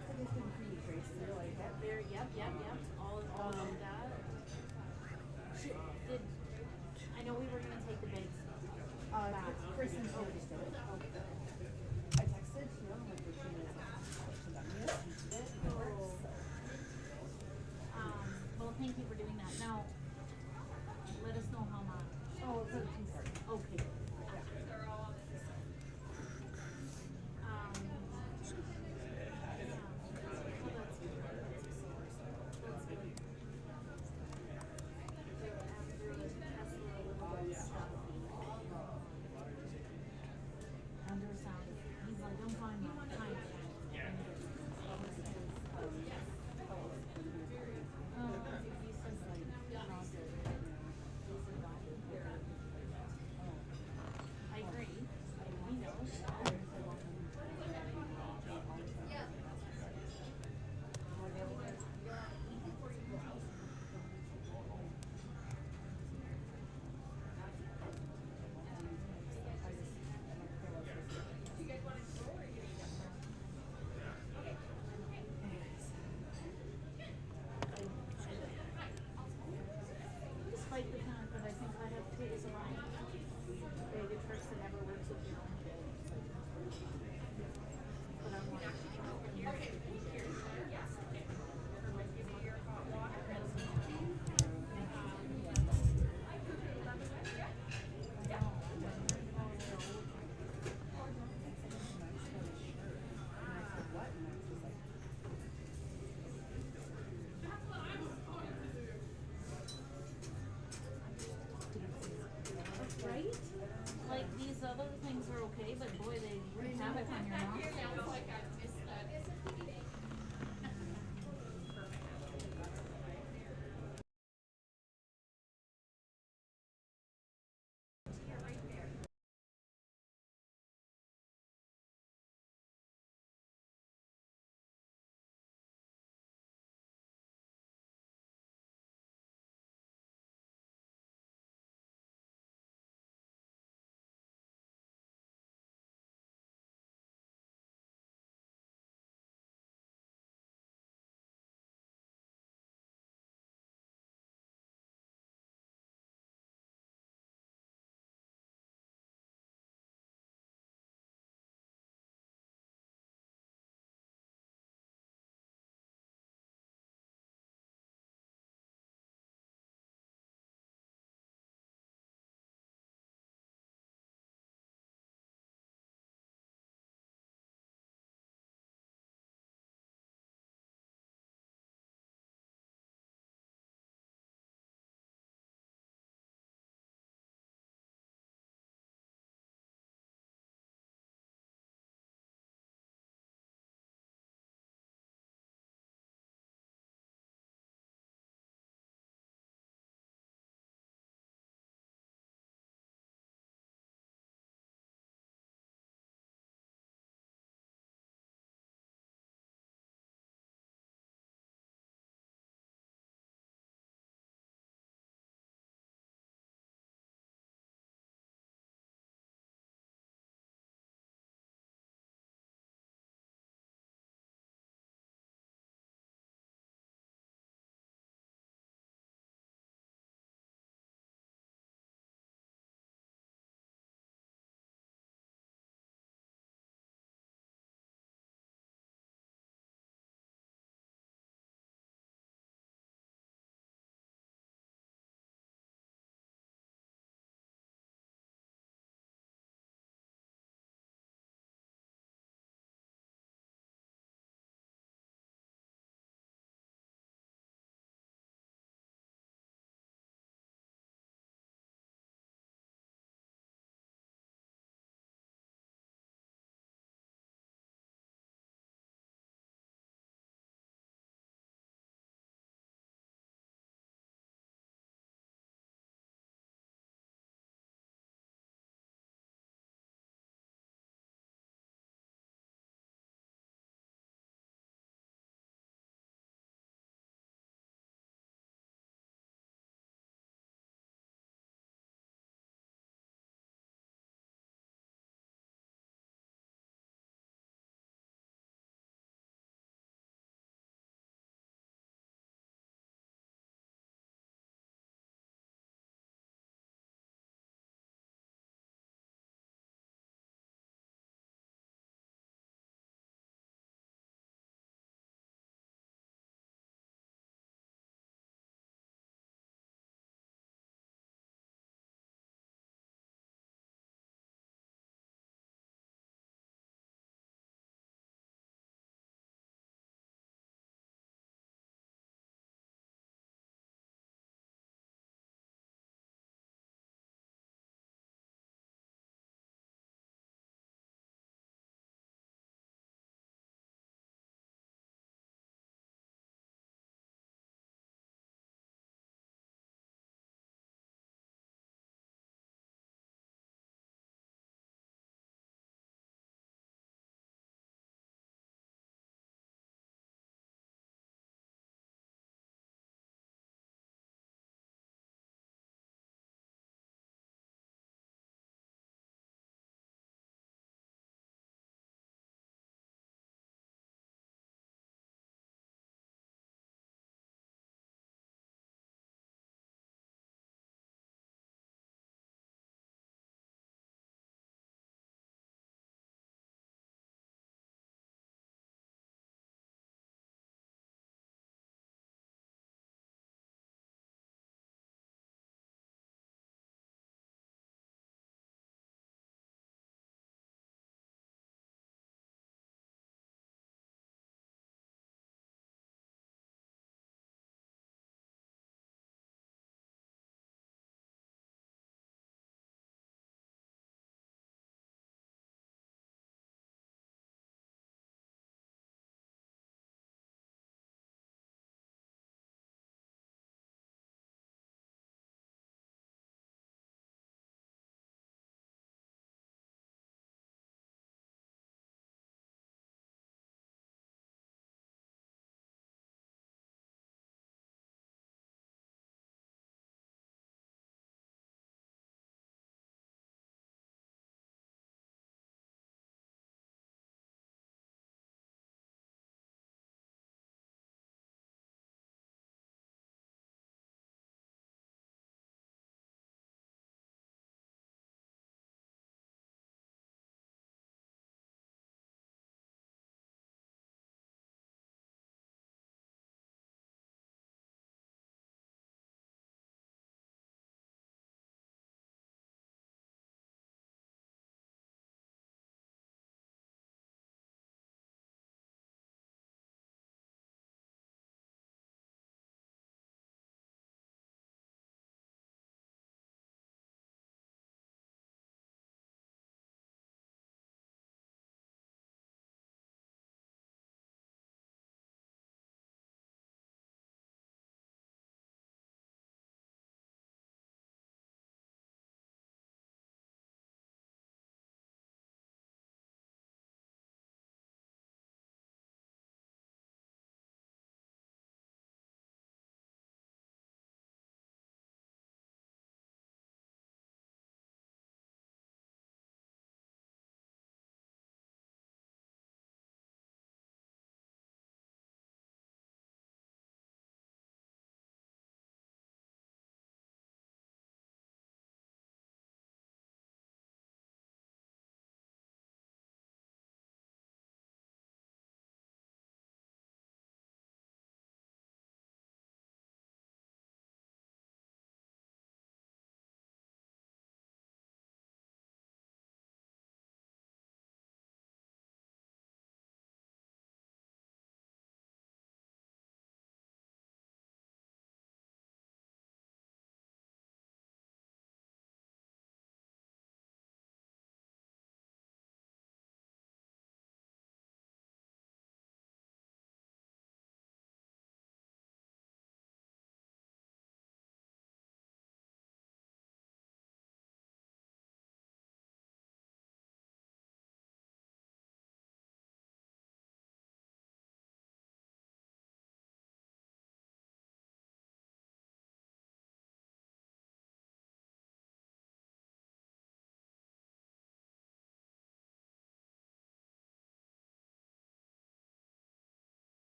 looks like it's been pretty traced. You like it? There, yep. All of that. Did I know we were gonna take the bids back? Kristen told us to. I texted you like 15 minutes after that. Yes, you did. It works. Well, thank you for doing that. Now, let us know how much. Oh, it's a T-shirt. Okay. Yeah. Yeah. Well, that's good. That's good. And there's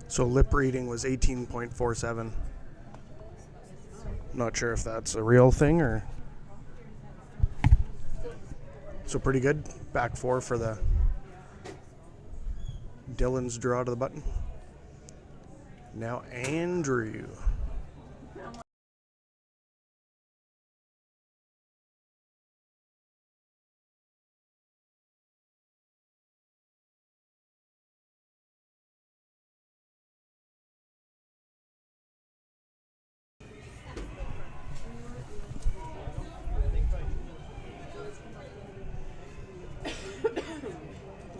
So lip reading was 18.47. Not sure if that's a real thing or. So pretty good. Back four for the Dylan's draw to the button. Now Andrew.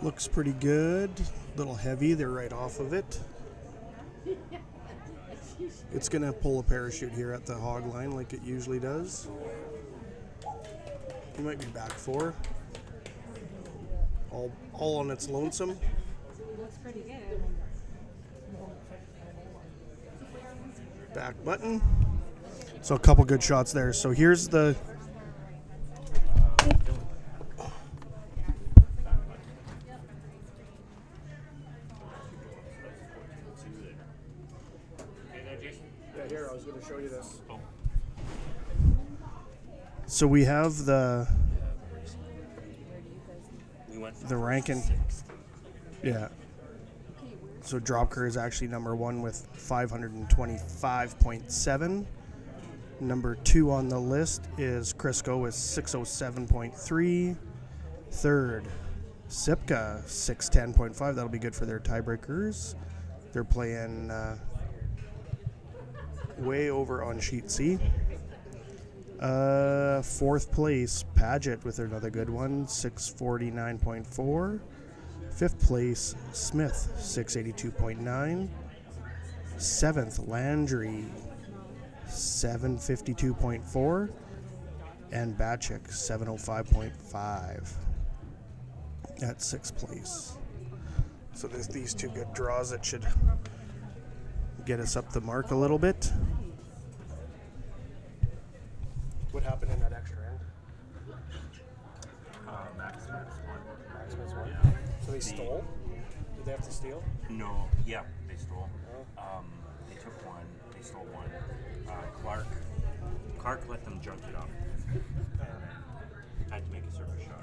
Looks pretty good. A little heavy. They're right off of it. It's going to pull a parachute here at the hog line like it usually does. He might be back four. All on its lonesome. Looks pretty good. Back button. So a couple good shots there. So here's the. Yeah, here, I was going to show you this. So we have the ranking. Yeah. So Doepker is actually number one with 525.7. Number two on the list is Crisco with 607.3. Third, Sipka, 610.5. That'll be good for their tiebreakers. They're playing way over on sheet C. Fourth place, Paget with another good one, 649.4. Fifth place, Smith, 682.9. Seventh, Landry, 752.4. And Batchik, 705.5 at sixth place. So there's these two good draws that should get us up the mark a little bit. What happened in that extra end? Maximus won. Maximus won. Yeah. So they stole? Did they have to steal? No, yeah, they stole. Oh. They took one. They stole one. Clark let them junk it up. Had to make a service shot.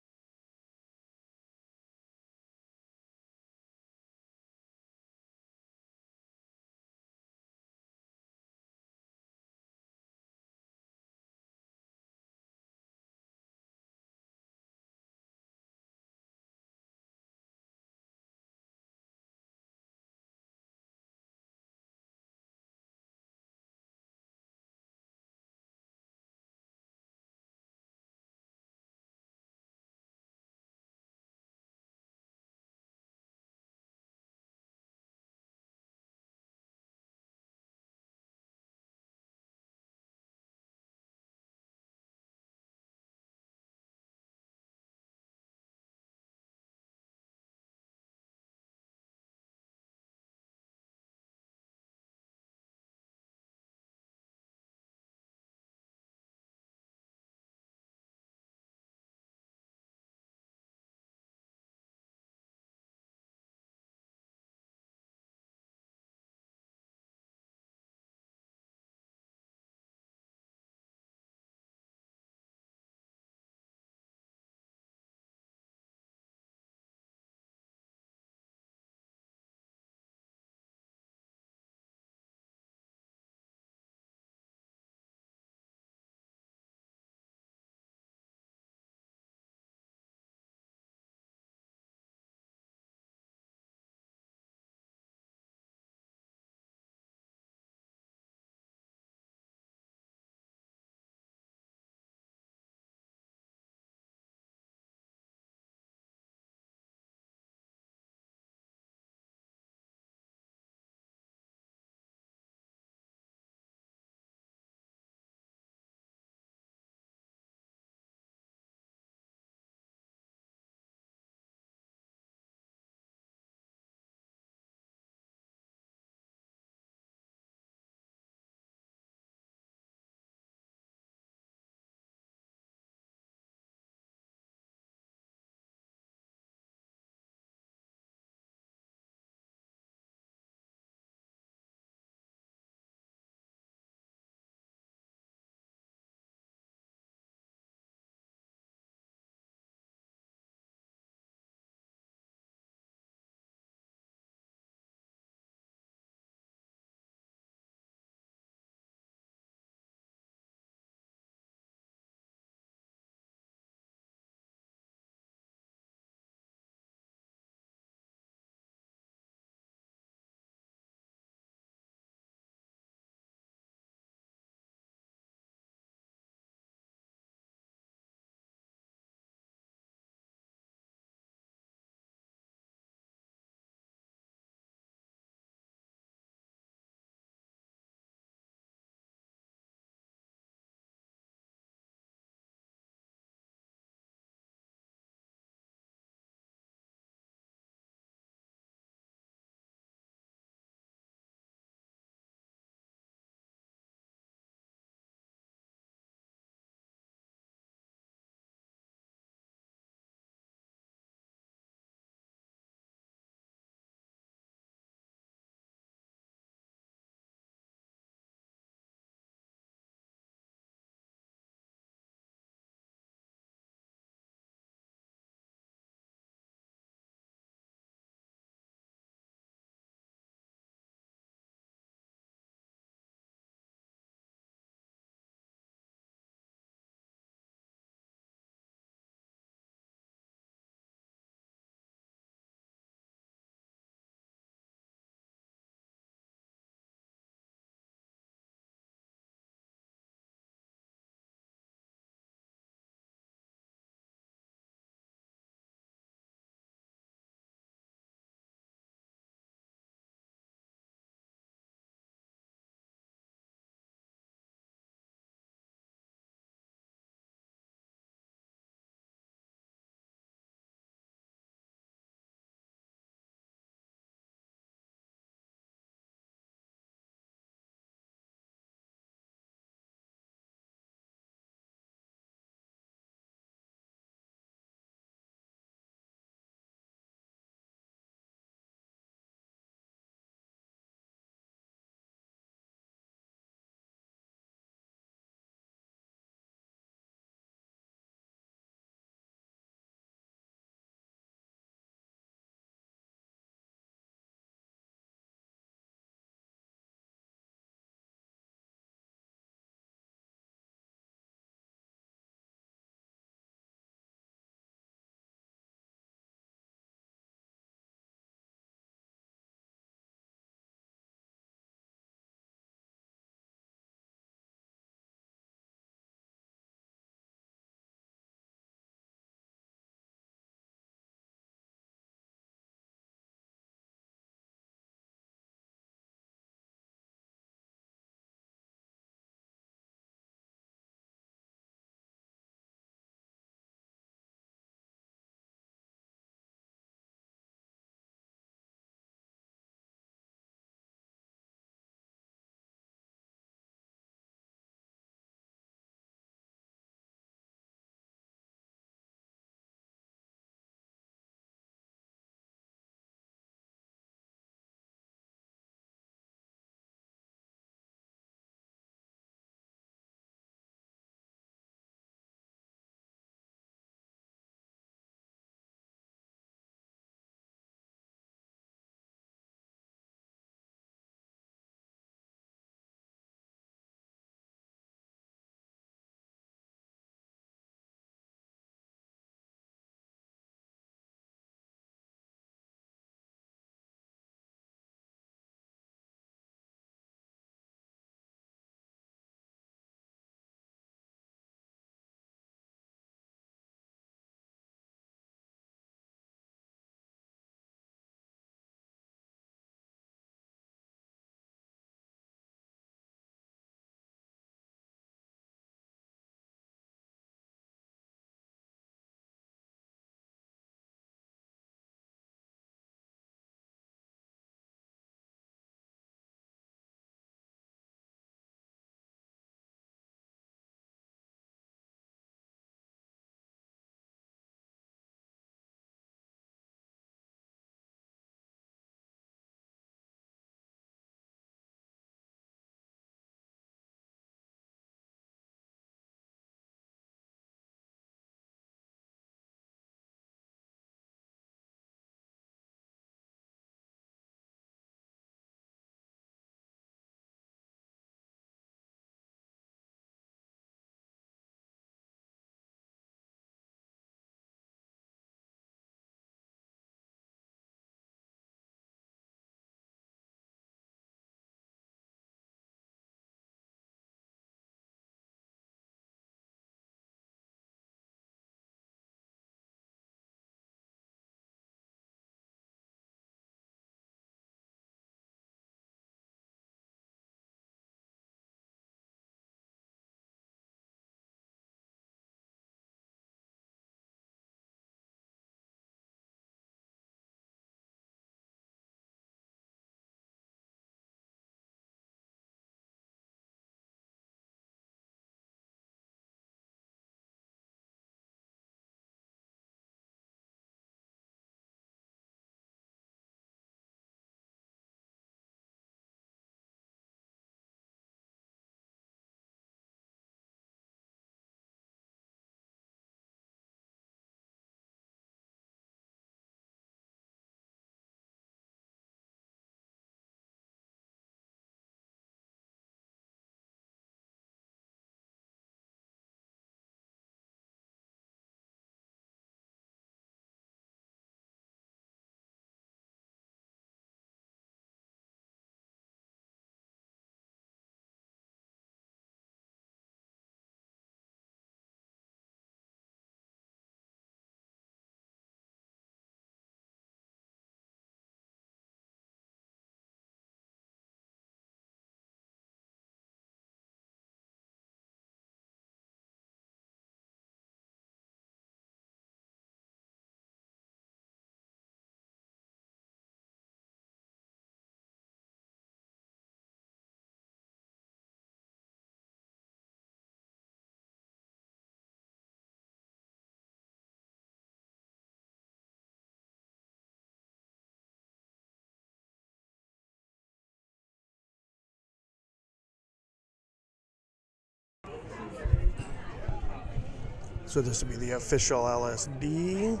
So this will be the official LSD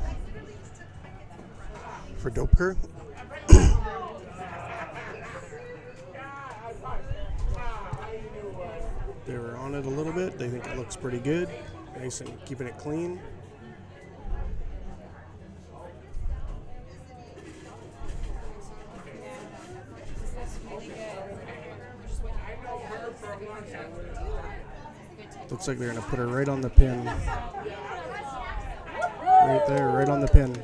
for Doepker. They were on it a little bit. They think it looks pretty good. Nice and keeping it clean. Looks like they're going to put her right on the pin. Right there, right on the pin.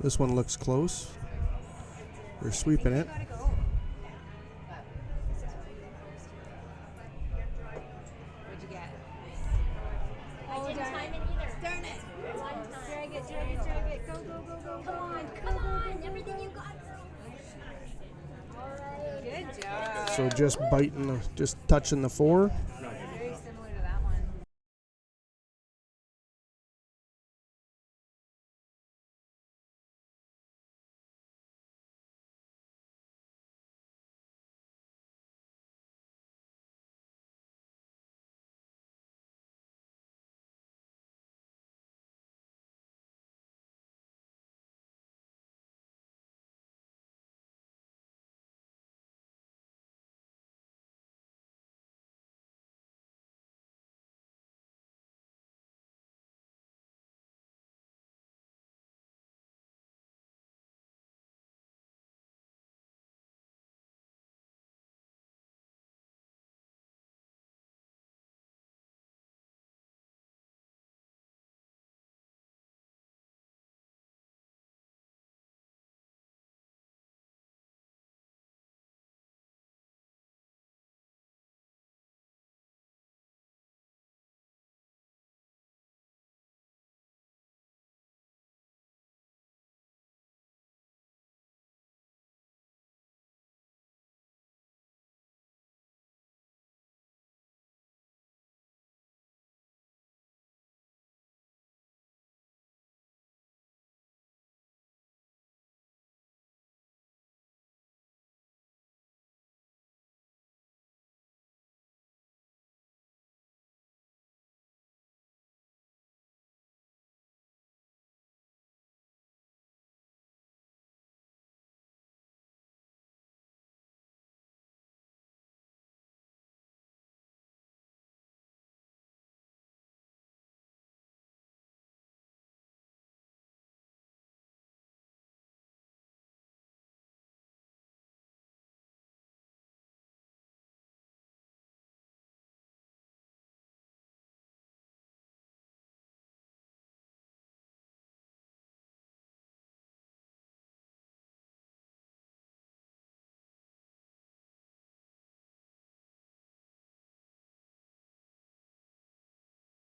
This one looks close. They're sweeping it. What'd you get? I didn't time it either. Darn it. One time. Drag it, drag it, drag it. Go, go, go, go. Come on, come on. Everything you got, girl. All right. Good job. So just biting, just touching the 4.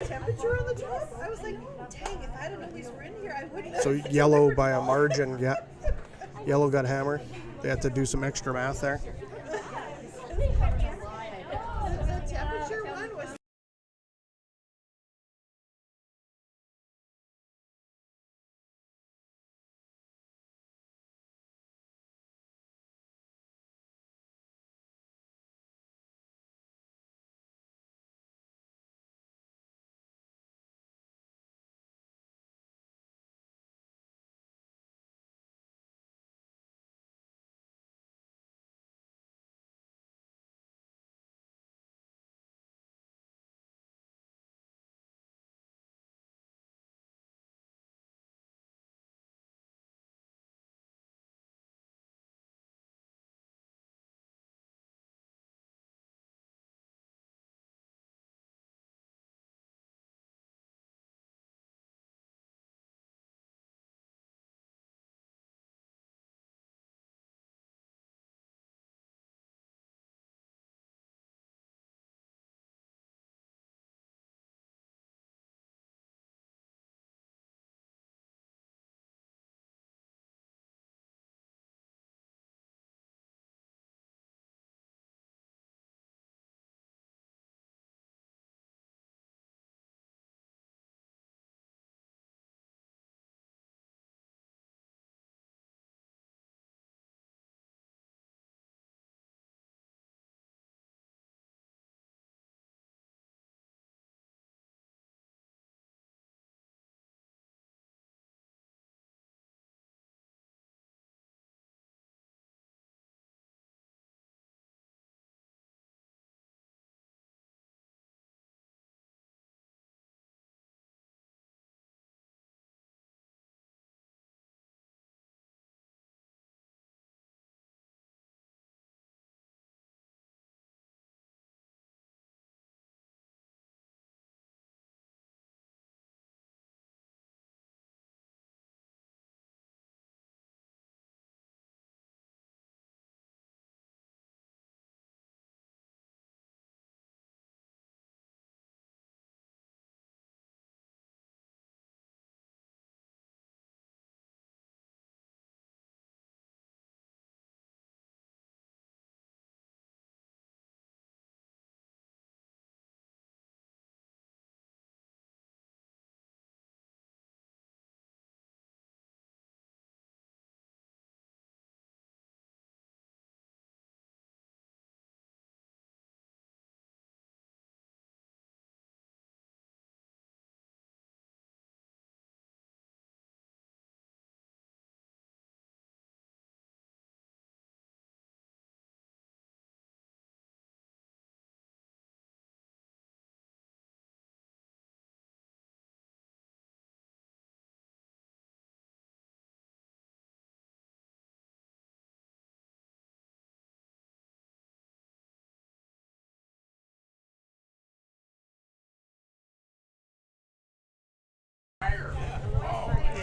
temperature on the top. I was like, dang, if I didn't know these were in here, I wouldn't have. So yellow by a margin. Yeah, yellow got hammered. They had to do some extra math there. The temperature one was.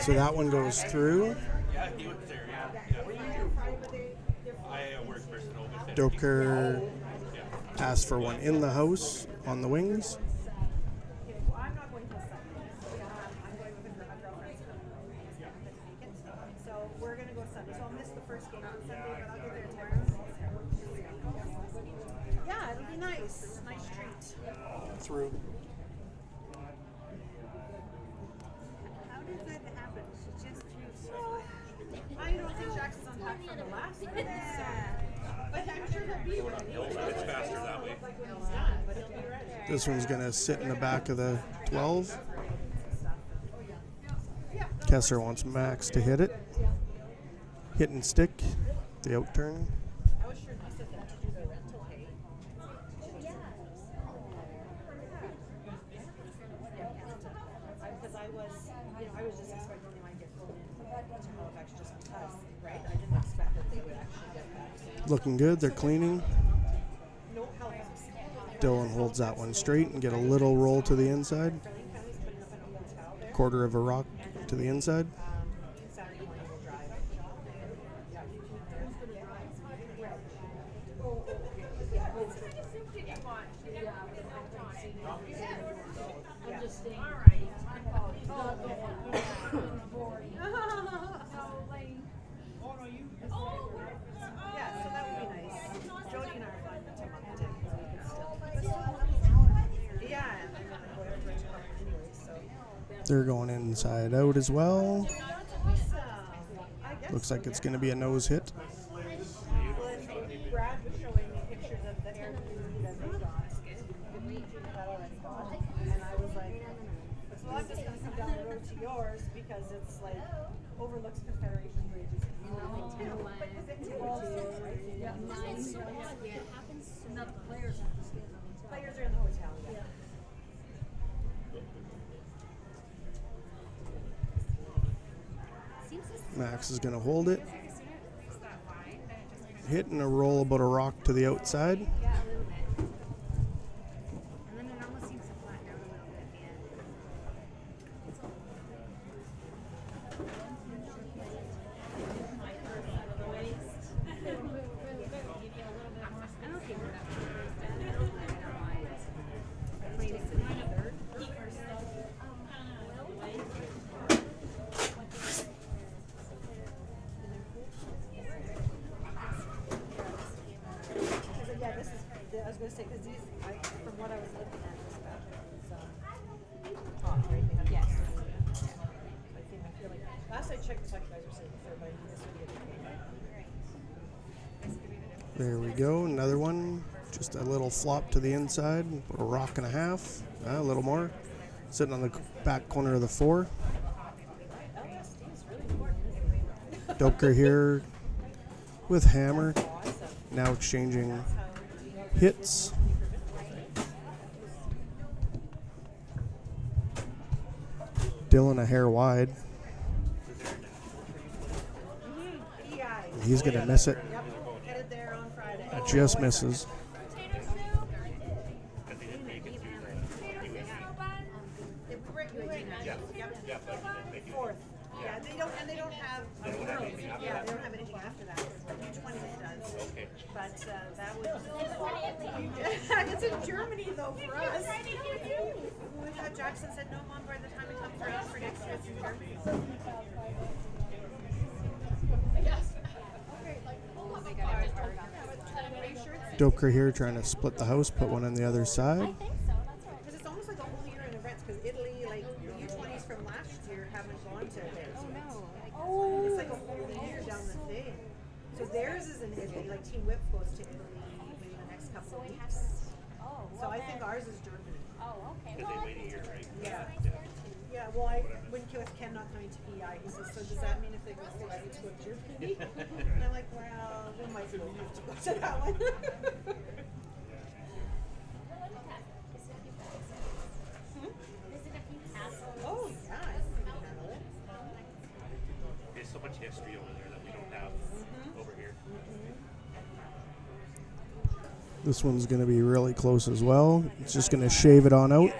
So that one goes through. Yeah, he was there. I work for Doepker. Doepker asked for one in the house on the wings. I'm not going to Sunday. I'm going with my girlfriend's so we're going to go Sunday. So I'll miss the first game on Sunday, but I'll get there tomorrow. Yeah, it'll be nice. Nice treat. Through. How did that happen? She just threw so much. I don't think Jackson's on top from the last one. But I'm sure he'll be ready. It's faster that way. But he'll be ready. This one's going to sit in the back of the 12. Kessler wants Max to hit it. Hit and stick. The out turn. I was sure nice of them to do the rental hay. Because I was just expecting they might get pulled in to Halifax just because, right? I didn't expect that they would actually get that. Looking good. They're cleaning. No Halifax. Dylan holds that one straight and get a little roll to the inside. Quarter of a rock to the inside. Saturday morning we'll drive. They're going inside out as well. Awesome. I guess Looks like so, it's yeah. going to be a nose hit. Well, and Brad was showing me pictures of the Airbnb that they got. The meat that already got. And I was like, well, I'm just going to come down the road to yours because it's like overlooks Confederation Bridges. Players are in the hotel, yeah. Max is going to hold it. Hitting a roll about a rock to the outside. Yeah, a little bit. And then it almost seems to flatten out a little bit at the end. I'm okay with that. I don't mind. Wait, is it mine a third? Yeah, this is, I was going to say, because these, from what I was looking at, this was top, right? They have yes. I feel like, last I checked, it's like you guys were saying before, but this would be a There we go. Another one. Just a little flop to the inside. A rock and a half. A little more. Sitting on the back corner of the 4. Doepker here with hammer. Now exchanging hits. Dylan a hair wide. He's going to miss it. Yep, headed there on Friday. It just misses. Fourth. Yeah, they don't, and they don't have, yeah, they don't have anything after that. U20 does. Okay. But that would, it's in Germany though for us. Jackson said no mom by the time it comes around for next year it's in Germany. Doepker here trying to split the house, put one on the other side. Because it's almost like a whole year in advance because Italy, like the U20s from last year haven't gone to theirs. Oh no. It's like a whole year down the thing. So theirs is in Italy, like Team Whip goes to Italy maybe the next couple of weeks. So I think ours is Germany. Oh, okay. Because they wait a year, right? Yeah. Yeah, well, when Ken not coming to PI, he says, so does that mean if they go to Germany? And I'm like, well, we might have to go to that one. Oh, yeah, I think we can handle it. There's so much history over there that we don't have over here. This one's going to be really close as well. It's just going to shave it on out.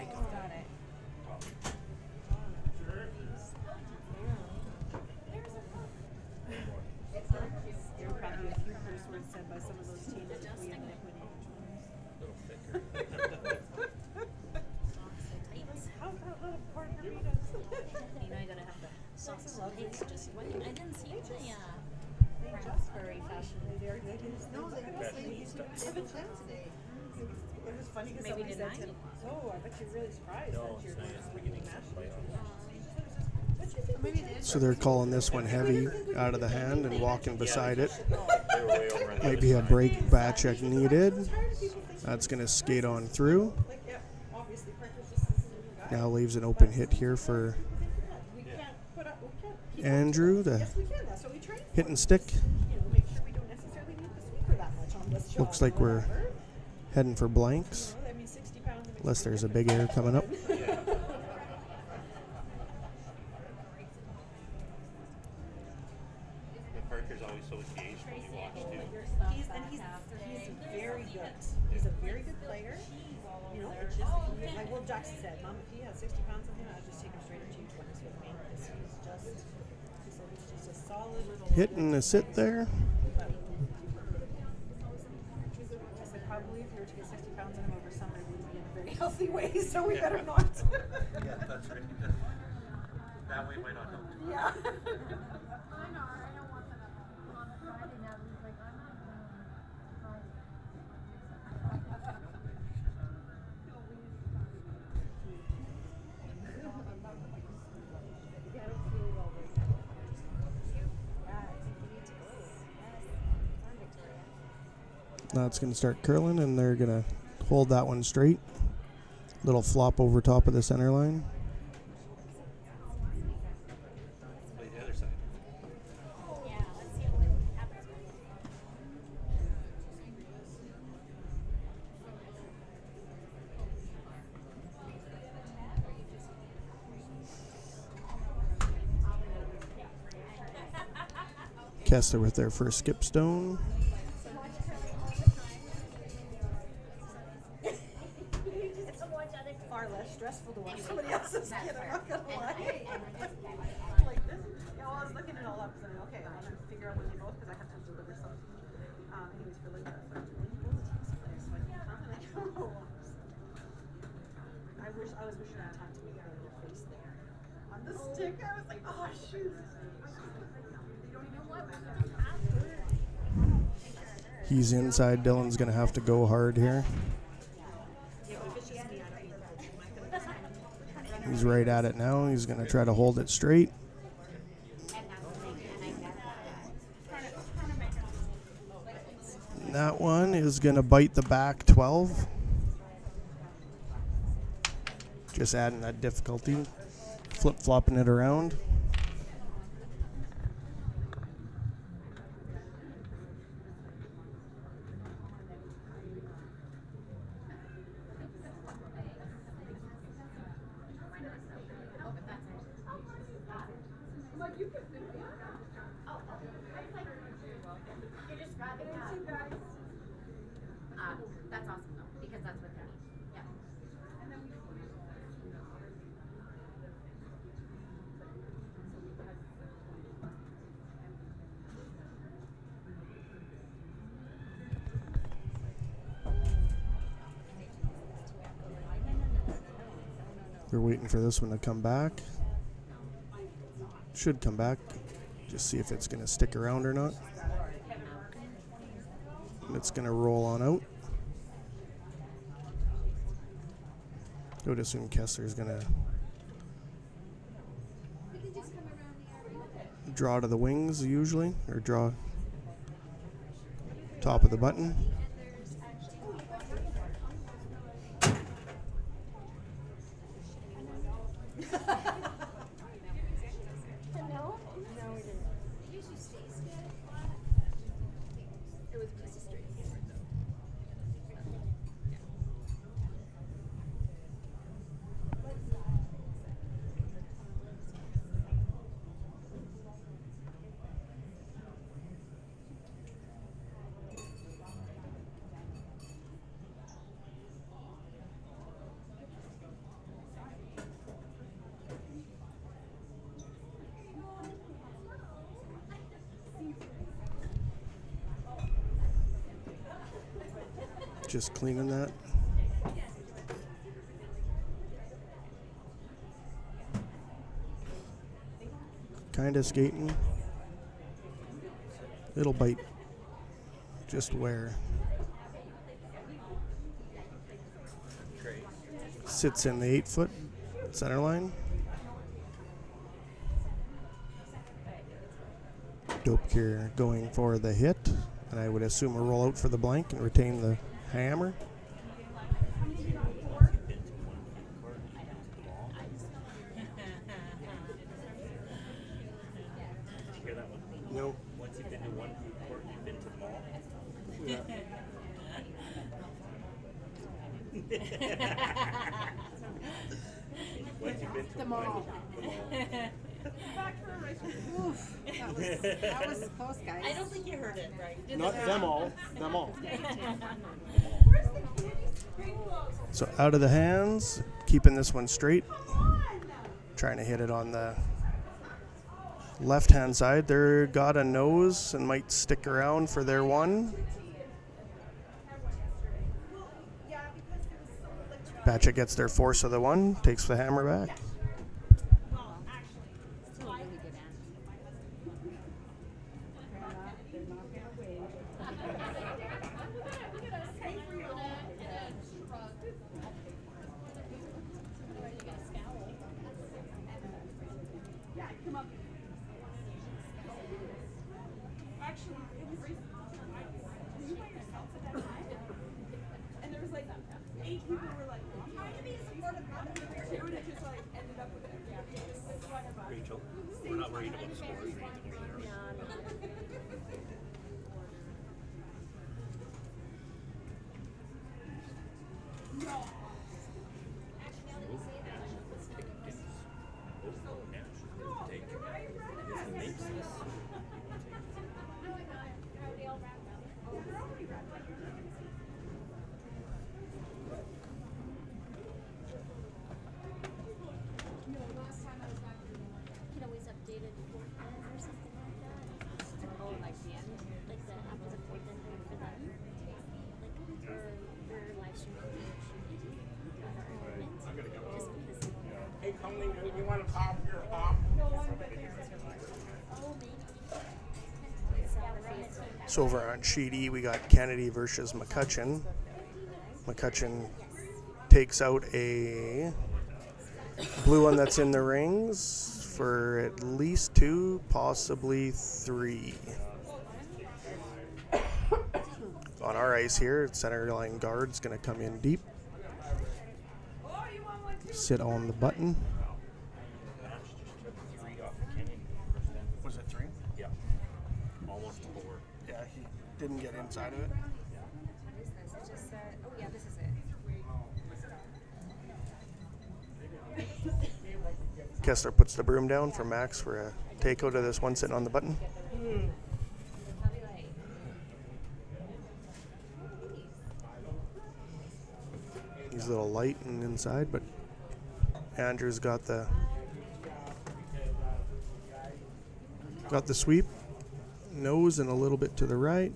There were probably a few curse words said by some of those teams if we ended up winning. How's that little pork burritos? You know, I gotta have the sauce and taste just I didn't see the Prairie fashion. No, they haven't done today. It was funny because Maybe somebody said didn't to him, oh, I bet you're really surprised No, that you're it's not. winning nationally. What you think? Maybe it is. So they're calling this one heavy out of the hand and walking beside it. They were way over on the Might other be a side. brake bat check needed. That's going to skate on through. Like, yeah, obviously, Parker's just this little guy. Now leaves an open hit here for We can't put up, we can't keep Andrew, the Yes, we can. That's what we train for. hit and stick. You know, make sure we don't necessarily need the sweeper that much on this job. Looks like we're whatever. heading for blanks. You know, that means 60 pounds of Unless there's a big air coming up. But Parker's always so engaged when you watch too. He's very good. He's a very good player. You know, it's just like Will Jackson said, Mom, if he has 60 pounds of him, I'd just take him straight up to U20s with me. Because he said he's just a solid little Hitting a sit there. I said probably if you were to get 60 pounds of him over summer, it would be in a very healthy way, so we better not. Yeah, that's right. That way might not help too much. Yeah. Now it's going to start curling, and they're going to hold that one straight. Little flop over top of the center line. Play the other side. Yeah, let's see what happens. Kessler with their first skip stone. Far less stressful to watch somebody else's kid, I'm not gonna lie. Like this, yeah, well, I was looking it all up, because okay, I'm gonna figure out when they both, because I have to deliver some, anyways, for like that, so when you go to the team's place, so I can come and I can go. I was wishing I had time to make a little face there. On the stick, I was like, oh shoot. He's inside. Dylan's going to have to go hard here. He's right at it now. He's going to try to hold it straight. And that one is going to bite the back 12. Just adding that difficulty. Flip-flopping it around. That's awesome though, because that's what they need. Yeah. We're waiting for this one to come back. Should come back. Just see if it's going to stick around or not. And it's going to roll on out. I would assume Kessler's going to draw to the wings usually, or draw top of the button. Just cleaning that. Kind of skating. It'll bite. Just where. Sits in the 8-foot center line. Doepker going for the hit, and I would assume a rollout for the blank and retain the hammer. Did you hear that one? No. Once you've been to one food court, you've been to them all. Once you've been to Them all. Oof, that was close, guys. I don't think you heard it right. Not them all, them all. So out of the hands, keeping this one straight. Trying to hit it on the left-hand side. They're got a nose and might stick around for their one. Batcha gets their force of the one, takes the hammer back. Still a really good answer. So over on sheet E, we got Kennedy versus McCutcheon. McCutcheon takes out a blue one that's in the rings for at least 2, possibly 3. On our ice here, center line guard's going to come in deep. Sit on the button. Was it 3? Yeah. Almost 4. Yeah, he didn't get inside of it. What is this? It just said, oh yeah, this is it. Kessler puts the broom down for Max for a takeout of this one sitting on the button. He's a little light and inside, but Andrew's got the sweep, nose and a little bit to the right.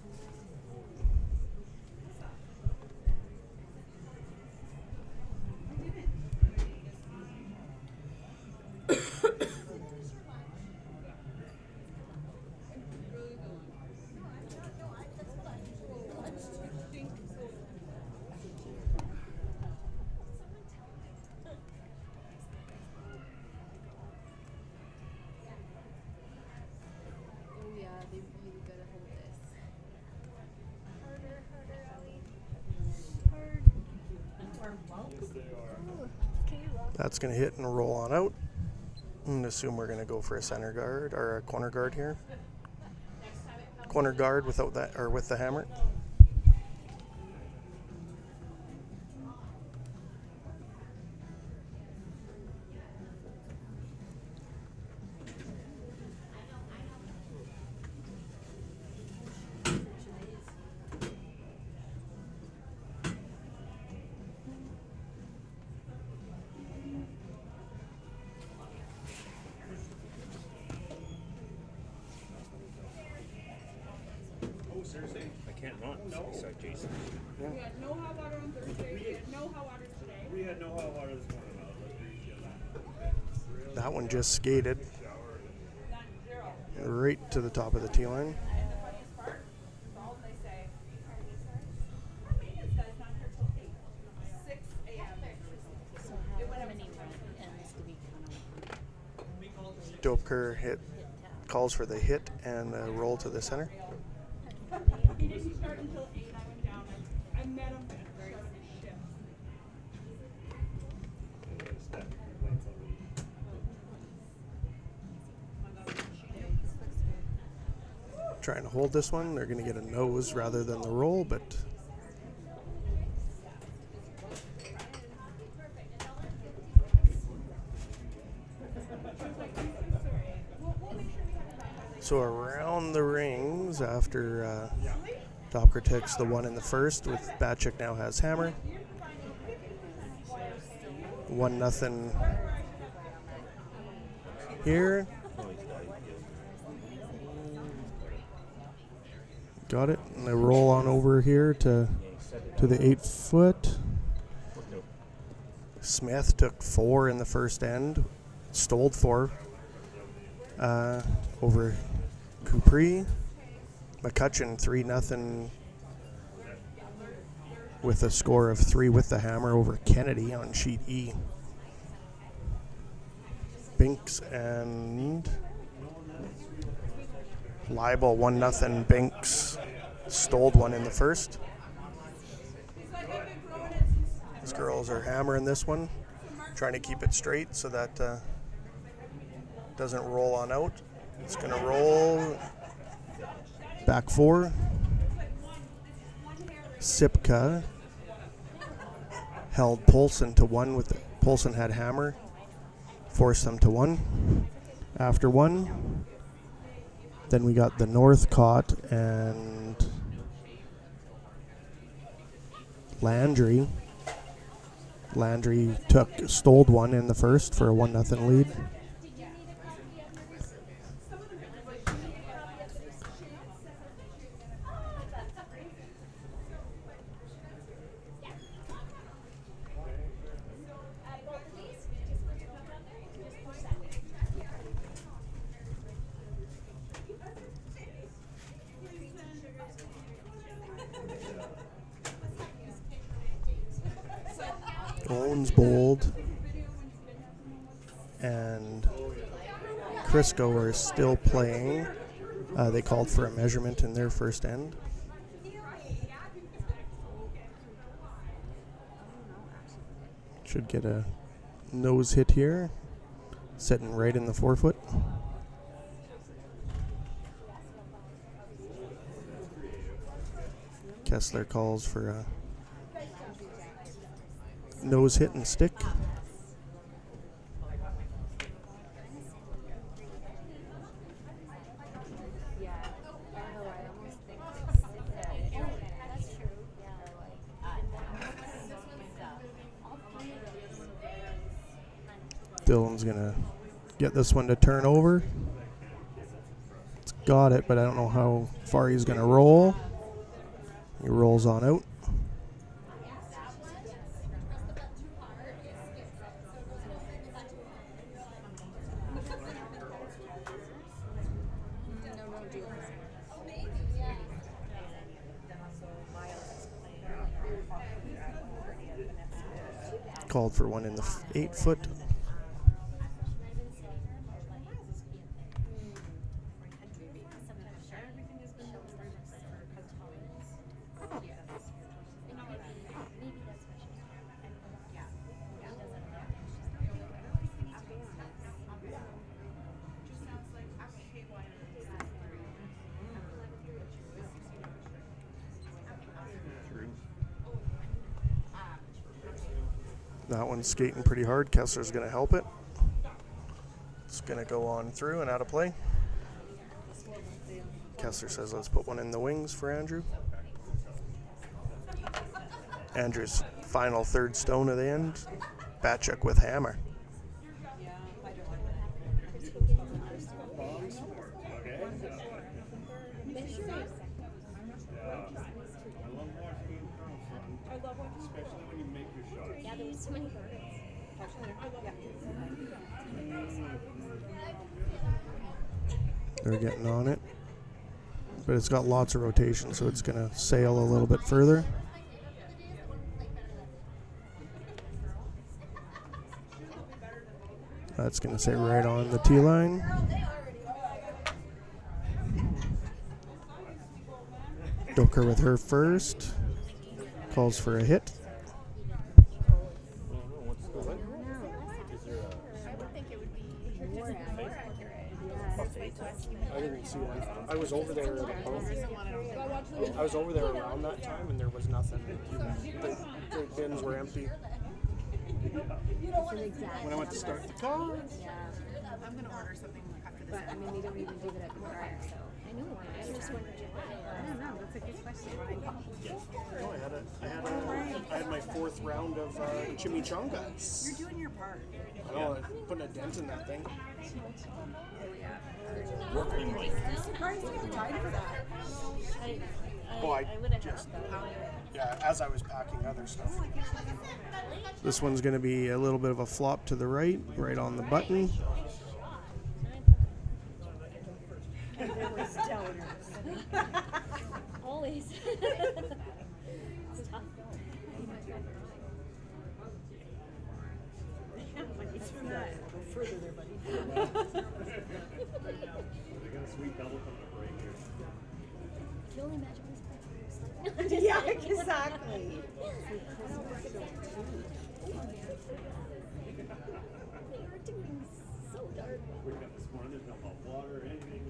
Oh yeah, they really gotta hold this. Harder, Ellie. Hard. That's going to hit and roll on out. And assume we're going to go for a center guard or a corner guard here. Corner guard without that or with the hammer. Seriously? I can't run beside Jason. We had no hot water on Thursday. We had no hot water today. We had no hot water this morning. That one just skated right to the top of the tee line. And the funniest part, all they say, our maintenance guy's not here till 6 a.m. So how many run and this could be kind of Doepker calls for the hit and a roll to the center. He didn't start until 8. I went down. I met him at the start of his shift. Trying to hold this one. They're going to get a nose rather than the roll, but so around the rings after Doepker takes the one in the first with Batchik now has hammer. 1-0 here. Got it. And they roll on over here to the 8-foot. Smith took 4 in the first end. Stole 4 over Capri. McCutcheon 3-0 with a score of 3 with the hammer over Kennedy on sheet E. Binks and Leibel 1-0. Binks stole one in the first. These girls are hammering this one, trying to keep it straight so that doesn't roll on out. It's going to roll back 4. Sipka held Polson to 1 with Polson had hammer, forced them to 1. After 1, then we got the Northcott and Landry. Landry stole 1 in the first for a 1-0 lead. Bones Bold and Crisco are still playing. They called for a measurement in their first end. Should get a nose hit here, sitting right in the forefoot. Kessler calls for a nose hit and stick. Dylan's gonna get this one to turn over. It's got it, but I don't know how far he's gonna roll. He rolls on out. Called for one in the 8 foot. That one's skating pretty hard. Kessler's going to help it. It's going to go on through and out of play. Kessler says, let's put one in the wings for Andrew. Andrew's final third stone of the end. Batchuk with hammer. They're getting on it, but it's got lots of rotation, so it's going to sail a little bit further. That's going to stay right on the tee line. Doepker with her first. Calls for a hit. I didn't see one. I was over there. I was over there around that time, and there was nothing. The bins were empty. When I went to start the car. I'm going to order something after this. But I mean, they don't even do it at the fryer, so I know one. I just wondered. I don't know. That's a good question. No, I had my 4th round of chimichangas. You're doing your part. I know, putting a dent in that thing. I'm surprised you have time for that. I would have just Yeah, as I was packing other stuff. This one's going to be a little bit of a flop to the right, right on the button. always. It's tough. Further there, buddy. They got a sweet double from the break here. Can you only imagine these pictures? Yeah, exactly. They are doing so dark. We got this morning, there's no hot water or anything.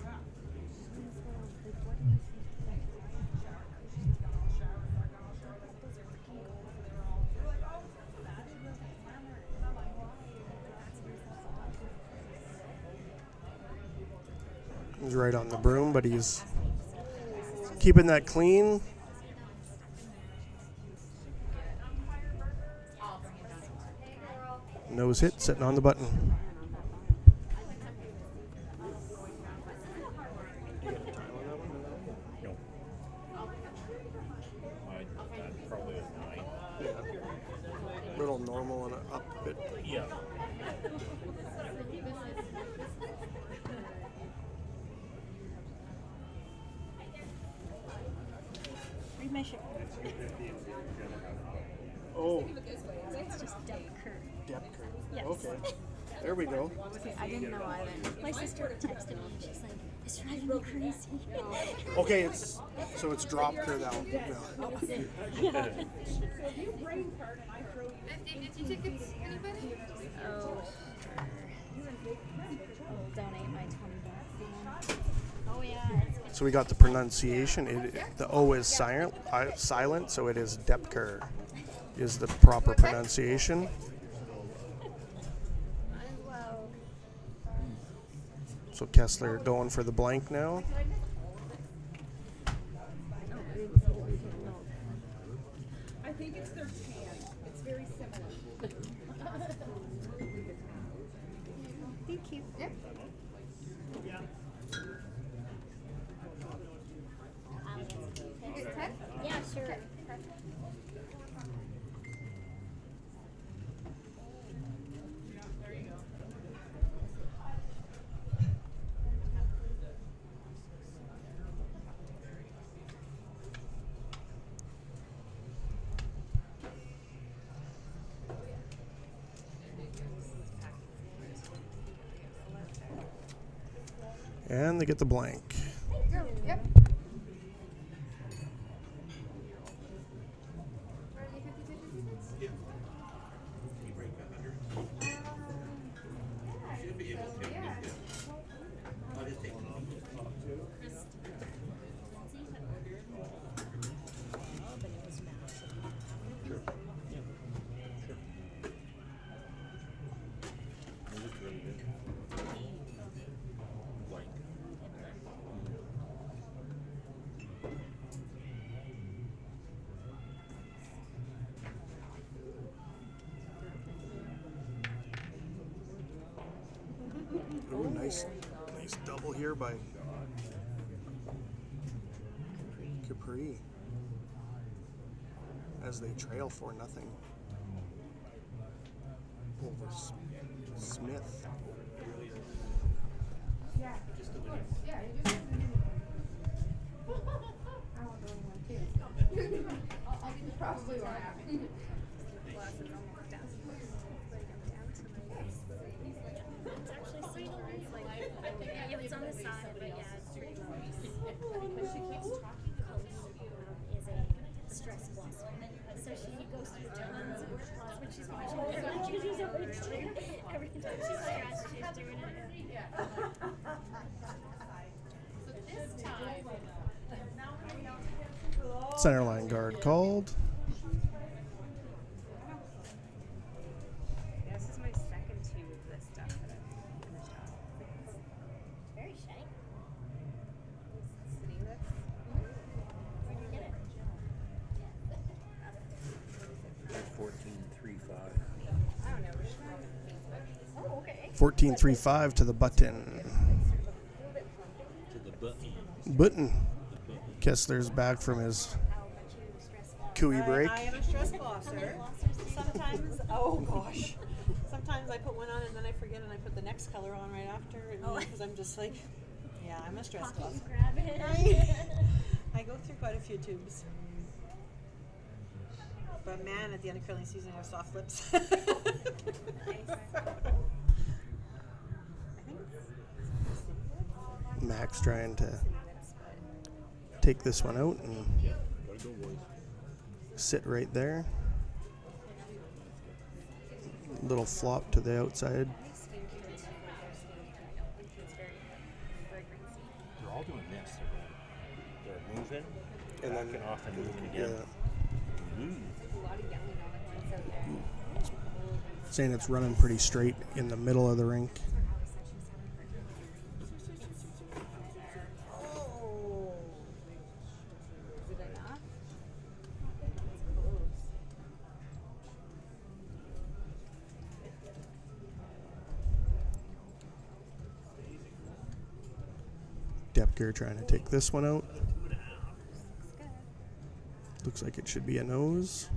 He's right on the broom, but he's keeping that clean. Nose hit, sitting on the button. No. I'd probably a 9. Yeah. Little normal and up a bit. Yeah. Read my shirt. Oh, It's just Doepker. Doepker. Yes. Okay. There we go. I didn't know either. My sister texted me and she's like, it's driving me crazy. Okay, it's Doepker now. Yeah. Empty tickets, anybody? Oh, sure. I'll donate my $20. Oh yeah. It's good. So we got the pronunciation. The O is silent, so it is Doepker is the proper pronunciation. Well, So Kessler going for the blank now. I think it's their tan. It's very similar. thank you. Yep. You get 10? Yeah, sure. And they get the blank. Yep. Blank. Ooh, nice double here by Capri as they trail 4-0 over Smith. Yeah. Yeah, you just. I want the one too. I'll be probably what happened. Well, it's almost down. Like, I'm down to my waist. It's actually sweet. It's like, yeah, it's on the side, but yeah, it's pretty low. But she keeps talking. Is a stress blossom. So she goes through tons of blossoms when she's watching her. Like, she's always doing every time she's stressed, she's doing it. So this time. Centerline guard called. Yeah, this is my second tube of this stuff that I've finished off. Very shiny. City lips. Where'd you get it? 14.35. I don't know. We're just on Facebook. Oh, okay. 14-3-5 to the button. To the button. Button. Kessler's back from his How much you stress blossom. cooey break. I am a stress glosser. Sometimes, oh gosh. Sometimes I put one on and then I forget and I put the next color on right after because I'm just like, yeah, I'm a stress Pocket glosser. grab it. I go through quite a few tubes. But man, at the end of curling season, I have soft lips. Max trying to take this one out and Gotta go, boys. sit right there. Little flop to the outside. They're all doing this. They're moving, And then- backing off and moving Yeah. again. Ooh. A lot of yelling all at once out there. Saying it's running pretty straight in the middle of the rink. Oh. Did I not? Doepker trying to take this one out. Looks like it should be a nose.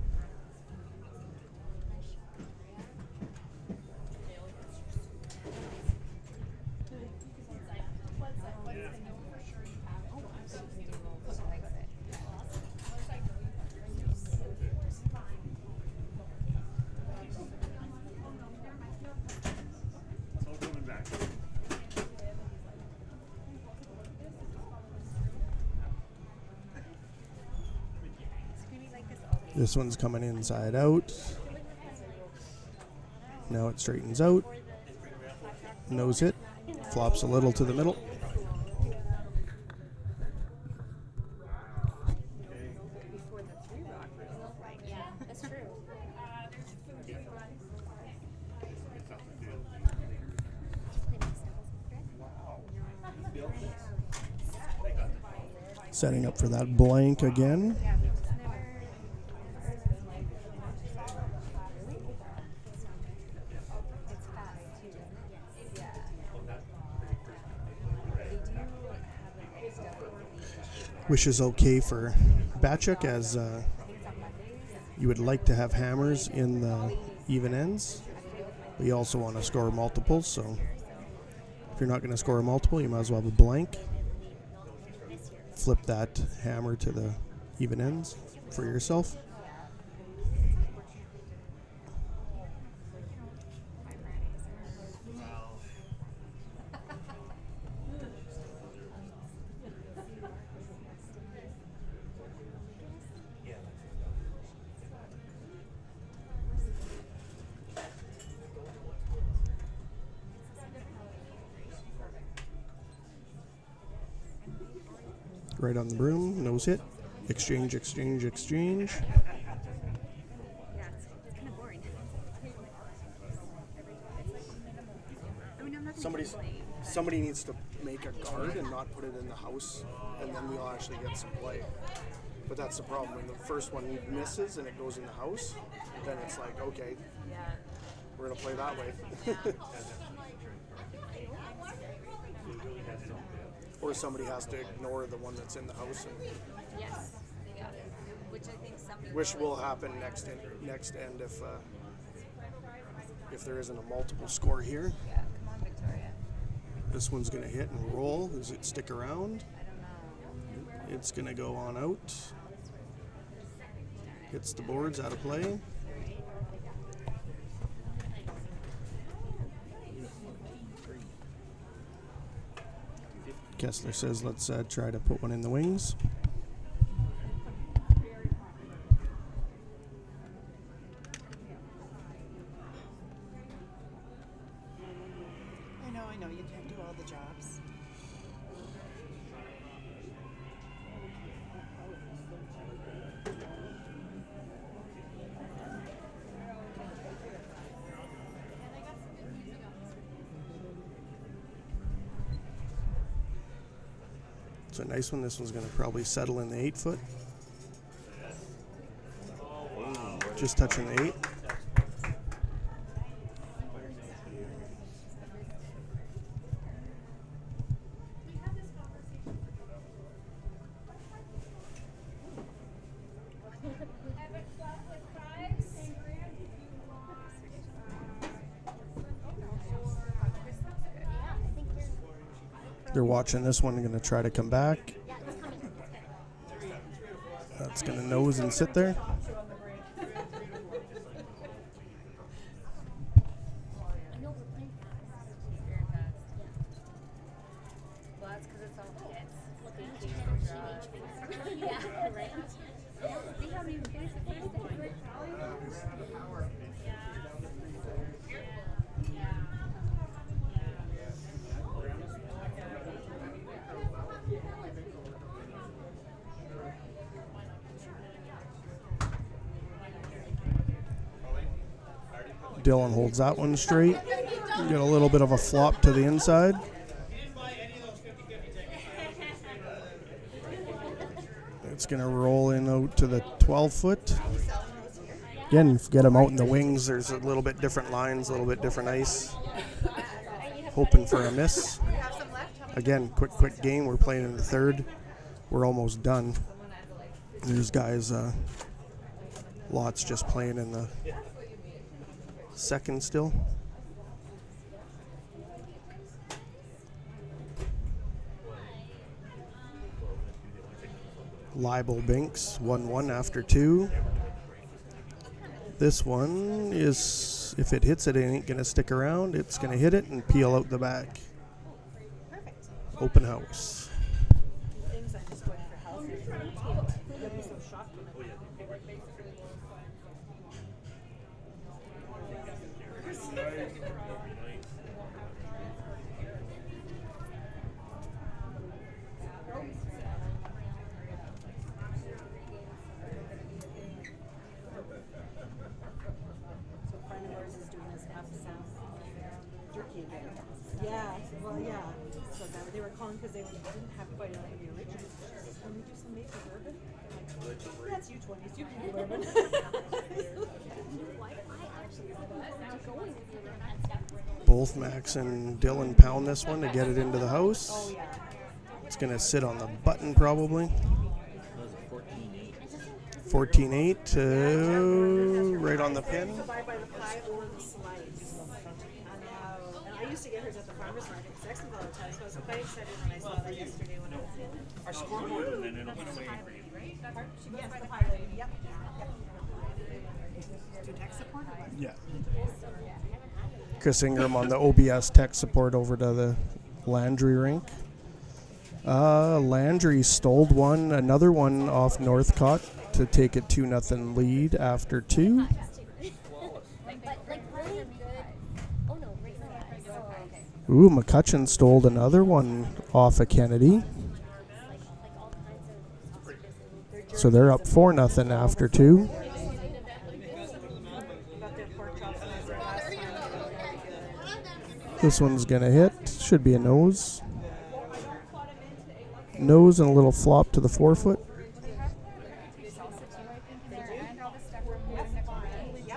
This one's coming inside out. Now it straightens out. Nose hit. Flops a little to the middle. Yeah, that's true. Setting up for that blank again. Which is okay for Batchuk, as you would like to have hammers in the even ends. But you also want to score multiples, so if you're not going to score a multiple, you might as well have a blank. Flip that hammer to the even ends for yourself. Right on the broom, nose hit, exchange, exchange, exchange. Yeah, it's kind of boring. I mean, I'm not gonna complain, but Somebody needs to make a guard and not put it in the house, and then we'll actually get some play. But that's the problem. When the first one misses and it goes in the house, then it's like, okay, we're going to play that way. Or somebody has to ignore the one that's in the house, and yes, yeah. Which I think somebody which will happen next end if there isn't a multiple score here. Yeah, come on, Victoria. This one's going to hit and roll. Does it stick around? I don't know. It's going to go on out. Hits the boards, out of play. Kessler says, let's try to put one in the wings. I know, you can't do all the jobs. It's a nice one. This one's going to probably settle in the 8 foot. Just touching the 8. They're watching this one, going to try to come back. That's going to nose and sit there. Well, that's because it's all hits. Yeah, right. See how many points the first one? Dylan holds that one straight. Get a little bit of a flop to the inside. It's going to roll in out to the 12 foot. Again, if you get them out in the wings, there's a little bit different lines, a little bit different ice. Hoping for a miss. Again, quick game. We're playing in the third. We're almost done. There's guys, lots just playing in the second still. Libel Binks 1-1 after 2. This one is, if it hits it, it ain't gonna stick around. It's gonna hit it and peel out the back. Perfect. Open house. Things I'm just going for health. You'll be so shocked when I both Max and Dylan pound this one to get it into the house. It's going to sit on the button probably. 14-8 right on the pin. Buy by the pie or the slice. And I used to get hers at the farmer's market in Sexton all the time, so I was quite excited when I saw that yesterday when I was in. Our scoreboard. And then it'll win away for you. Yes, the pie lady. Yep. Do tech support or what? Yeah. Chris Ingram on the OBS tech support over to the Landry rink. Landry stole one, another one off Northcott to take a 2-0 lead after 2. But like really good. Oh no, right now. Ooh, McCutcheon stole another one off of Kennedy. Like all kinds of. So they're up 4-0 after 2. Got their pork chops and their last time. They were really good. This one's going to hit. Should be a nose. Nose and a little flop to the forefoot. Yeah,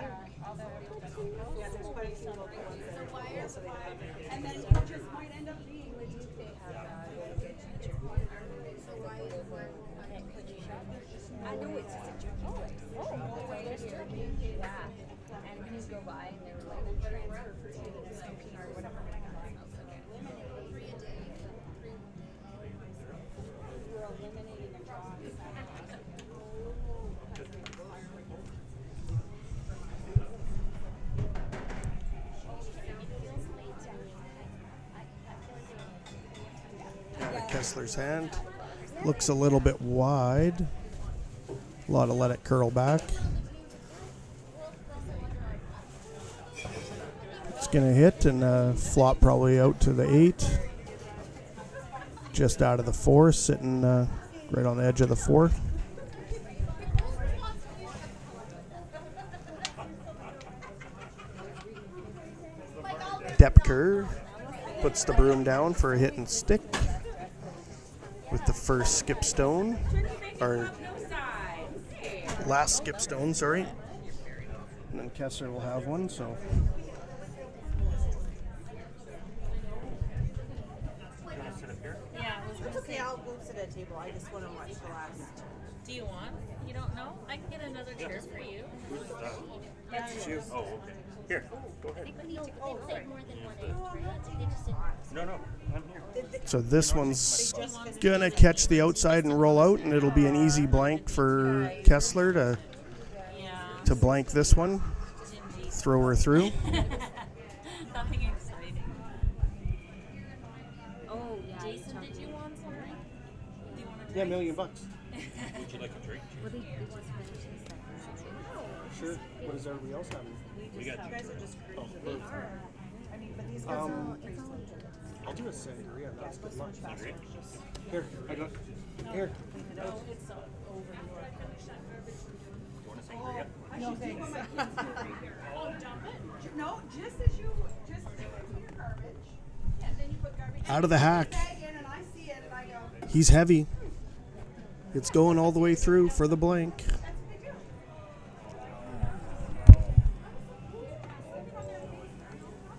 there's quite a few local ones that are cool, so they have it. And then it just might end up being the Doepker. I know it's just a jerky place. Oh, there's jerky. Yeah. And you go by and they were like, transfer for smoking or whatever. We're eliminating a draw. Kessler's hand looks a little bit wide. A lot of let it curl back. It's going to hit and flop probably out to the 8. Just out of the 4, sitting right on the edge of the 4. Doepker puts the broom down for a hit and stick with the first skip stone, or last skip stone, sorry. And then Kessler will have one, so. Yeah, I was It's okay, I'll go sit at a table. I just want to watch the last. do you want? You don't know? I can get another chair for you. That's you. Oh, okay. Here, go ahead. They played more than one end, right? They just didn't. No, I'm here. So this one's gonna catch the outside and roll out, and it'll be an easy blank for Kessler to blank this one, throw her through. Nothing exciting. Oh, yeah. Jason, did you want something? Do you want a Yeah, drink? $1 million. Would you like a drink? Well, they just finished this stuff. Sure. What does everybody else have? We got You guys are just Oh, crazy. perfect. I mean, but these guys are crazy. I'll do a sangria. That's good luck. Sangria? Here, I got. Here. You want a sangria? No, thanks. No, just as you put your garbage. Yeah, then you put garbage. Out of the hack. Bag in and I see it and I go, He's heavy. It's going all the way through for the blank. that's what they do.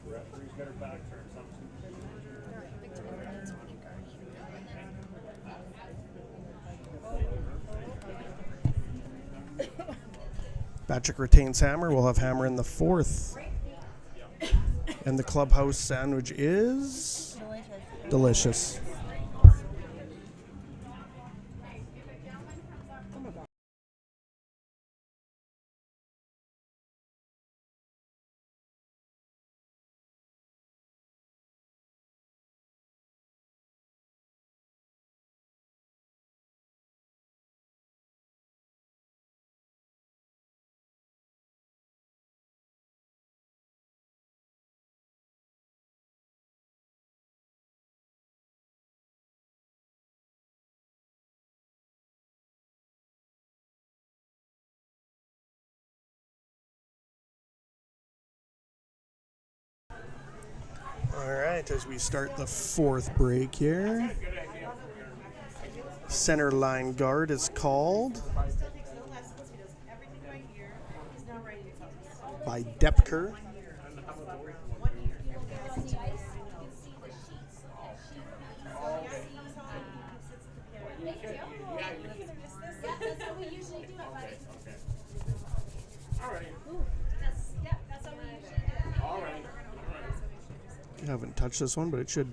Referee's got her back turned something. Patrick retains hammer. We'll have hammer in the 4th. And the clubhouse sandwich is delicious. All right, as we start the 4th break here, center line guard is called Still takes no lessons. He does everything right here. He's now ready to tell us. by Doepker. 1 year. That's how we usually do it, buddy. Okay. All right. That's how we usually do it. All right. I haven't touched this one, but it should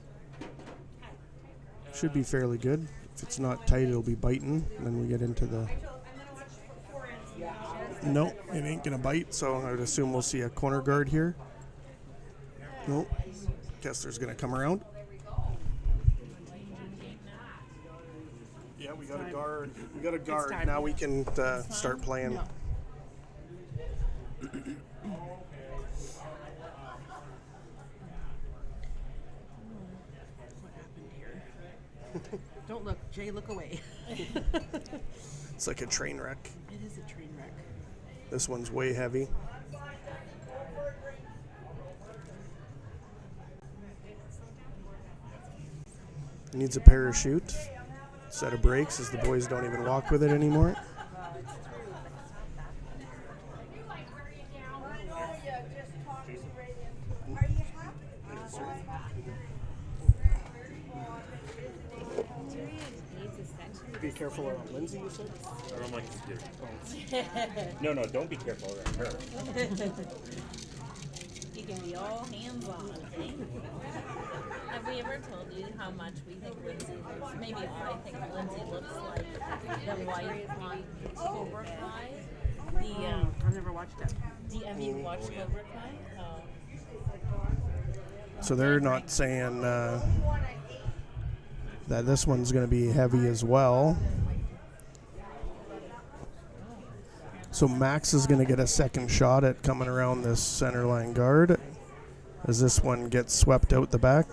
be fairly good. If it's not tight, it'll be biting. And then we get into the... Nope, it ain't gonna bite, so I would assume we'll see a corner guard here. Nope. Kessler's gonna come around. Yeah, we got a guard. We got a guard. Now we can start playing. Don't look, Jay, look away. It's like a train wreck. It is a train wreck. This one's way heavy. Needs a parachute. Set of brakes as the boys don't even walk with it anymore. Be careful around Lindsay, you said? I don't like to do. No, don't be careful around her. You can be all hands on. Have we ever told you how much we think Lindsay looks? Maybe I think Lindsay looks like the wife on Cobra Kai. I've never watched it. Have you watched Cobra Kai? Oh. So they're not saying that this one's going to be heavy as well. So Max is going to get a second shot at coming around this center line guard as this one gets swept out the back.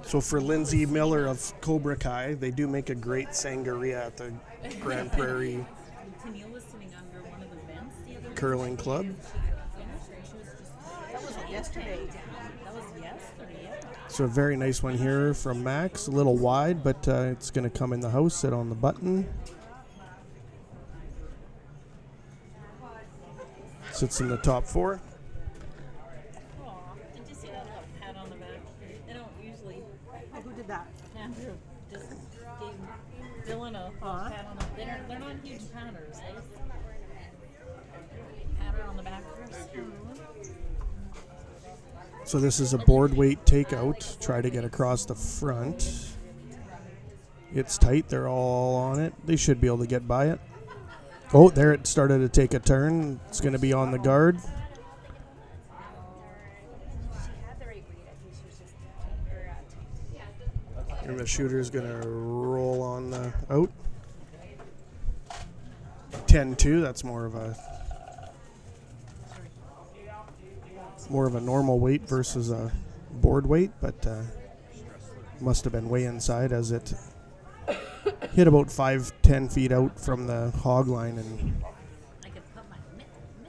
So for Lindsay Miller of Cobra Kai, they do make a great sangria at the Grand Prairie Tennille was sitting under one of the vents the other Curling Club. That was yesterday. That was yesterday, yeah. So a very nice one here from Max. A little wide, but it's going to come in the house, sit on the button. Sits in the top four. Aw, did you see that little pat on the back? They don't usually. Who did that? Andrew just gave Dylan a pat on the. They're not huge patters. They pat her on the back first. So this is a board weight takeout. Try to get across the front. It's tight. They're all on it. They should be able to get by it. Oh, there it started to take a turn. It's going to be on the guard. And the shooter's going to roll on the out. 10-2. That's more of a normal weight versus a board weight, but must have been way inside as it hit about 5-10 feet out from the hog line and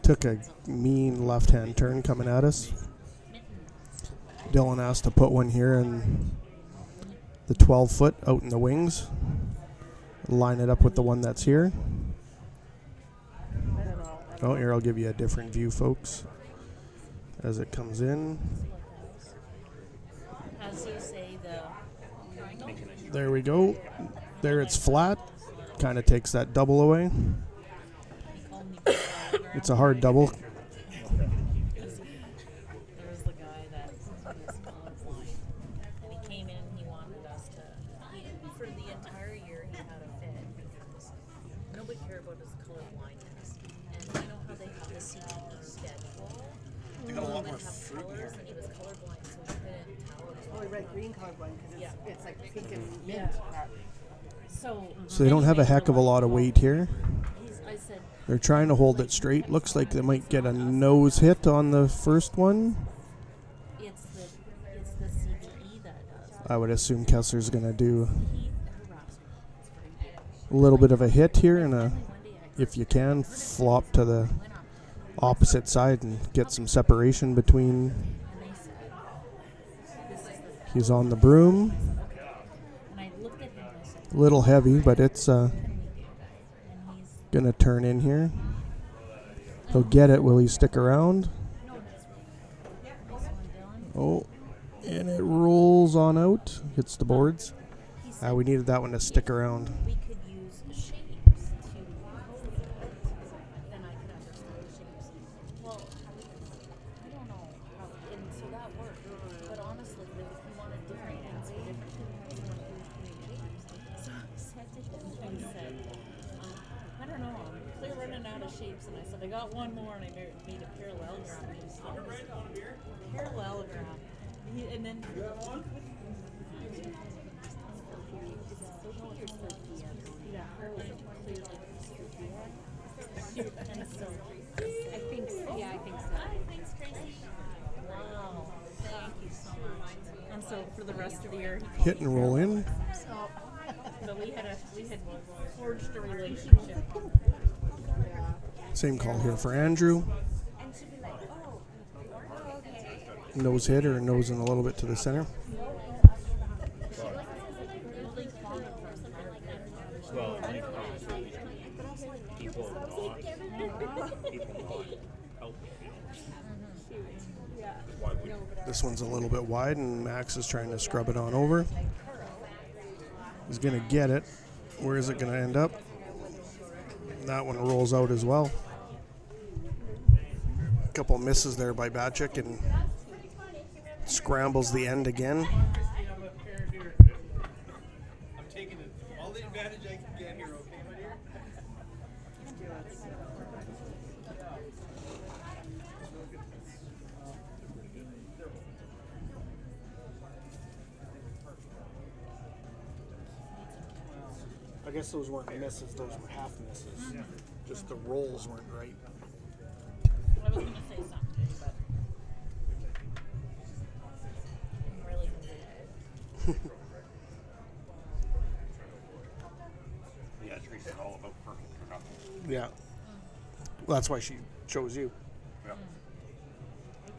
took a mean left-hand turn coming at us. Dylan asked to put one here in the 12-foot out in the wings. Line it up with the one that's here. Oh, here, I'll give you a different view, folks, as it comes in. As you say, the triangle. There we go. There it's flat. Kind of takes that double away. It's a hard double. There was the guy that was colorblind, and he came in and he wanted us to. For the entire year, he had a fit because nobody cared about his colorblindness. And you know how they have the CTE schedule? They got a lot They more have fruit colors, here. and he was colorblind, so he couldn't tell. It was Probably red-green colorblind because it's like pink and mint. Yeah. So they don't have a heck of a lot of weight here. I said, They're trying to hold it straight. Looks like they might get a nose hit on the first one. it's the CTE that does. I would assume Kessler's going to do He harassed me. a little bit of a hit here and if you can, flop to the opposite side and get some separation between. He's on the broom. And I looked at him and I said, A little heavy, but it's and he's gonna turn in here. He'll get it. Will he stick around? this one, Dylan. Oh, and it rolls on out. Hits the boards. He said We needed that one to stick around. we could use shapes to then I could understand the shapes. Well, I don't know how, and so that worked. But honestly, like if you wanted different ends for different things, you want to use shapes. So I said to him, I said, I don't know, I'm clear running out of shapes, and I said I got one more, and I made a parallelogram. And he said, parallelogram. And then I think so. Yeah, I think so. thanks, Tracy. Wow, thank you so much. And so for the rest of the year, he Hit and roll in. but we had forged a relationship. Same call here for Andrew. And she'd be like, oh, okay. Nose hit or nose in a little bit to the center. Well, I think obviously people not help, you know. Why would This one's a little bit wide, and Max is trying to scrub it on over. He's going to get it. Where is it going to end up? That one rolls out as well. A couple misses there by Batchik, and scrambles the end again. I'm taking all the advantage I can get here, okay, my dear? I guess those weren't misses, those were half misses. Just the rolls weren't right. I was going to say something, but I'm really hungry. yeah, Teresa's all about perfect or nothing. Yeah. Well, that's why she chose you. Yeah.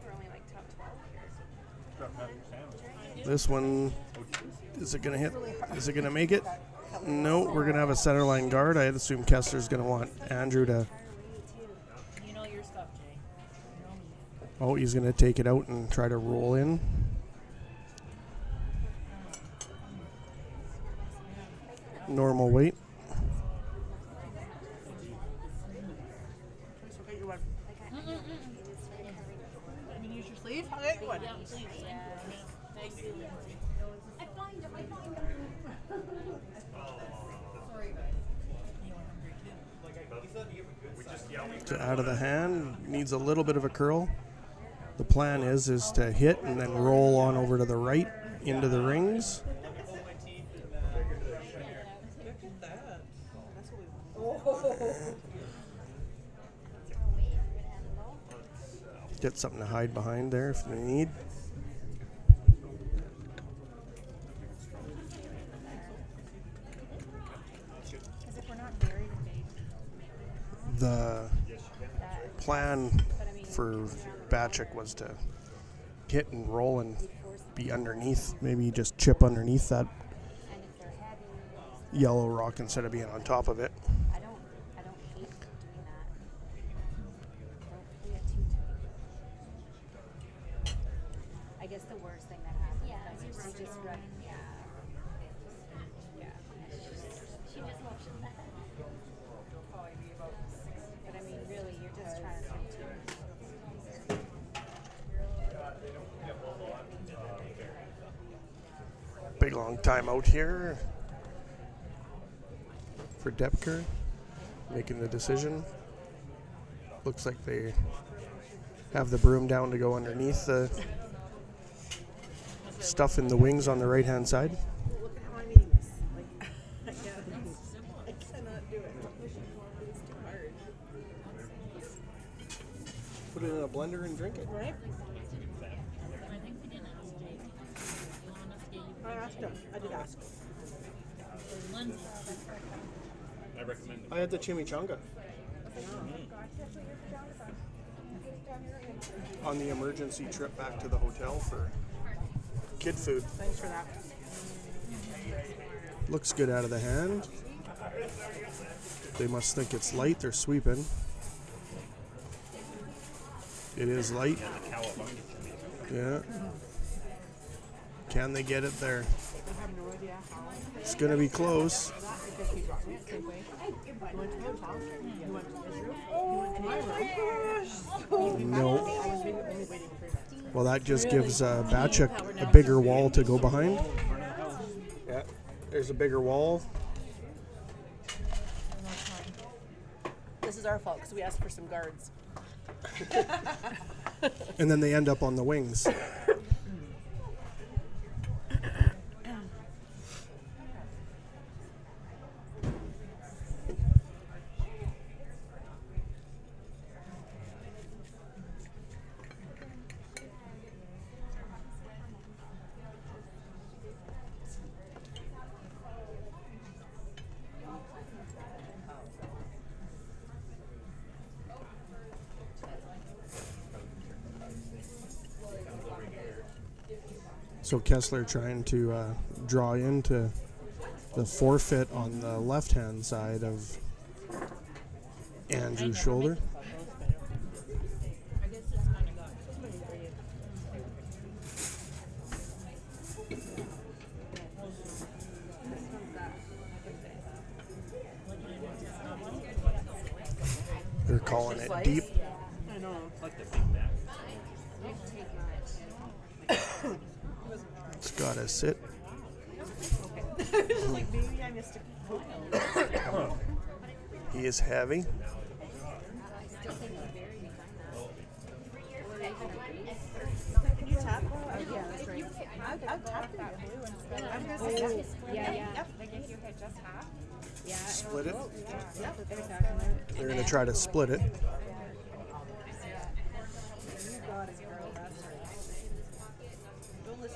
We're only like top 12 here. Drop half your sandwich. This one, is it going to hit? Is it going to make it? No, we're going to have a center line guard. I'd assume Kessler's going to want Andrew to... You know your stuff, Jay. You know me. Oh, he's going to take it out and try to roll in. Normal weight. You can use your sleeve? Okay, good. Yeah, please. Thank you, Lindsay. I find him. To out of the hand, needs a little bit of a curl. The plan is to hit and then roll on over to the right into the rings. Get something to hide behind there if they need. Because if we're not buried in bait, The plan for Batchik was to hit and roll and be underneath, maybe just chip underneath that and if they're heavy, yellow rock instead of being on top of it. I don't hate doing that. Don't play it too tight. I guess the worst thing that happens is you just run. Yeah. She just motioned that. But I mean, really, you're just trying to swim too. Big long time out here for Doepker, making the decision. Looks like they have the broom down to go underneath the stuff in the wings on the right hand side. Look at how I'm eating this. Like, I cannot do it. It's too hard. Put it in a blender and drink it. Right? I think we didn't ask Jay. You want us to get you I asked him. I did ask. Lindsay. I recommend it. I had the chimichanga on the emergency trip back to the hotel for kid food. Thanks for that. Looks good out of the hand. They must think it's light. They're sweeping. It is light. Yeah. Can they get it there? I have no idea how. It's going to be close. Because he dropped it same way. You went to the hotel. You went to his room. You went to my room. No. I was only waiting for that. Well, that just gives Bacek a bigger wall to go behind. Yeah, there's a bigger wall. This is our fault because we asked for some guards. And then they end up on the wings. So Kessler trying to draw into the forfeit on the left-hand side of Andrew's shoulder. I guess it's kind of got They're calling it deep. I know. Like the Big Mac. It's got to sit. Like maybe I missed a He is heavy. Can you tap? Yeah, that's right. I've tapped it. I'm going to say yes. Yeah. Like if you hit just half. Yeah. Split it. Yep. They're going to try to split it.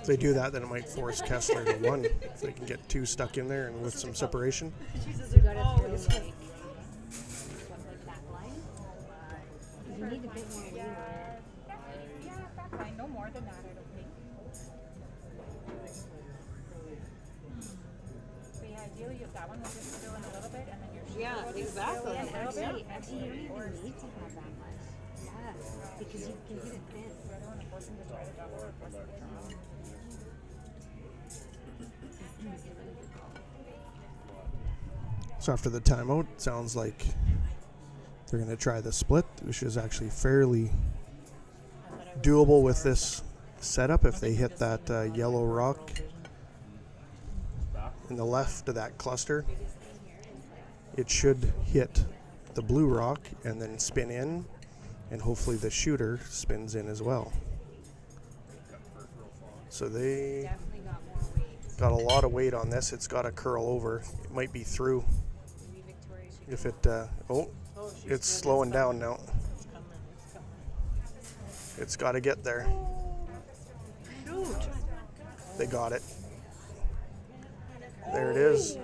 If they do that, then it might force Kessler to one. If they can get two stuck in there and with some separation. You gotta throw like that line. You need a bit more weight on it. Yeah, that's fine. No more than that, I don't think. So yeah, ideally if that one was just fill in a little bit and then your shoulder will just fill in a little bit. Actually, you don't even need to have that much. Yeah, because you can get it thin. So I don't want to force him to try to double or force him to draw. So after the timeout, it sounds like they're going to try the split, which is actually fairly doable with this setup. If they hit that yellow rock in the left of that cluster, it should hit the blue rock and then spin in, and hopefully the shooter spins in as well. So they Definitely got more weight. got a lot of weight on this. It's got to curl over. It might be through. Maybe Victoria should If it, it's slowing down now. It's got to get there. They got it. There it is.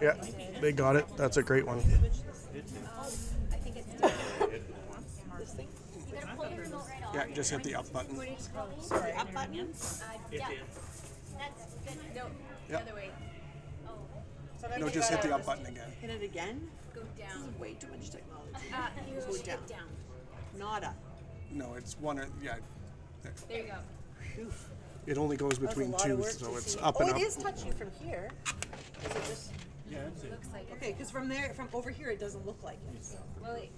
Yeah, they got it. That's a great one. I think it's you gotta pull your remote right off. Yeah, just hit the up button. Sorry, up button? Yeah. That's good. No, the Yep. other way. No, just hit the up button again. Hit it again? Go down. Way too much technology. You Go hit down. down. Not up. No, it's one. Yeah, There you go. Phew. it only goes That was a between lot of two, work so to it's see. up and Oh, up. it is touching from here. Is it just Looks like okay? Because from there, from over here, it doesn't look like it. well, wait.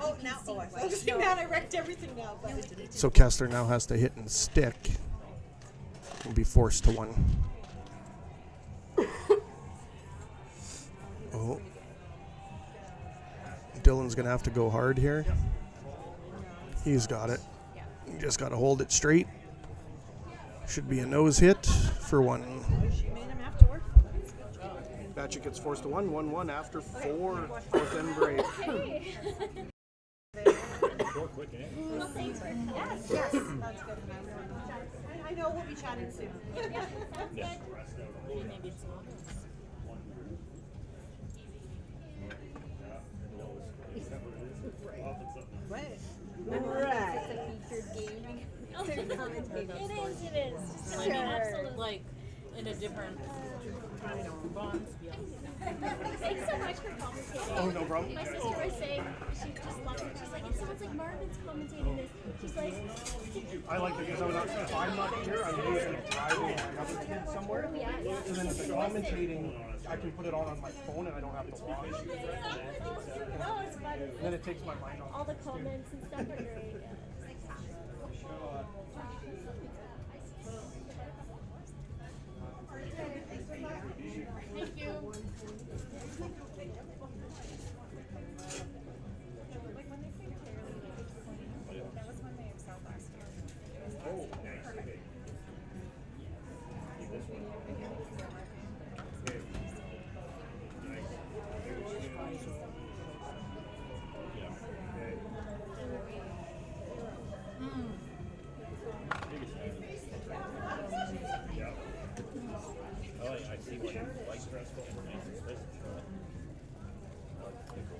Oh, now, oh, I was too mad. I wrecked everything now. But it didn't. So Kessler now has to hit and stick and be forced to one. Oh. Dylan's going to have to go hard here. He's got it. You just got to hold it straight. Should be a nose hit for one. She made him have to work for that. Batchik gets forced to 1-1-1 after fourth end break. Yes, that's good. I know we'll be chatting soon. Right. It's a featured game. So you're commentating. It is. I mean, Absolutely. like in a different, bonds. Yeah. Thanks so much for commentating. Oh, no problem. My sister was saying she just loved it. She's like, it sounds like Marvin's commentating this. She's like, I like it because if I'm not here, I'm usually driving another kid somewhere. And then if the commentating, I can put it on my phone and I don't have to watch. oh, it's fun. And then it takes my mind off. All the comments and stuff are great. Yeah. Thank you. That was when they excelled last year. Perfect.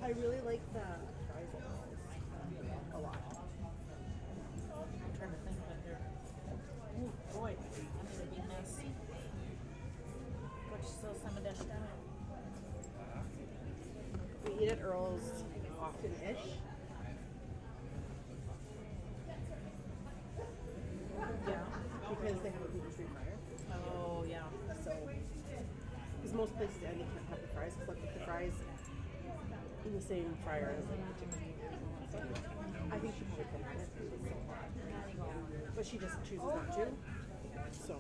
I really like the fries a lot. I'm trying to think of it there. Oh boy, I'm gonna be messy. But still some of that stuff. We eat at Earl's often-ish. Yeah, because they have a gluten-free fryer. Oh yeah. So, because most places you can't have the fries, because like the fries in the same fryer as like the chicken. So, I think she probably could have it. But she just chooses not to. So,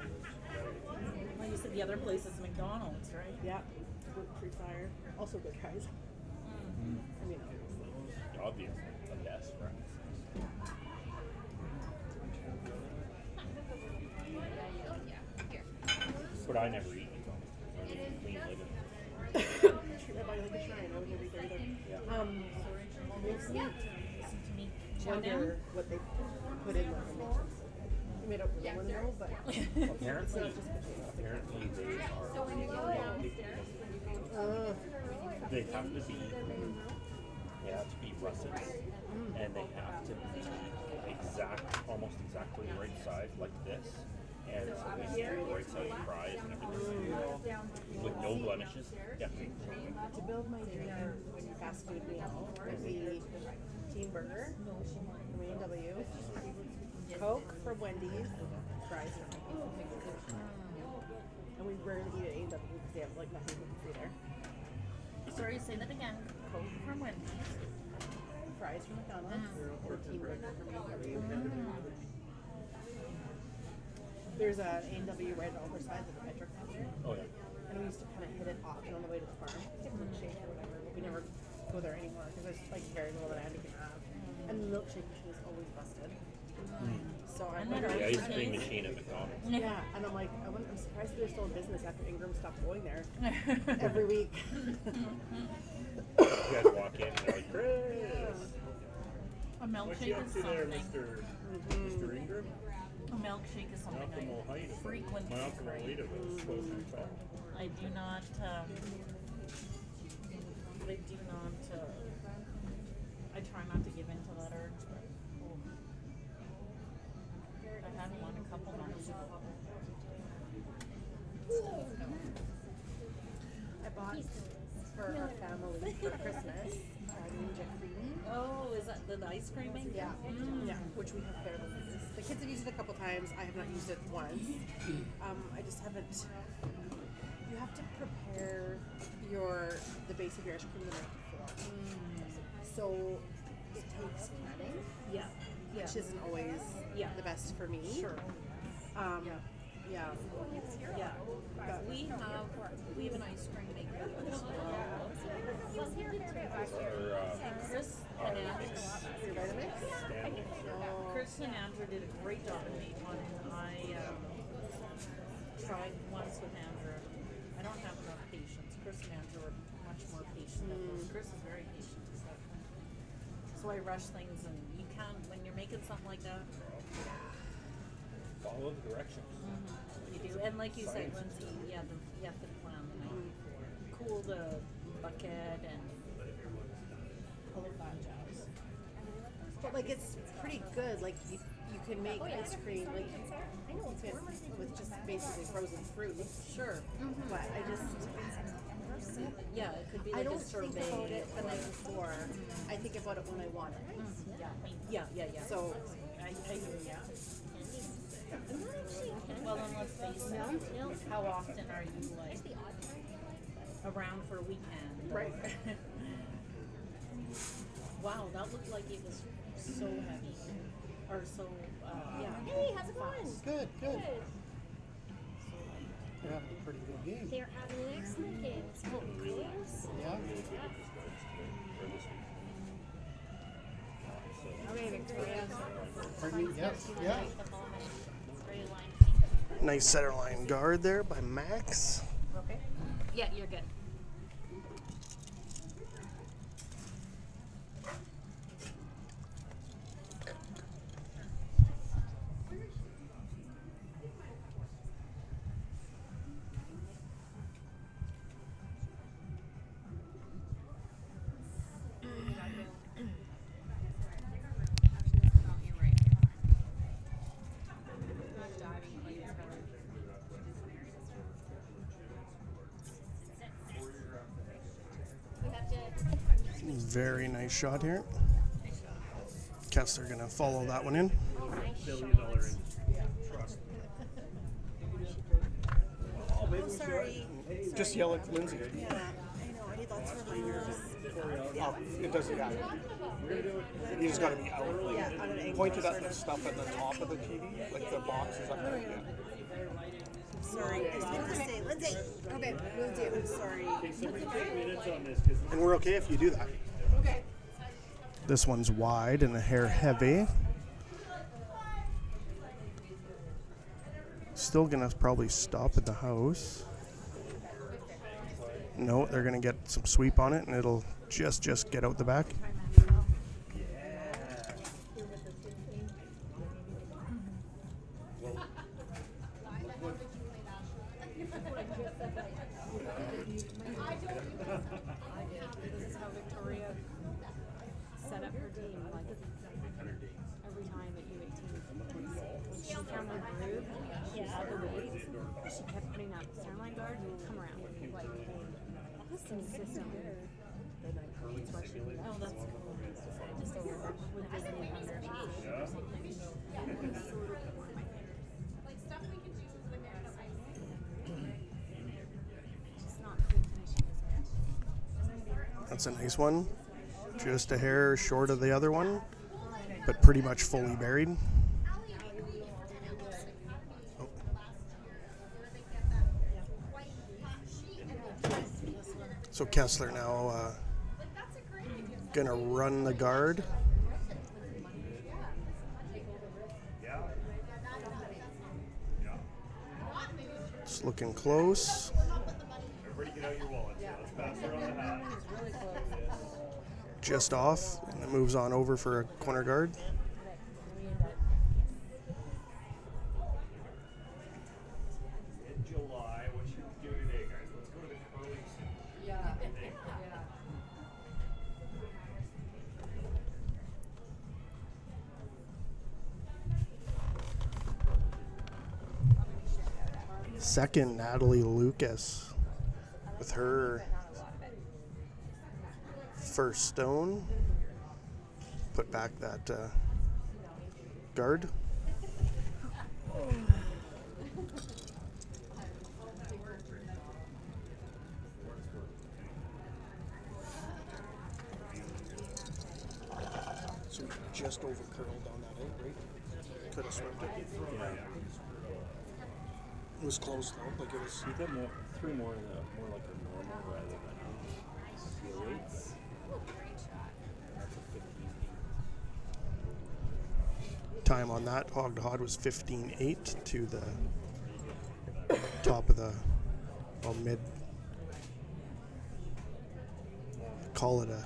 Well, you said the other place is McDonald's, right? yeah, gluten-free fryer. Also good fries. I mean, obviously. Obviously, the best fries. But I never eat it. Clean living. Treat my body like a shrine. I would never eat there either. Makes me wonder what they put in like the mix. I mean, I don't really want to know, but it's Apparently, not just potatoes. apparently they are very picky because they have to be russets, and they have to be almost exactly the right size, like this, and so they do the right size fries and everything, with no blemishes. Yeah. To build my dream fast food meal would be Team Burger from A&W, Coke from Wendy's, fries from and we rarely eat at A&W because they have like nothing gluten-free there. Sorry, say that again. Coke from Wendy's. Fries from McDonald's or Team Burger from A&W. There's a A&W right on the side of the Metro Center. Oh yeah. And we used to kind of hit it often on the way to the farm, get milkshake or whatever, but we never go there anymore because there's like very little that Andy can have. And the milkshake machine is always busted. So I'm And like, then The ice cream machine at McDonald's. yeah, and I'm like, I'm surprised they're still in business after Ingram stopped going there every week. You guys walk in and they're like, Chris, A what you milkshake up is to there, something. Mr. Ingram? A milkshake is something Malcolm I O'Haida. frequently Malcolm crave. O'Haida was supposed to talk. I do not. I try not to give in to that urge, but I had one a couple months ago. I bought for our family for Christmas Ninja Cream. Oh, is that the ice cream maker? Yeah, yeah, which we have barely used. The kids have used it a couple times. I have not used it once. I just haven't. You have to prepare the base of your ice cream the night before. So it takes planning, Yeah. which isn't always the best for me. Sure. Yeah. Yeah. We have an ice cream maker at the school. And Chris and Andrew. Your Vitamix? Chris and Andrew did a great job and made one. I tried once with Andrew. I don't have enough patience. Chris and Andrew are much more patient than me. Chris is very patient. So I rush things, and you can't, when you're making something like that, Follow the directions. you do. And like you said, Lindsay, you have to plan the night before. Cool the bucket and all of that jazz. But like it's pretty good. Like you you can make ice cream like with just basically frozen fruit. Sure. But I just Yeah, it could be I like a don't think sorbet. about it the night before. I think about it when I want it. Yeah. So I hear you. Well, then let's face it. How often are you like around for a weekend? right. Wow, that looked like it was so heavy. Or so, yeah. Hey, how's it going? Good, good. Good. You're having a pretty good game. They're having an excellent game. It's called Prairies. Yeah. Okay, Victoria. Pardon me? Yes. Yeah. Nice center line guard there by Max. Okay. Yeah, you're good. You have to. Very nice shot here. Kessler gonna follow that one in. Oh, nice $1 billion shot. industry. Trust me. Oh, sorry. Just yell at Lindsay. Yeah, I know. I need lots of reminders. Oh, it doesn't matter. You just gotta be out. Yeah, on an angle. Pointed at the stuff at the top of the TV, like the boxes up there. Yeah. Sorry. I was gonna say, Lindsay. Okay, Lindsay, I'm sorry. And we're okay if you do that. Okay. This one's wide and a hair heavy. Still gonna probably stop at the house. No, they're gonna get some sweep on it and it'll just get out the back. This is how Victoria set up her game. Like every time at U18, when she found her groove, she had the weight. She kept putting up centerline guard and come around. Like consistent. That's why she would. Oh, that's cool. Just over with Disney under or something. Just not good finishing as well. That's a nice one. Just a hair short of the other one, but pretty much fully buried. So Kessler now gonna run the guard. It's looking close. Everybody get out your wallets. Let's pass around the hat. Just off, and it moves on over for a corner guard. In July, what should we do today, guys? Let's go to the curling soon. Second, Natalie Lucas with her first stone. Put back that guard. So we just over curled on that end, right? Could have swept it. It was close though, like it was. You got more, three more in the more like a normal rather than steel weights. That's a 15. Time on that hog to hod was 15.8 to the top of the mid. Call it a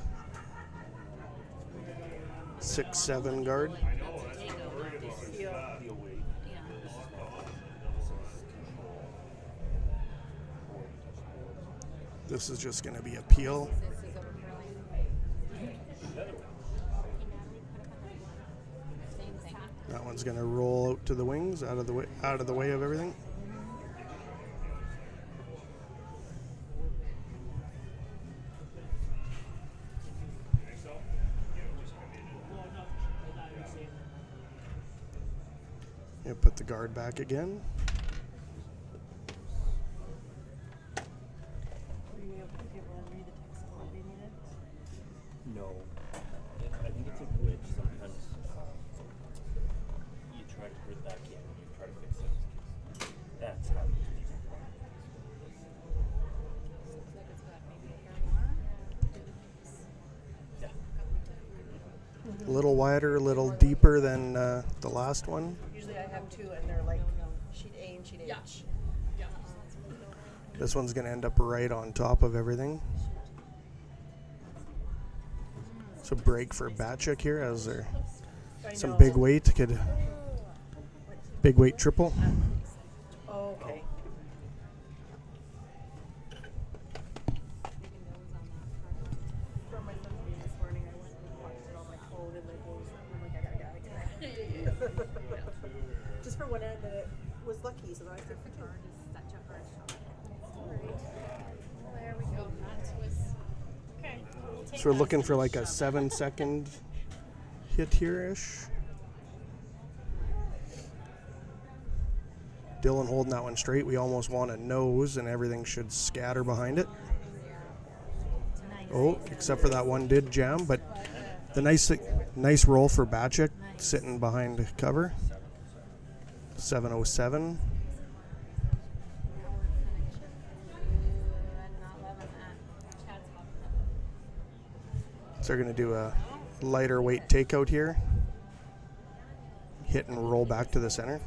6-7 guard. I know, that's what I'm worried about. Steel weight. This is just going to be a peel. That one's Dylan's gonna roll out to the wings, out of the way of everything. You put the guard back again. Were you able to read the text of what they needed? No. I think it's a glitch sometimes. You try to put it back in and you try to fix it. That's how it is. Looks like it's got maybe a hair more. Yeah. A little wider, a little deeper than the last one. Usually I have two, and they're like sheet A and sheet H. This one's gonna end up right on top of everything. So break for Batchik here as there some big weight could big weight triple. Oh, okay. From my son's meeting this morning, I went and watched it on my phone and my phone's I'm like, I gotta get out of here. Just for one end, and it was lucky, so then I took for two. Such a hard shot. There we go. That was okay. We'll take So we're that. looking for like a 7-second hit here-ish. Dylan holding that one straight. We almost want a nose and everything should scatter behind it. Oh, except for that one did jam, but the nice roll for Batchik sitting behind cover. 707. I'm not loving that. So they're going to do a lighter weight takeout here. Hit and roll back to the center.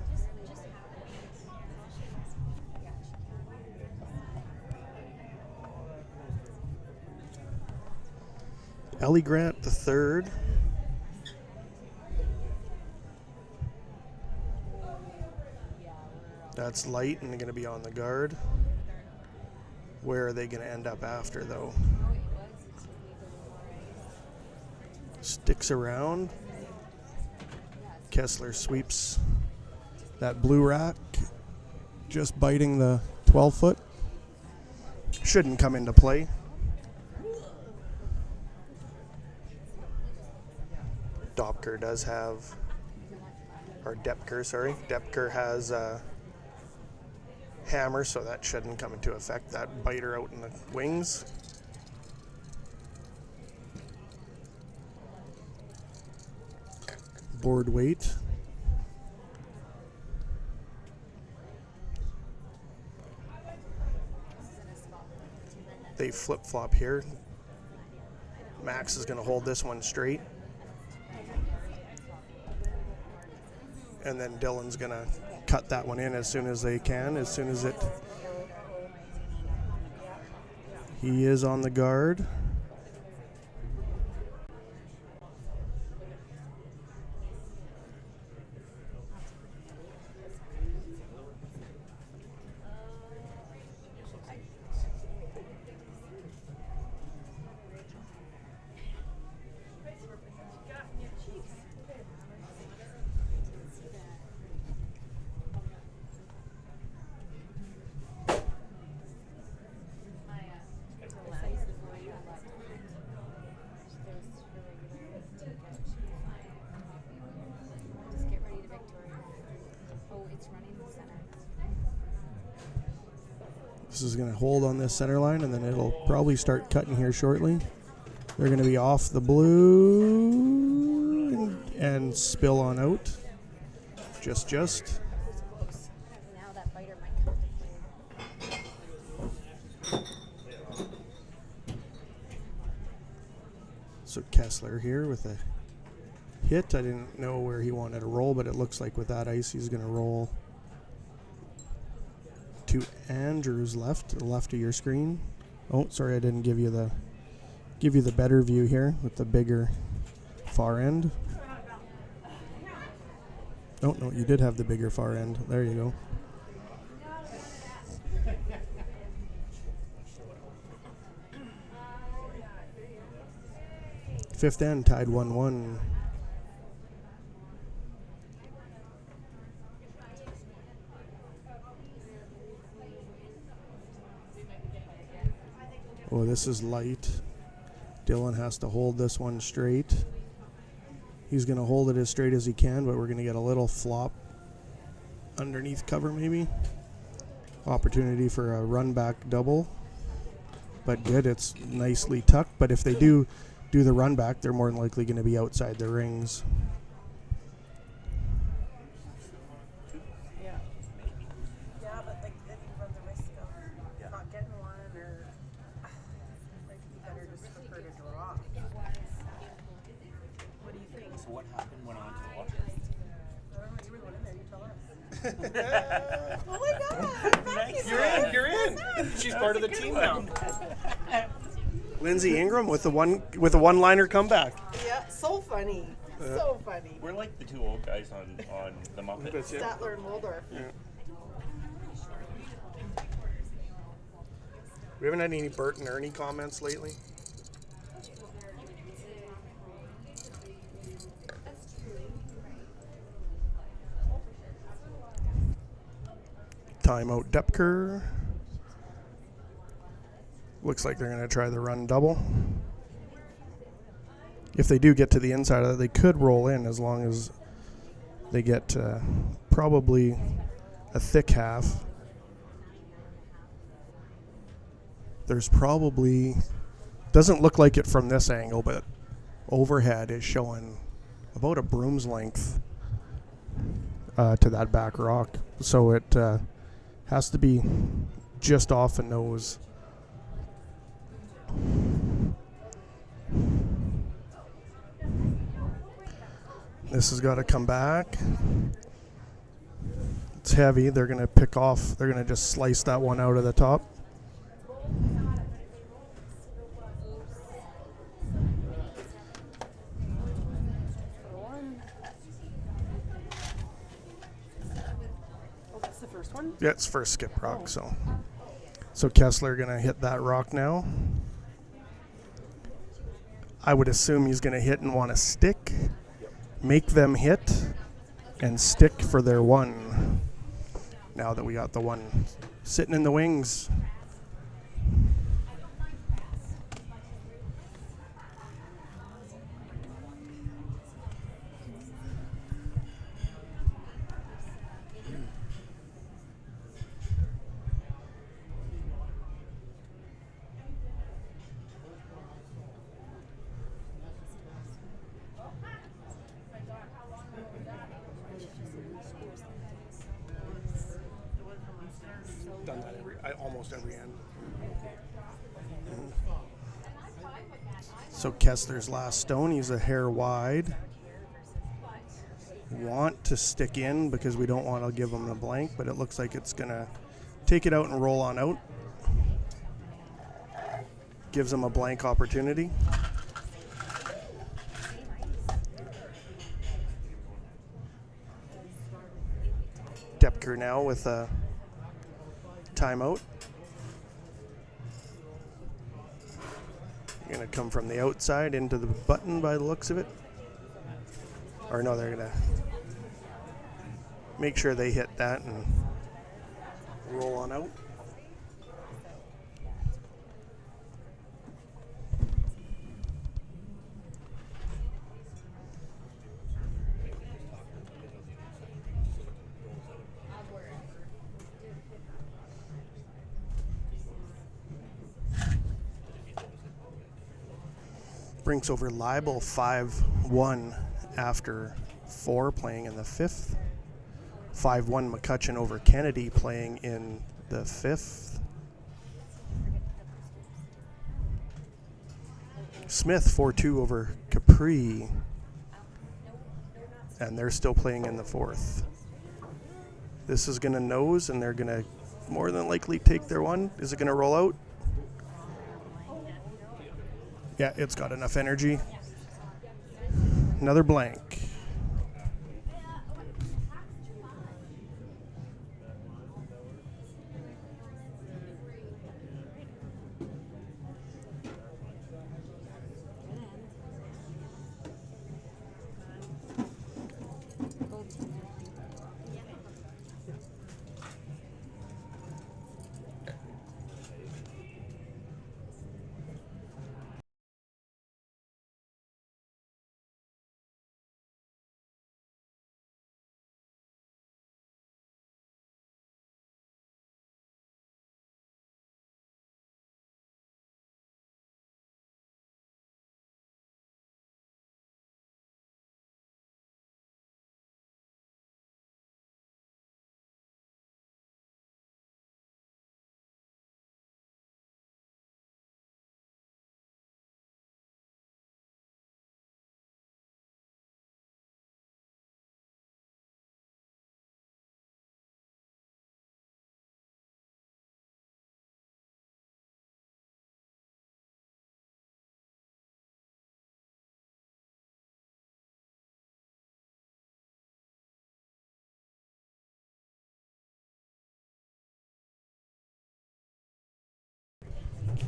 Ellie Grant the third. That's light and going to be on the guard. Where are they going to end up after though? Sticks around. Kessler sweeps that blue rack, just biting the 12-foot. Shouldn't come into play. Doepker does have, or Doepker, sorry. Doepker has a hammer, so that shouldn't come into effect. That biter out in the wings. Board weight. They flip-flop here. Max is going to hold this one straight. And then Dylan's going to cut that one in as soon as they can, as soon as it... He is on the guard. Just get ready to Victoria. Oh, it's running the center. This is going to hold on this center line, and then it'll probably start cutting here shortly. They're going to be off the blue and spill on out. Just. Now that biter might come to play. So Kessler here with a hit. I didn't know where he wanted to roll, but it looks like with that ice, he's going to roll to Andrew's left of your screen. Oh, sorry, I didn't give you the better view here with the bigger far end. Oh, no, you did have the bigger far end. There you go. Fifth end tied 1-1. Oh, this is light. Dylan has to hold this one straight. He's going to hold it as straight as he can, but we're going to get a little flop underneath cover maybe. Opportunity for a run back double. But good, it's nicely tucked. But if they do the run back, they're more than likely going to be outside the rings. Yeah. Yeah, but like then you run the risk of not getting one, or might be better just for her to draw. What do you think? So what happened when I went to the washer? I don't know. You were the one in there. You tell us. Oh my God! Becky's You're in. She's part of the team now. Lindsay Ingram with a one-liner comeback. Yeah, so funny. So funny. We're like the two old guys on the Muppets. Statler and Waldorf. Yeah. We haven't had any Bert and Ernie comments lately. Timeout Doepker. Looks like they're going to try the run double. If they do get to the inside of it, they could roll in as long as they get probably a thick half. There's probably, doesn't look like it from this angle, but overhead is showing about a broom's length to that back rock. So it has to be just off the nose. This has got to come back. It's heavy. They're going to pick off. They're going to just slice that one out of the top. Oh, that's the first one? Yeah, it's first skip rock. So Kessler going to hit that rock now. I would assume he's going to hit and want to stick. Make them hit and stick for their one. Now that we got the one sitting in the wings. Done that almost every end. So Kessler's last stone, he's a hair wide. Want to stick in because we don't want to give him a blank, but it looks like it's going to take it out and roll on out. Gives him a blank opportunity. Doepker now with a timeout. You're going to come from the outside into the button by the looks of it. Or no, they're going to make sure they hit that and roll on out. Brinks over Leibel 5-1 after 4, playing in the 5th. 5-1 McCutcheon over Kennedy, playing in the 5th. Smith 4-2 over Capri, and they're still playing in the 4th. This is going to nose, and they're going to more than likely take their one. Is it going to roll out? Yeah, it's got enough energy. Another blank.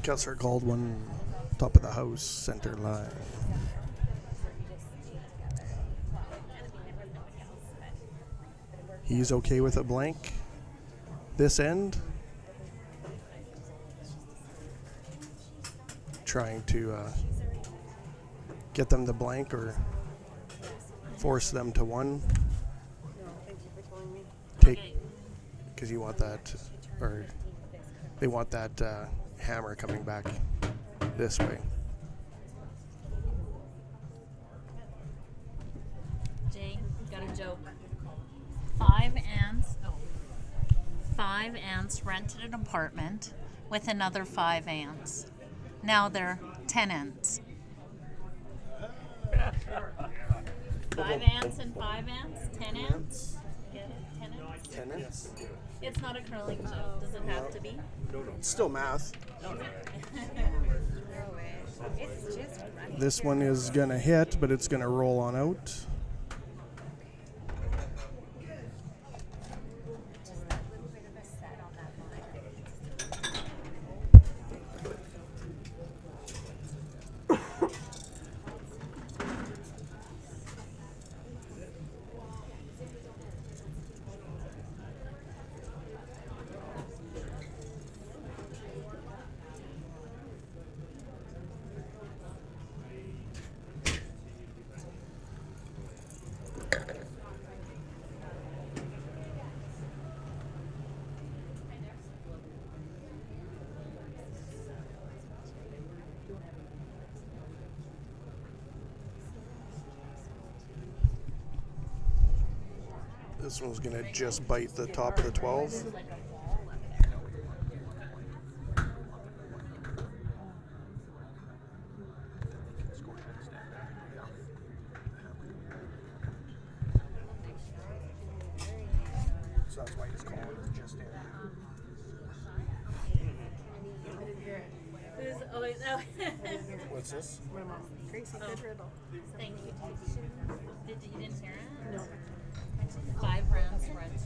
Kessler called one top of the house, center line. He's okay with a blank this end. Trying to get them to blank or force them to one. No, thank you for telling me. Take, because you want that, or they want that hammer coming back this way. Jay, got a joke. 5 aunts rented an apartment with another 5 aunts. Now they're tenants. 5 aunts and 5 aunts? 10 aunts? Get it? Tenants? Tenants. It's not a curling joke. Does it have to be? It's still math. It's just right. This one is gonna hit, but it's gonna roll on out. Just that little bit of a set on that line. This one's gonna just bite the top of the 12. So that's why he's calling it just in. Oh, wait, no. What's this? My mom, Gracie said riddle. Thank you. You didn't hear it? No. 5 rounds rent.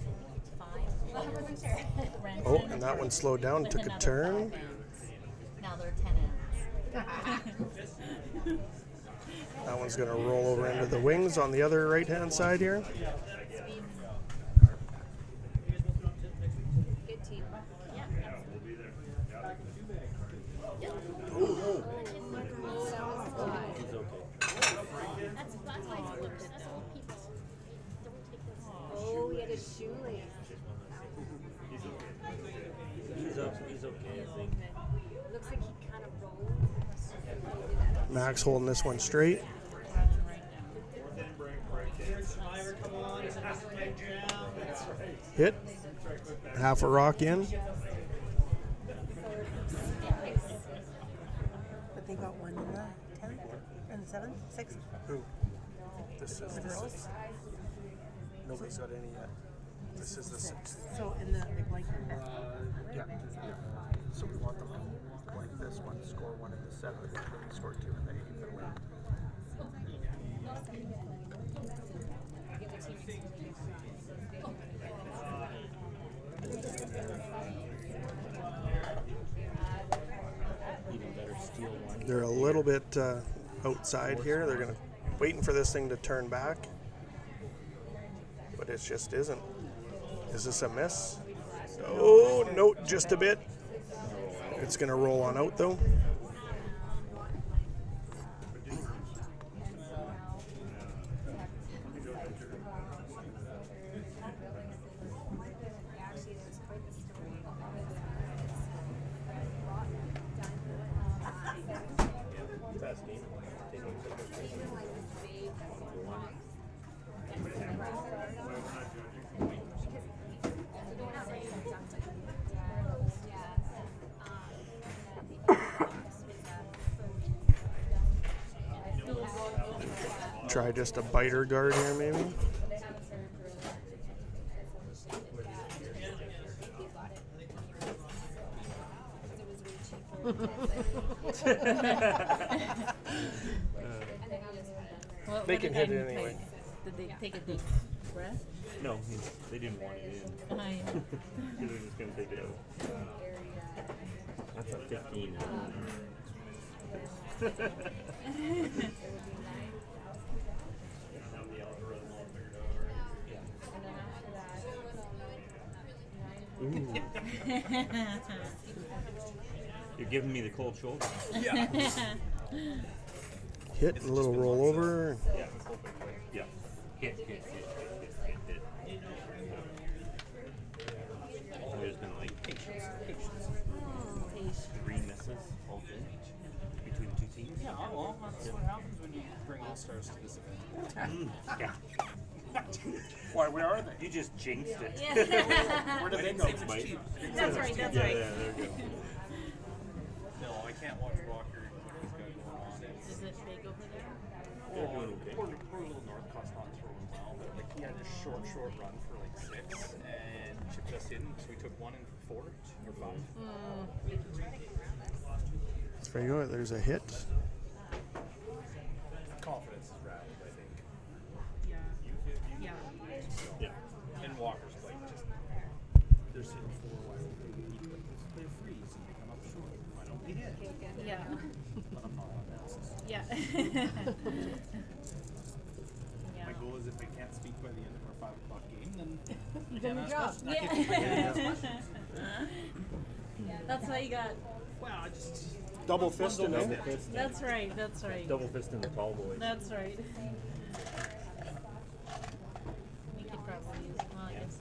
5. I wasn't sure. Rented Oh, and that one slowed down, with took a another turn. 5 aunts. Now they're 10 aunts. That one's gonna roll over into the wings on the other right-hand side here. Good team. Yeah. That's why it's worse. That's old people. Don't take this. Oh, he had his shoelace. He's okay, I think. Looks like he kind of rolled. Max holding this one straight. Hit. Half a rock in. But they got one in the 10th and the 7th, 6th. Who? This is The girls. Nobody's got any yet. This is the 6th. So in the blank. Yeah. So we want them to like this one, score 1 in the 7th, score 2 in the 8th, and win. Even better steal one. They're a little bit outside here. They're gonna waiting for this thing to turn back, but it just isn't. Is this a miss? Oh no, just a bit. It's gonna roll on out though. Try just a biter guard here, maybe. They can hit it anyway. Did they take a deep breath? No, they didn't want it in. I They were just going to take it out. That's a 15. Ooh. You're giving me the cold shoulder. Hit, a little rollover. Yeah. Yeah. Hit. There's been like patience. 3 misses all day between the 2 teams. Yeah, well, that's what happens when you bring all-stars to this event. Yeah. Why, where are they? You just jinxed it. Where do they go? Mike. That's right, that's Yeah, right. yeah, there you go. No, I can't watch Walker. He's got going on. Is it big over there? They're doing okay. Poor little Northcross not throwing well, but like he had a short run for like 6 and chipped us in, so we took 1 and 4 or 5. There you go. There's a hit. Confidence is rattled, I think. Yeah. Yeah. And Walker's like just they're sitting 4 wide open. They freeze and they come up short. Why don't they hit? Yeah. But I'm not on that. Yeah. My goal is if I can't speak by the end of our 5 o'clock game, then Then can't you ask drop. questions. I can't ask questions. That's why you got. Well, I just Double fisting, eh? That's right. That's right. Double fisting the tall boys. That's right. We could probably use. Well, I guess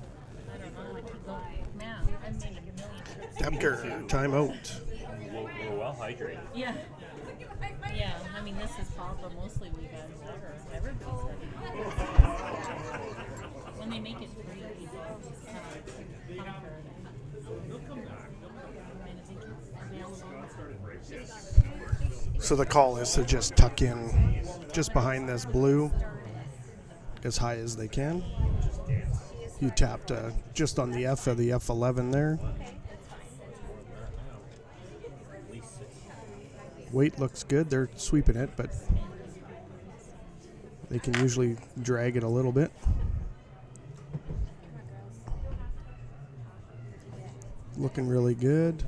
I don't know. I could go now. I'm making a million trips. Doepker, timeout. We're well hydrated. Yeah. Yeah. I mean, this is fall, but mostly we got everybody's when they make it free, people conquer it. So the call is to just tuck in just behind this blue as high as they can. You tapped just on the F of the F11 there. Weight looks good. They're sweeping it, but they can usually drag it a little bit. Looking really good.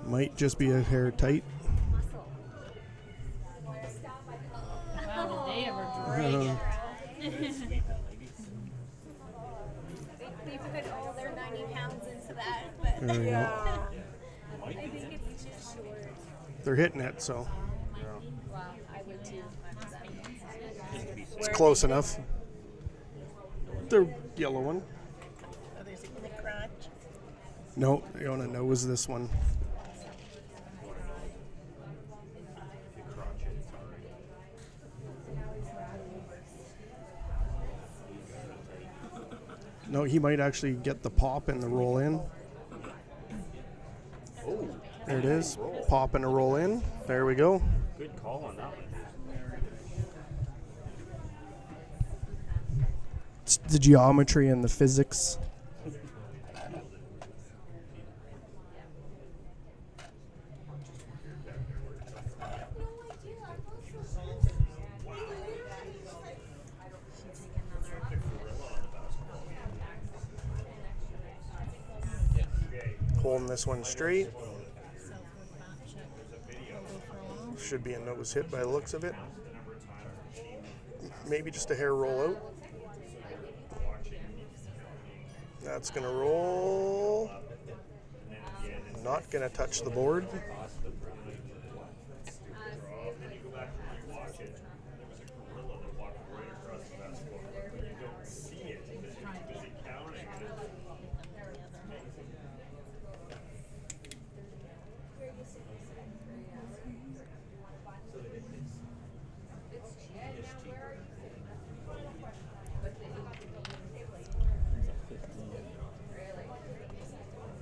Might just be a hair tight. How did they ever drag it? They put all their 90 pounds into that, but There we go. I think it's too short. They're hitting it, so Wow, I would too. it's close enough. The yellow one. Others in the crotch. No, you want to nose this one. No, he might actually get the pop and the roll in. Oh, There it is. Pop and a roll in. There we go. good call on that one. It's the geometry and the physics. Holding this one straight. Should be a nose hit by the looks of it. Maybe just a hair roll out. That's gonna roll. Not gonna touch the board.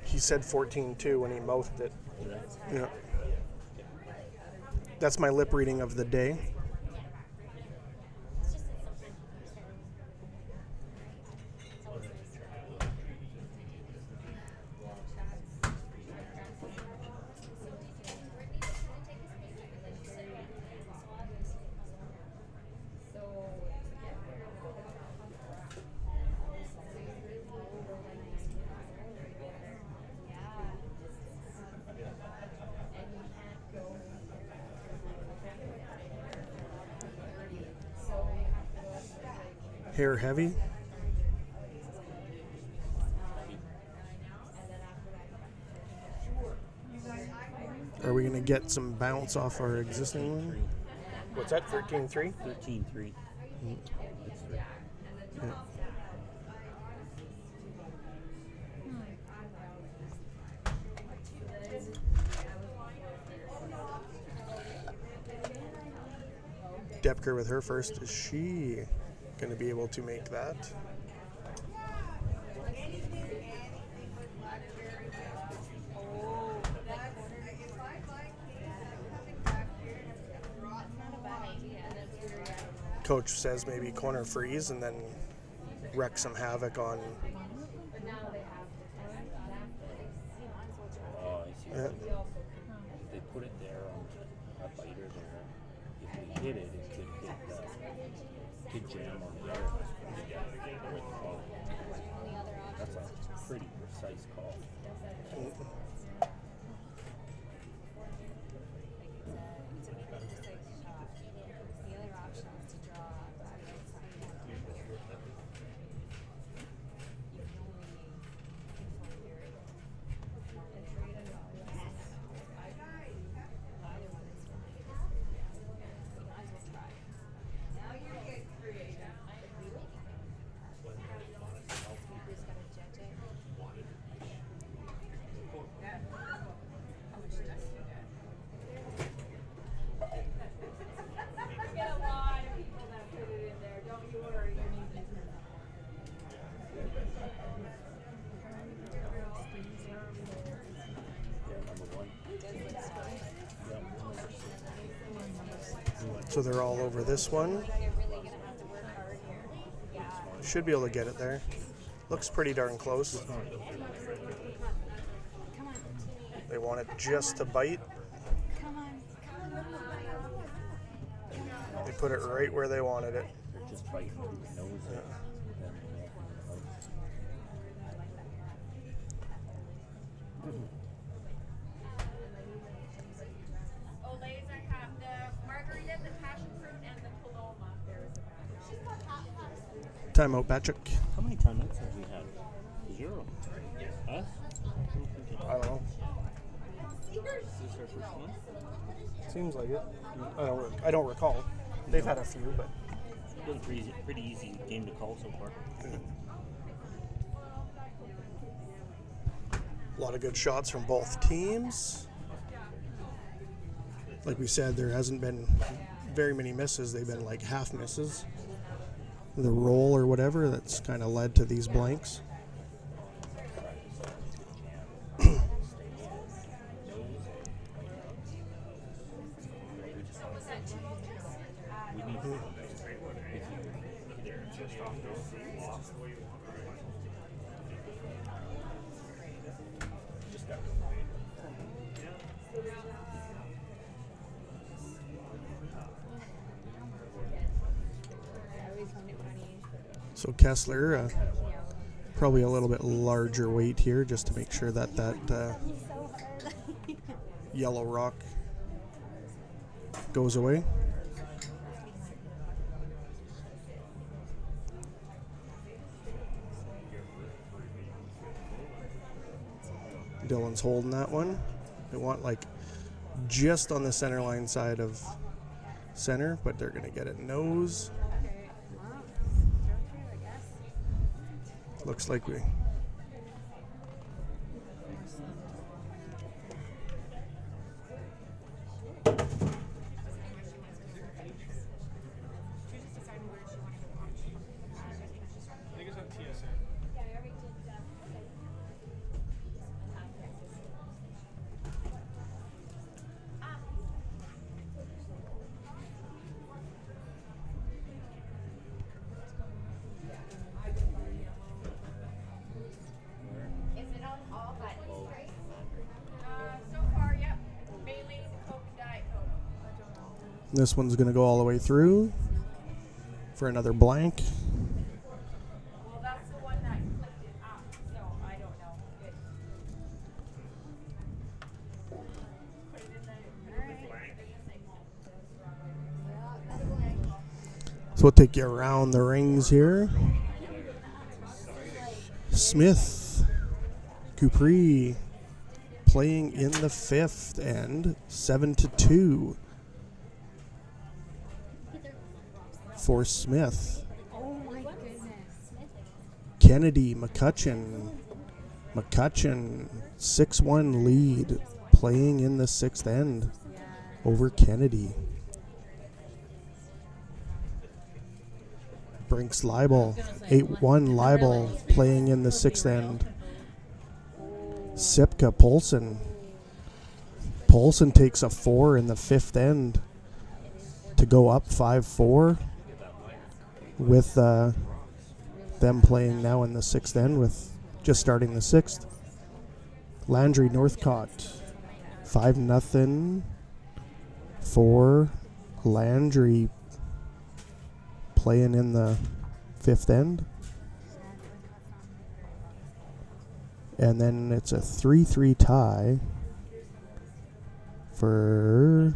He said 14-2 when he mouthed it. Yeah. That's my lip reading of the day. Hair heavy. Are we going to get some bounce off our existing one? What's that, 13.3? 13.3. Yeah. Doepker with her first. Is she going to be able to make that? Coach says maybe corner freeze and then wreak some havoc on. Oh, I see. Yeah. If they put it there on a biter there, if we hit it, it could jam on the other. That's a pretty precise call. So they're all over this one. Should be able to get it there. Looks pretty darn close. They want it just to bite. They put it right where they wanted it. They're just biting the nose. Oh, ladies, I have the margarita, the passion fruit, and the paloma. Timeout, Patrick. How many timeouts have we had? 0. Us? I don't know. Is this our first one? Seems like it. I don't recall. They've had a few, but It's been pretty easy game to call so far. a lot of good shots from both teams. Like we said, there hasn't been very many misses. They've been like half misses. The roll or whatever that's kind of led to these blanks. So Kessler, probably a little bit larger weight here just to make sure that yellow rock goes away. Dylan's holding that one. They want like just on the center line side of center, but they're going to get it nose. Looks like we. I think it's on TSN. Is it on all buttons? So far, yep. Bailey's, Coke, Diet Coke. This one's going to go all the way through for another blank. Well, that's the one that clicked it up, so I don't know. Put it in the blank. we'll take you around the rings here. Smith, Capri playing in the 5th end, 7-2 for Smith. Oh my goodness. Kennedy, McCutcheon, 6-1 lead, playing in the 6th end over Kennedy. Brinks Leibel, 8-1 Leibel, playing in the 6th end. Sipka, Polson takes a 4 in the 5th end to go up 5-4 with them playing now in the 6th end with just starting the 6th. Landry, Northcott, 5-0 for Landry, playing in the 5th end. And then it's a 3-3 tie for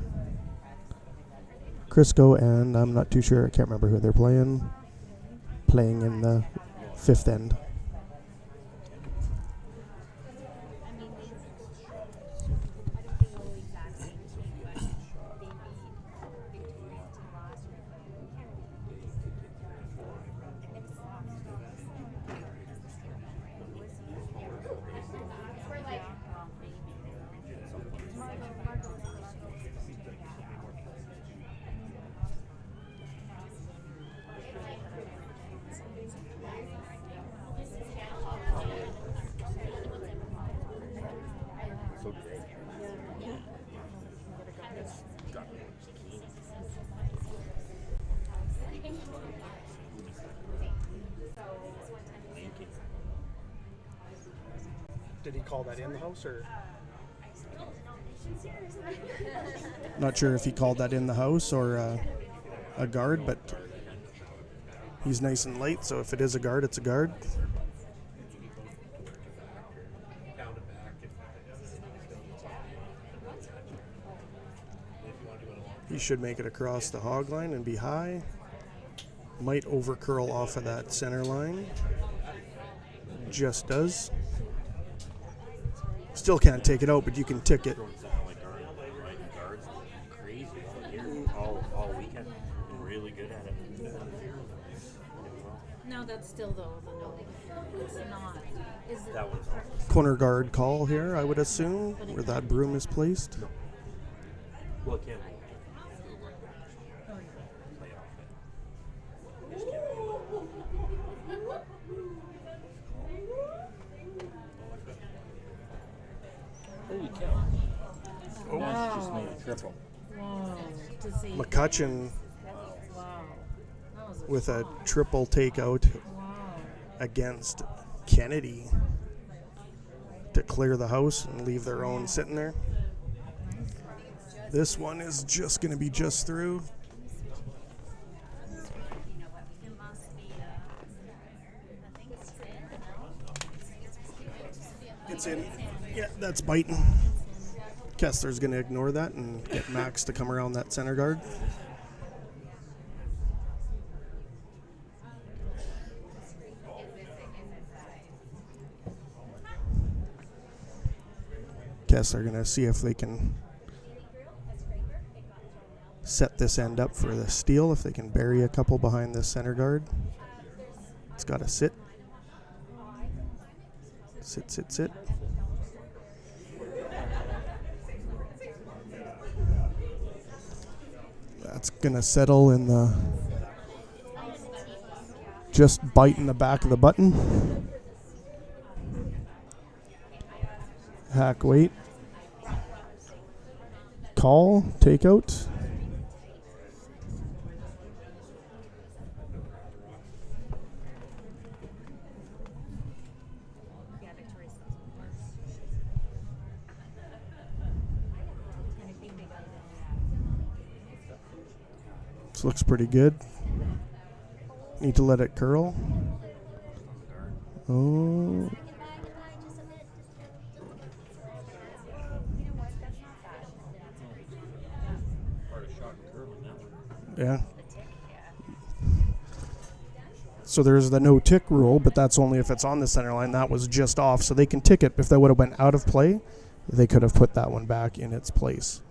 Crisco, and I'm not too sure, I can't remember who they're playing in the 5th end. Did he call that in the house or? Not sure if he called that in the house or a guard, but he's nice and light, so if it is a guard, it's a guard. He should make it across the hog line and be high. Might over curl off of that center line. Just does. Still can't take it out, but you can tick it. Crazy all weekend. Really good at it. No, that's still though. It's not. Is it? That one's Corner guard call here, I would assume, where that broom is placed. well, it can't be. Holy cow. Oh. Just made a triple. Whoa. To see. McCutcheon Wow. That was a with a shot. triple takeout Wow. against Kennedy to clear the house and leave their own sitting there. This one is just going to be just through. It must be, I think it's in. It's in. Yeah, that's biting. Kessler's going to ignore that and get Max to come around that center guard. Kessler going to see if they can set this end up for the steal, if they can bury a couple behind this center guard. It's got to sit. Sit, sit, sit. That's going to settle in the just biting the back of the button. Hack weight. Call, takeout. This looks pretty good. Need to let it curl. Oh. Yeah. So there's the no tick rule, but that's only if it's on the center line. That was just off, so they can tick it. If that would have went out of play, they could have put that one back in its place.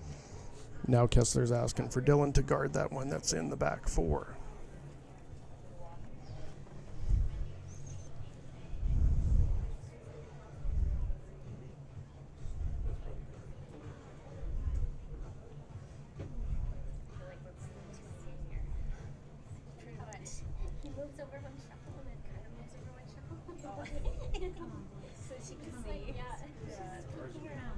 Now Kessler's asking for Dylan to guard that one that's in the back four. He moves over one shuffle and then kind of moves over one shuffle. So she can see. Yeah. Looking around.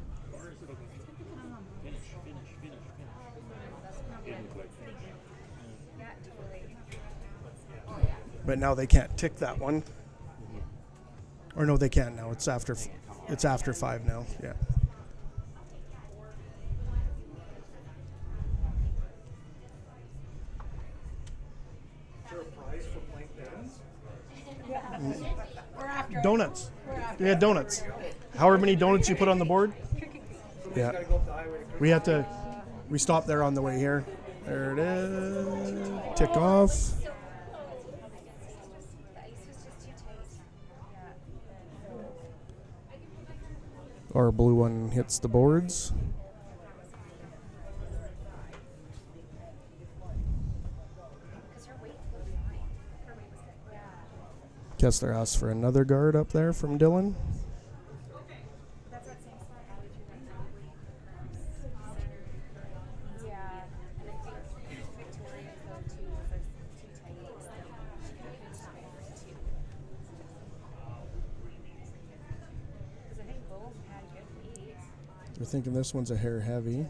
Yeah, totally. But now they can't tick that one. Or no, they can now. It's after 5 now. Yeah. Donuts. Yeah, donuts. However many donuts you put on the board. Yeah. We stopped there on the way here. There it is. Tick off. The ice was just too tight. Our blue one hits the boards. Because her weight was fine. Her weight was good. Yeah. Kessler asks for another guard up there from Dylan. That's that same spot. How would you run that? Yeah. And I think Victoria's though too was too tight. So she could have been stopped for it too. Because I think both had good weight. We're thinking this one's a hair heavy.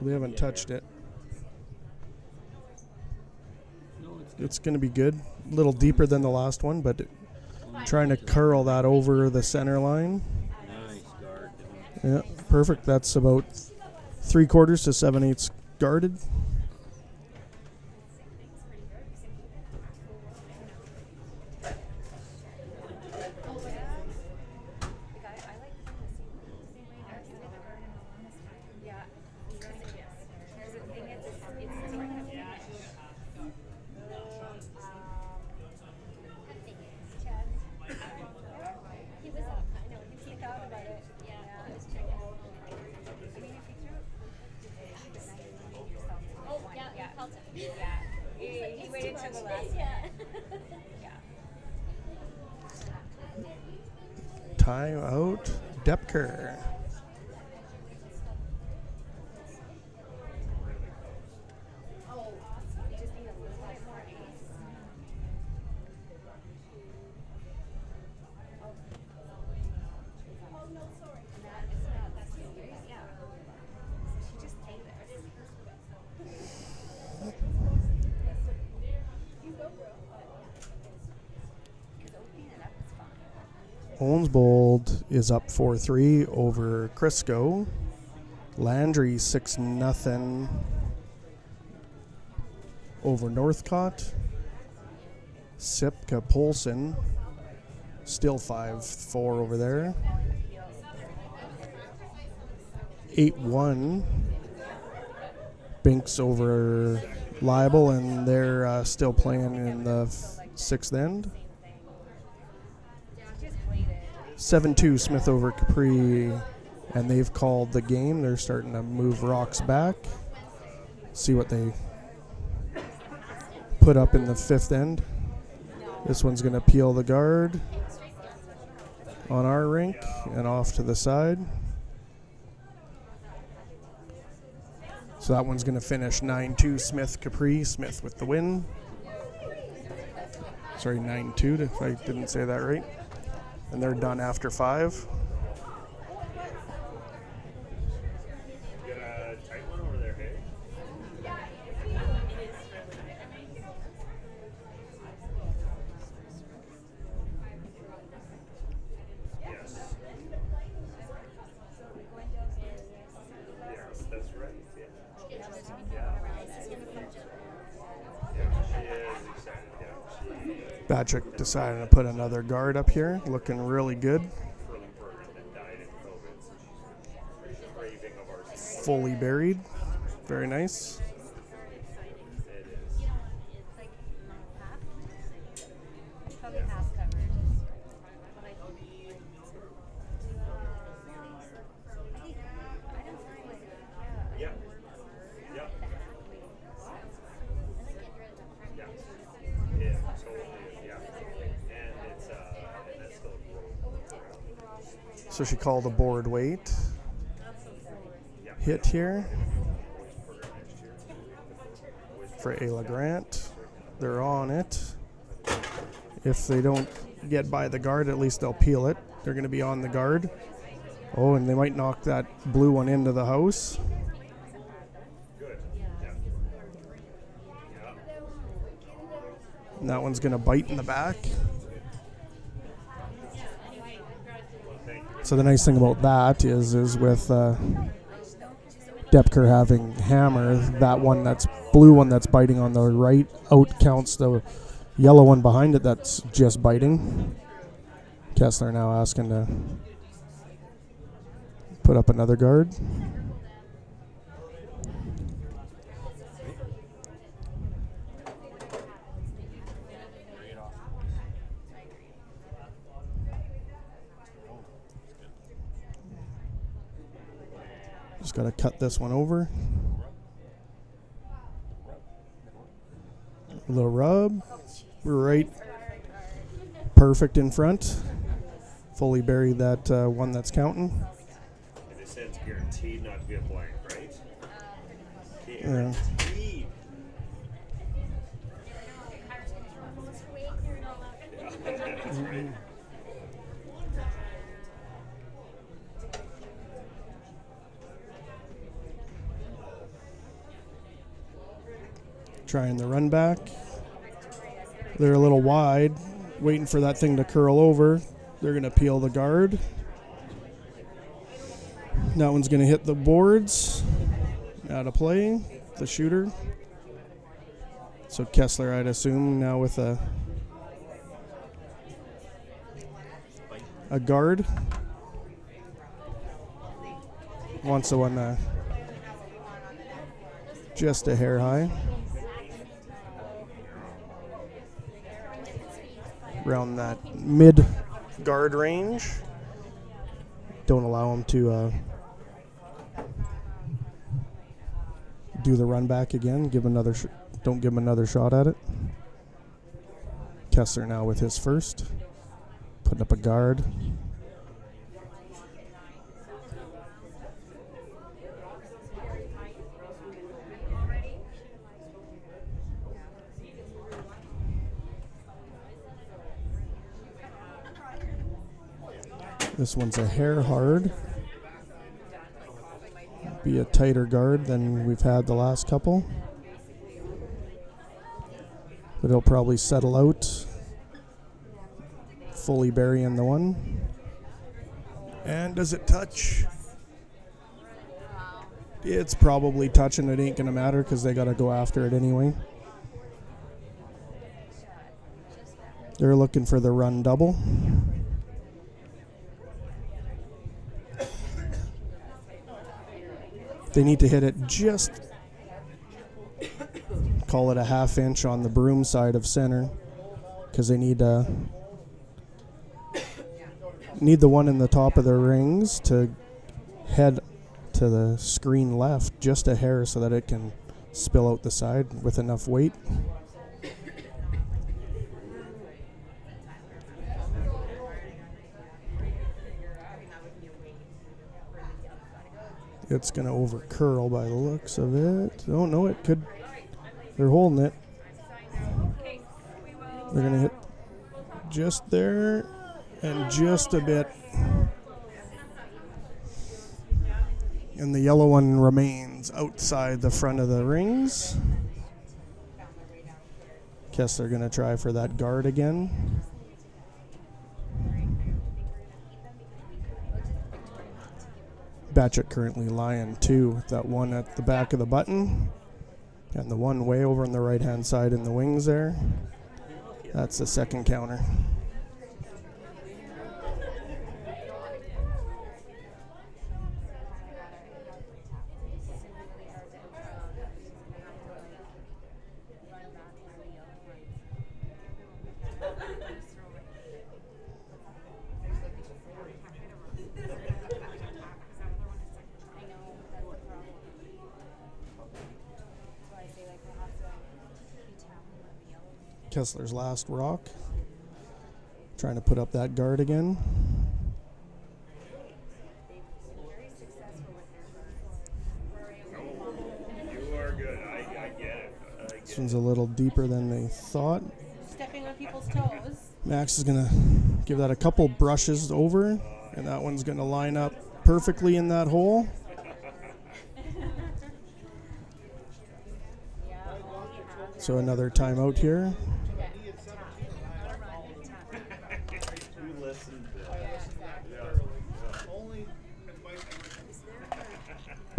They haven't touched it. It's going to be good. A little deeper than the last one, but trying to curl that over the center line. Nice guard. Yeah, perfect. That's about 3/4 to 7/8 guarded. He was up. I know. He thought about it. Yeah. I was checking. I mean, if you threw. Oh, yeah. Yeah. Felt it. Yeah. He waited till the last. Yeah. Yeah. Time out. Doepker. You just need a little bit more ace. She just take this. You go, bro. Because opening it up is fun. Owensbold is up 4-3 over Crisco. Landry 6-0 over Northcott. Sitka Polson still 5-4 over there. 8-1 Binks over Libel, and they're still playing in the 6th end. 7-2 Smith over Capri, and they've called the game. They're starting to move rocks back. See what they put up in the 5th end. This one's going to peel the guard on our rink and off to the side. So that one's going to finish 9-2 Smith Capri. Smith with the win. Sorry, 9-2 if I didn't say that right. And they're done after 5. You got a tight one over there, hey? Yes. Yes, that's right. Yeah. Yeah, she is excited. Yeah, she is. Patrick decided to put another guard up here, looking really good. Curling program that died in COVID, so she's raving of our Fully buried. Very nice. It is. So she called a board weight hit here for Ayla Grant. They're on it. If they don't get by the guard, at least they'll peel it. They're going to be on the guard. Oh, and they might knock that blue one into the house. And that one's going to bite in the back. So the nice thing about that is with Doepker having hammer, that one that's blue one that's biting on the right out counts the yellow one behind it that's just biting. Kessler now asking to put up another guard. Just got to cut this one over. A little rub. Right. Perfect in front. Fully bury that one that's counting. And they said it's guaranteed not to be a blank, right? Yeah. Guaranteed. That's right. Trying the run back. They're a little wide, waiting for that thing to curl over. They're going to peel the guard. That one's going to hit the boards. Out of play, the shooter. So Kessler, I'd assume, now with a guard. Wants the one just a hair high. Around that mid guard range. Don't allow him to do the run back again. Give another. Don't give him another shot at it. Kessler now with his first, putting up a guard. This one's a hair hard. Be a tighter guard than we've had the last couple. But it'll probably settle out. Fully burying the one. And does it touch? It's probably touching. It ain't going to matter because they got to go after it anyway. They're looking for the run double. They need to hit it just, call it a half inch on the broom side of center, because they need the one in the top of their rings to head to the screen left just a hair so that it can spill out the side with enough weight. It's going to over curl by the looks of it. Oh, no, it could. They're holding it. They're going to hit just there and just a bit. And the yellow one remains outside the front of the rings. Kessler going to try for that guard again. Batchett currently lying 2. That one at the back of the button. And the one way over on the right-hand side in the wings there. That's the second counter. Kessler's last rock. Trying to put up that guard again. This one's a little deeper than they thought. Stepping on people's toes. Max is going to give that a couple brushes over, and that one's going to line up perfectly in that hole. So another timeout here.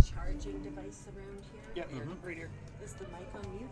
Charging device around here? Yeah, right here. Is the mic on mute?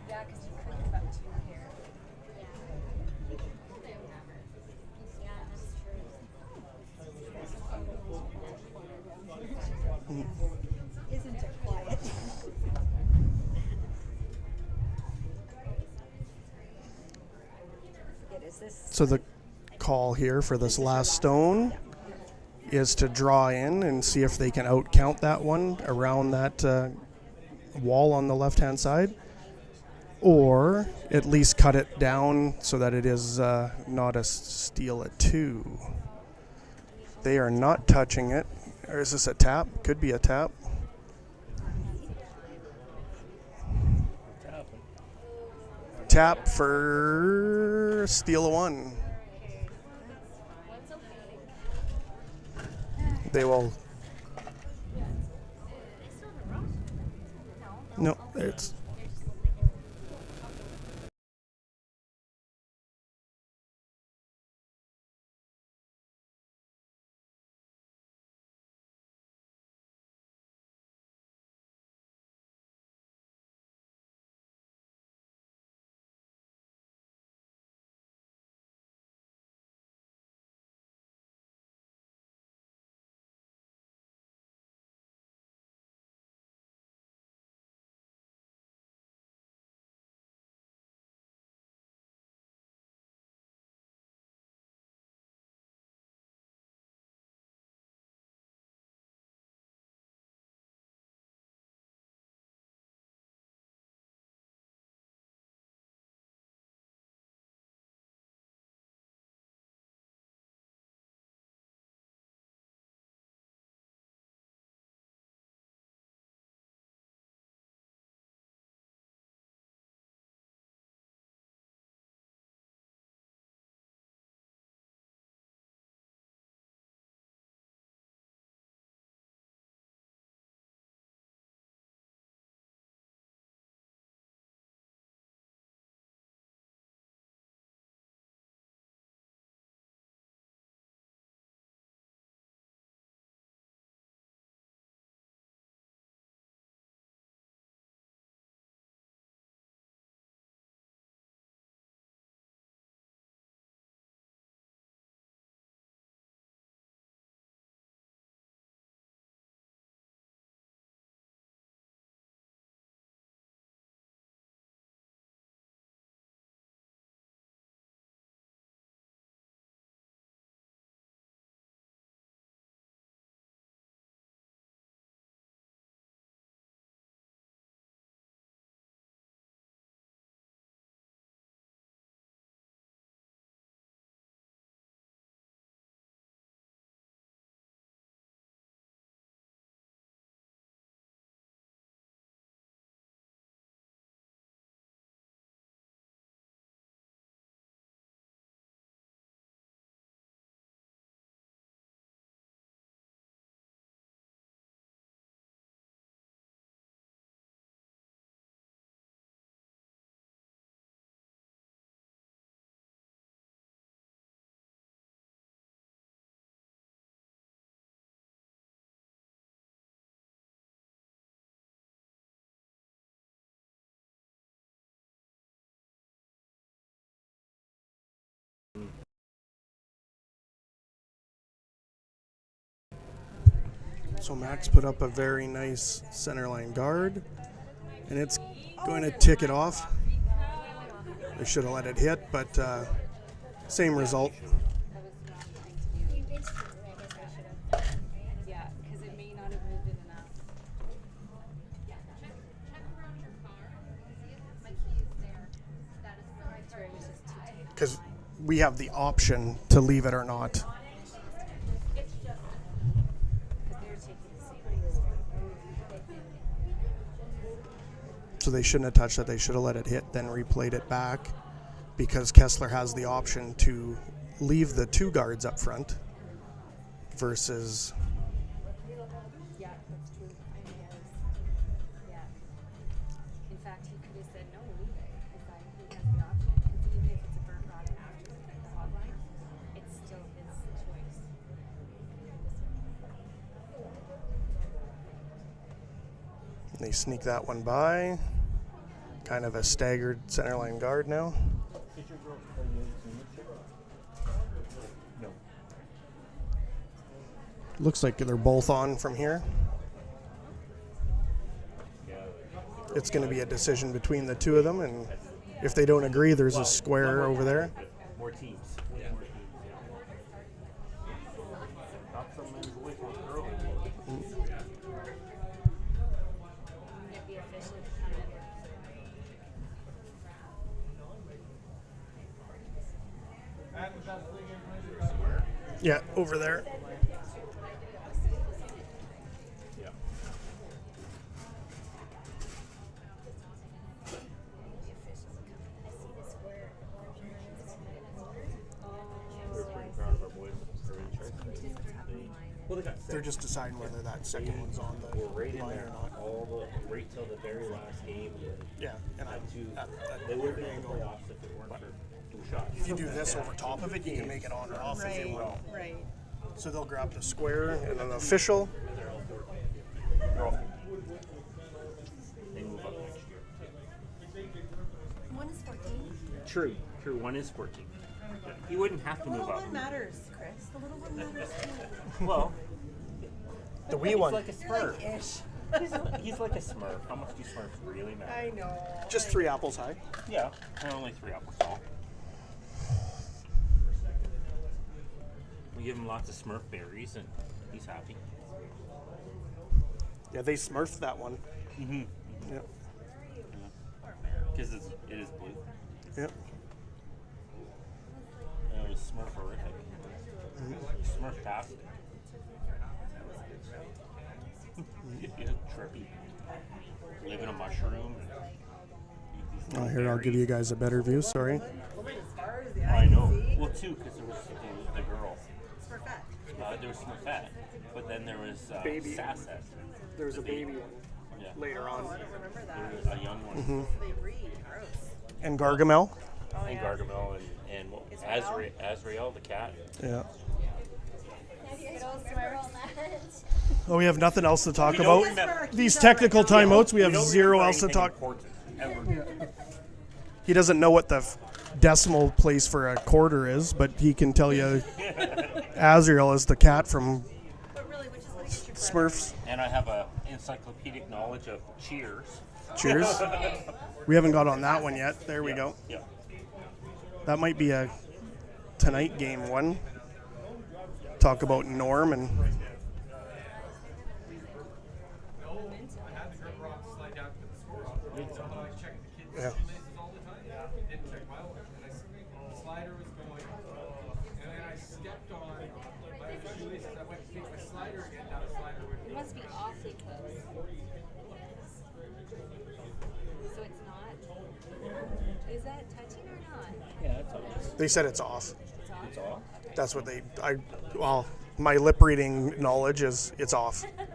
Yeah, because you could give up 2 here. Yeah, that's true. Isn't it quiet? Is this So the call here for this last stone is to draw in and see if they can out count that one around that wall on the left hand side, or at least cut it down so that it is not a steal at 2. They are not touching it. Or is this a tap? Could be a tap. Tap for steal a 1. They will. No, it's So Max put up a very nice centerline guard, and it's going to tick it off. They should have let it hit, but same result. It's true. I guess I should have. Yeah, because it may not have moved it enough. That's where it was just too tight. Because we have the option to leave it or not. Because they're taking the same. So they shouldn't have touched it. They should have let it hit, then replayed it back, because Kessler has the option to leave the 2 guards up front versus Yeah, that's true. I mean, yeah. In fact, he could have said no, leave it, because he has the option. Because even if it's a burnt rod after the hotline, it's still his choice. they sneak that one by. Kind of a staggered centerline guard now. Did your girls play U15? No. Looks like they're both on from here. Yeah. It's going to be a decision between the 2 of them, and if they don't agree, there's a square over there. More teams. Yeah. More teams. Yeah. Not some men's boys, one girl. Get the official to come in. Yeah, over there. Yeah. We're pretty proud of our boys at Prairie Church. Well, they got They're just deciding whether that second one's on the We're right in line there or not. right till the very last game. Yeah, and They would have been in the playoffs if it weren't for 2 shots. if you do this over top of it, you can make it on or off if you will. Right. So they'll grab the square and then the official. They're all 15. They move up next year. One is 14. True. One is 14. He wouldn't have to The move little up. one matters, Chris. The little one matters too. Well, The wee he's one. like a Smurf. Ish. He's like a Smurf. How much do Smurfs really matter? I know. Just 3 apples high. Yeah, they're only 3 apples tall. We give him lots of Smurf berries, and he's happy. Yeah, they smurfed that one. Mm-hmm. Yep. Because it is blue. Yep. And it was Smurferific. Smurf-tastic. Yeah, trippy. Live in a mushroom. And Oh, here, I'll give you guys a better view. Sorry. I know. Well, 2, because there was the girl. Smurfette. There was Smurfette, but then there was Baby. Sasset. There was a baby one Yeah. later on. I don't remember that. There was a young one. They breed. Gross. And Gargamel. Oh, And yeah. Gargamel and what, Azrael, the cat. Yeah. Good old Smurfs. Oh, we have nothing else to talk We don't about. remember- These technical timeouts, we have don't zero remember else to anything talk. important, ever. He doesn't know what the decimal place for a quarter is, but he can tell you Azrael is the cat from But really, which is what gets your Smurfs. And I have a encyclopedic knowledge of Cheers. Cheers. We haven't got on that one yet. There we go. Yeah. That might be a tonight game one. Talk about Norm and yeah. Slider was going, and then I stepped on my shoelaces. I went to take my slider again. Now the slider would. It must be awfully close. So it's not. Is that touching or not? Yeah, that's all. They said it's off. It's all. That's what well, my lip reading knowledge is it's off. They said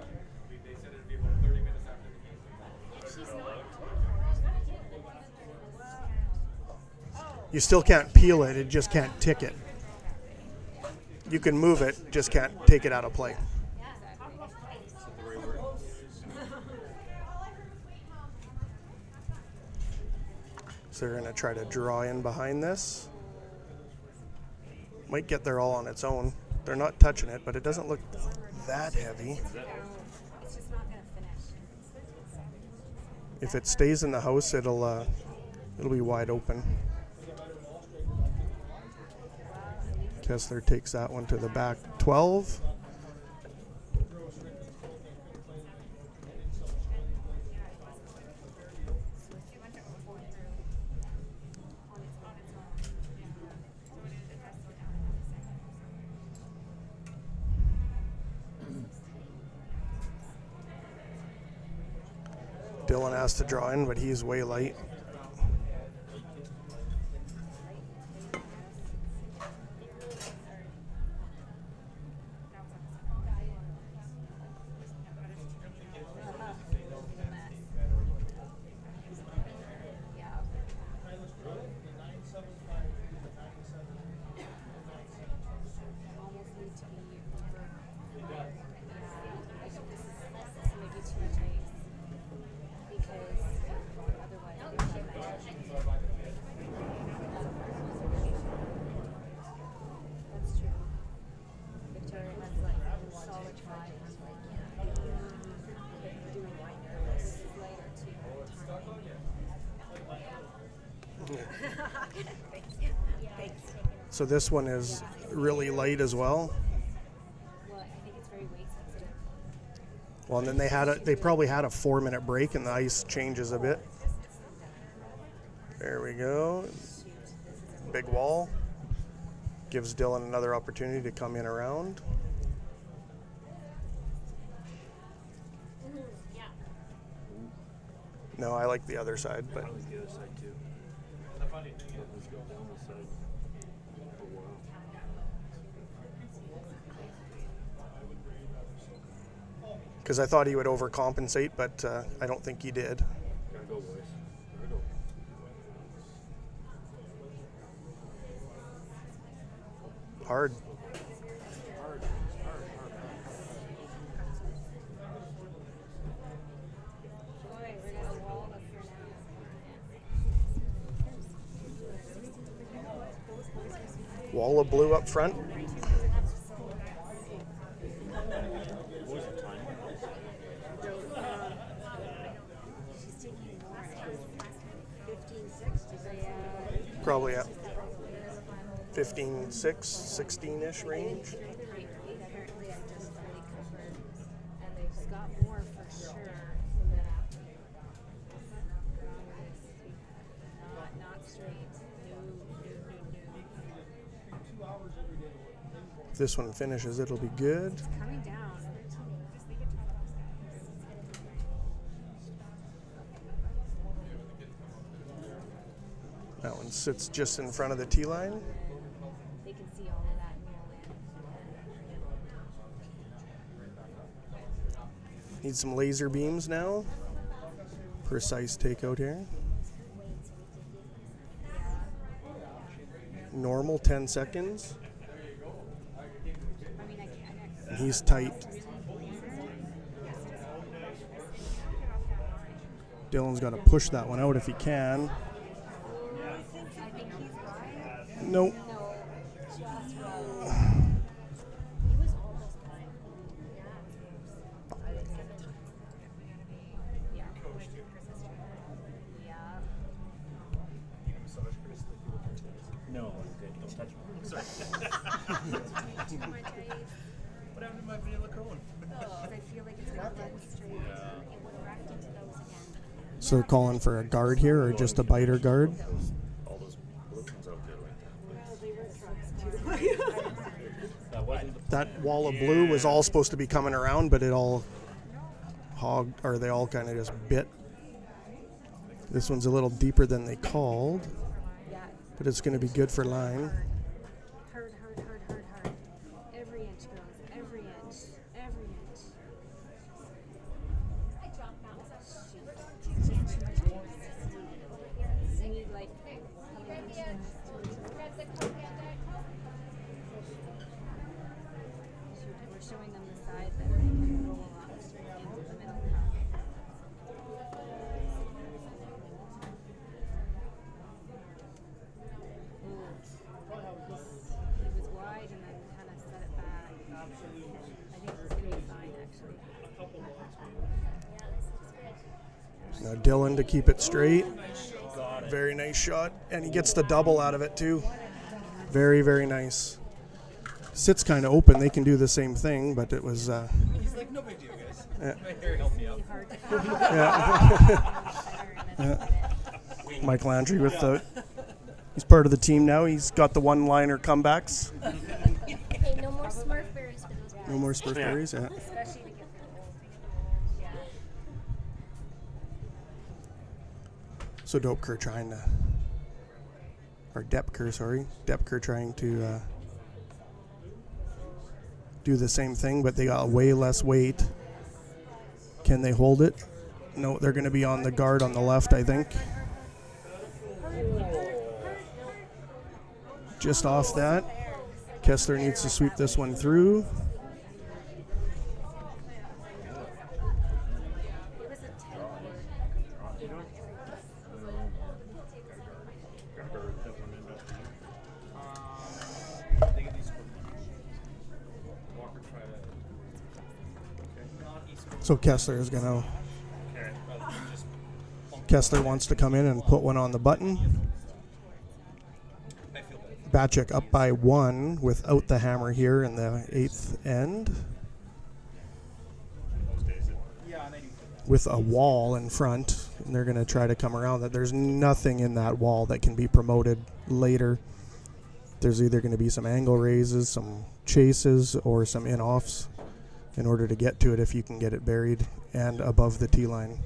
it'd be about 30 minutes after the game. You still can't peel it, it just can't tick it. You can move it, just can't take it out of play. So they're going to try to draw in behind this. Might get there all on its own. They're not touching it, but it doesn't look that heavy. If it stays in the house, it'll be wide open. Kessler takes that one to the back 12. Dylan has to draw in, but he's way light. So this one is really light as well. Well, I think it's very weight sensitive. Well, and then they probably had a 4-minute break and the ice changes a bit. There we go. Big wall. Gives Dylan another opportunity to come in around. Yeah. No, I like the other side, but I like the other side too. Let's go down this side. Oh, wow. because I thought he would overcompensate, but I don't think he did. Gotta go, boys. Gotta go. Hard. Wall of blue up front. What was the time on this? Probably at 15.6, 16-ish range. Apparently, I just fully covered, and they've got more for sure. Not straight. No. If this one finishes, it'll be good. Coming down. That one sits just in front of the tee line. They can see all of that in. Need some laser beams now. Precise takeout here. Normal 10 seconds. And he's tight. Dylan's got to push that one out if he can. Nope. No, okay, don't touch me. Sorry. What happened to my vanilla cone? I feel like it's gonna run straight. It would wreck into those again. So they're calling for a guard here or just a biter guard? All those blue ones out there like that. That wasn't the That wall of blue was all supposed to be coming around, but it all they all kind of just bit. This one's a little deeper than they called, but it's going to be good for line. Hard. Every inch, girls. Every inch. Every inch. I need like. We're showing them the side that they can roll off straight into the middle. Dylan to keep it straight. Very nice shot. And he gets the double out of it too. Very, very nice. Sits kind of open. They can do the same thing, but it was... He's like, no big deal, guys. Yeah. My hair helped me out. Yeah. Mike Landry with the... He's part of the team now. He's got the one-liner comebacks. Hey, no more Smurf berries for those guys. No more Smurf berries, yeah. Especially to get rid of. So Doepker trying to... Or Doepker, sorry. Doepker trying to do the same thing, but they got way less weight. Can they hold it? No, they're going to be on the guard on the left, I think. Just off that. Kessler needs to sweep this one through. So Kessler is going to... Kessler wants to come in and put one on the button. Batchik up by 1 without the hammer here in the 8th end. With a wall in front, and they're going to try to come around that. There's nothing in that wall that can be promoted later. There's either going to be some angle raises, some chases, or some in-offs in order to get to it if you can get it buried and above the tee line.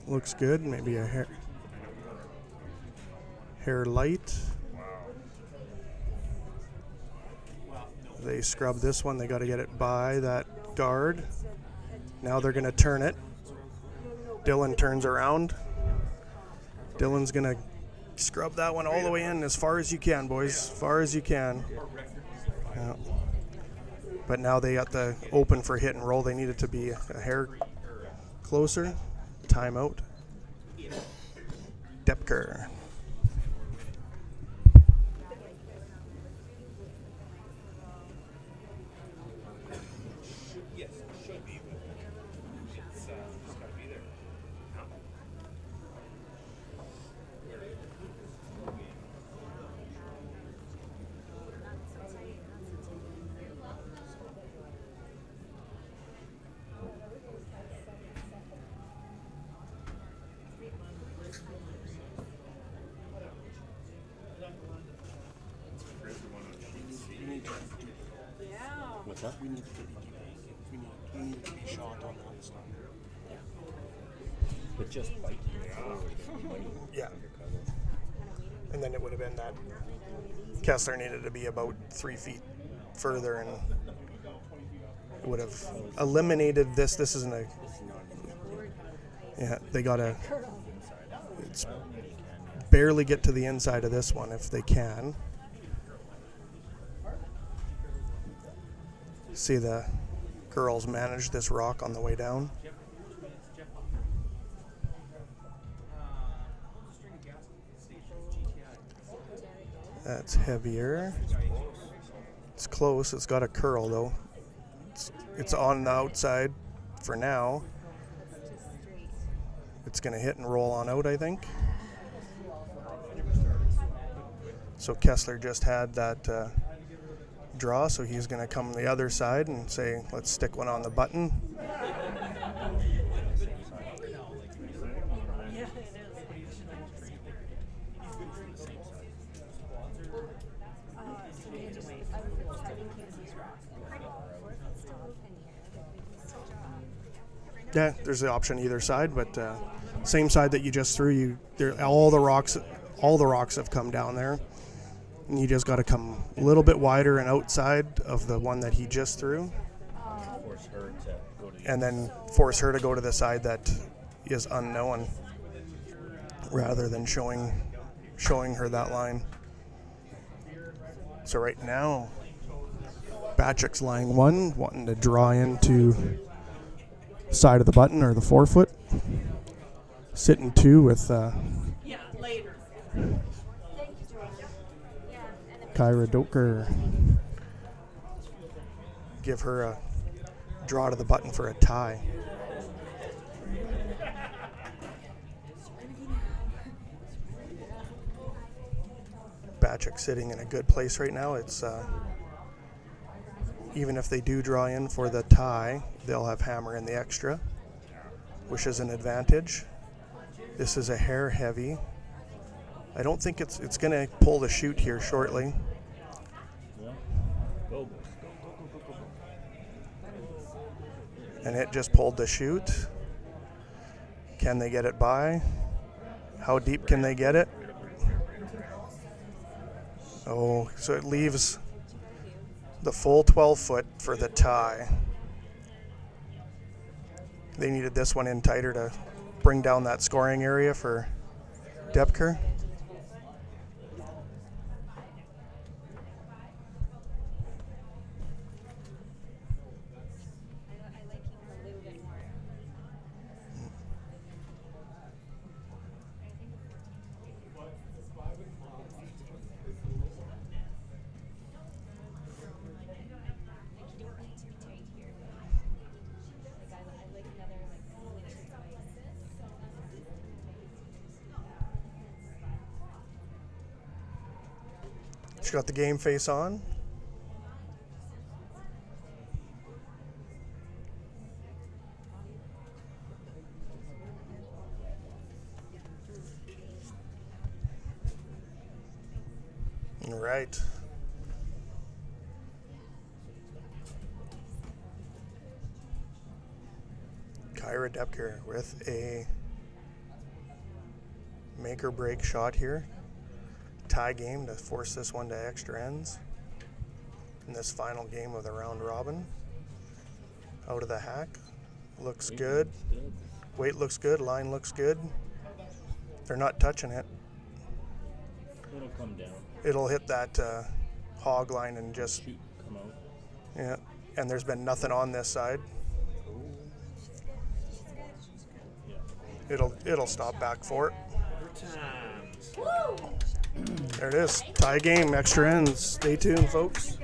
Looks good. Maybe a hair light. They scrub this one. They got to get it by that guard. Now they're going to turn it. Dylan turns around. Dylan's going to scrub that one all the way in as far as you can, boys. As far as you can. Yeah. But now they got the open for hit and roll. They needed to be a hair closer. Timeout. Doepker. What's that? We need to be shot on that stuff. But just bite. Yeah. And then it would have been that Kessler needed to be about 3 feet further, and it would have eliminated this. This isn't a... Yeah, they got to... It's barely get to the inside of this one if they can. See the girls manage this rock on the way down. That's heavier. It's close. It's got a curl though. It's on the outside for now. It's going to hit and roll on out, I think. So Kessler just had that draw, so he's going to come the other side and say, let's stick one on the button. Yeah, there's the option either side, but same side that you just threw. All the rocks have come down there, and you just got to come a little bit wider and outside of the one that he just threw, and then force her to go to the side that is unknown, rather than showing her that line. So right now, Batchik's lying one, wanting to draw into side of the button or the forefoot. Sitting 2 with Kyra Doepker. Give her a draw to the button for a tie. Batchick sitting in a good place right now. It's even if they do draw in for the tie, they'll have hammer in the extra, which is an advantage. This is a hair heavy. I don't think it's going to pull the chute here shortly. And it just pulled the chute. Can they get it by? How deep can they get it? Oh, so it leaves the full 12 foot for the tie. They needed this one in tighter to bring down that scoring area for Doepker. She's got the game face on. All right. Kyra Doepker with a make or break shot here. Tie game to force this one to extra ends in this final game of the round robin. Out of the hack. Looks good. Weight looks good. Line looks good. They're not touching it. It'll come down. It'll hit that hog line and just Shoot, come out. yeah. And there's been nothing on this side. Yeah. It'll stop back for it. There it is. Tie game, extra ends. Stay tuned, folks.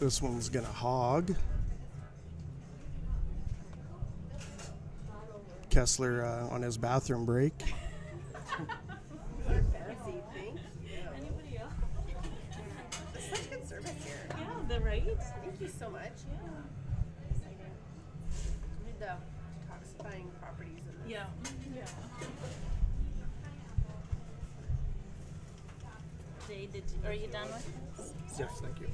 This one's gonna hog. Kessler on his bathroom break. The right? Thank you so much. Read the detoxifying properties in this. Yeah. Yeah. Jay, are you done with this? Yes, thank you.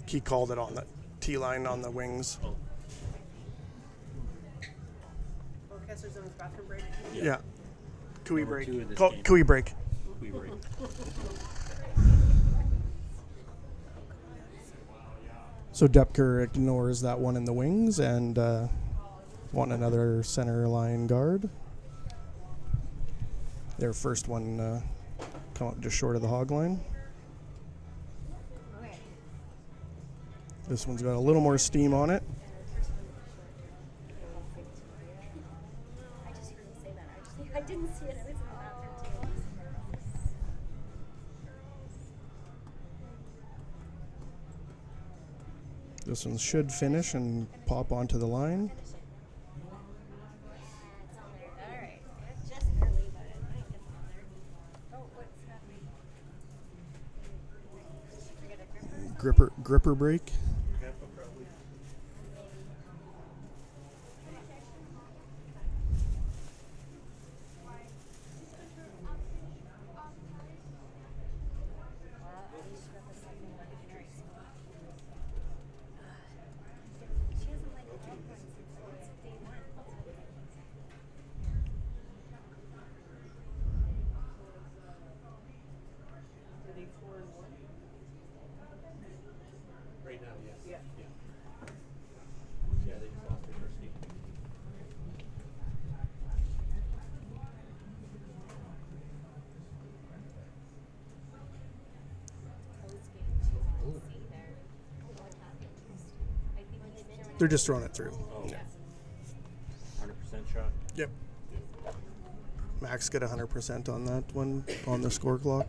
He called it on the T line on the wings. Oh, Oh, Kessler's on his bathroom break. Yeah. Cooey Number break. 2 of this Call, game. Cooey break. we were. So Doepker ignores that one in the wings and want another center line guard. Their first one come up just short of the hog line. This one's got a little more steam on it. I just heard him say that. I didn't see it. I was in the bathroom too. This one should finish and pop onto the line. It's on there. All right. Just barely, but I think it's on there. Oh, what's happening? Forget a gripper. Gripper break. She hasn't like done one since day one. Right now, yes. Yeah. Yeah, they just lost their first game. They're just throwing it through. Oh, Yeah. 100% shot. Yep. Max got 100% on that one on the score clock.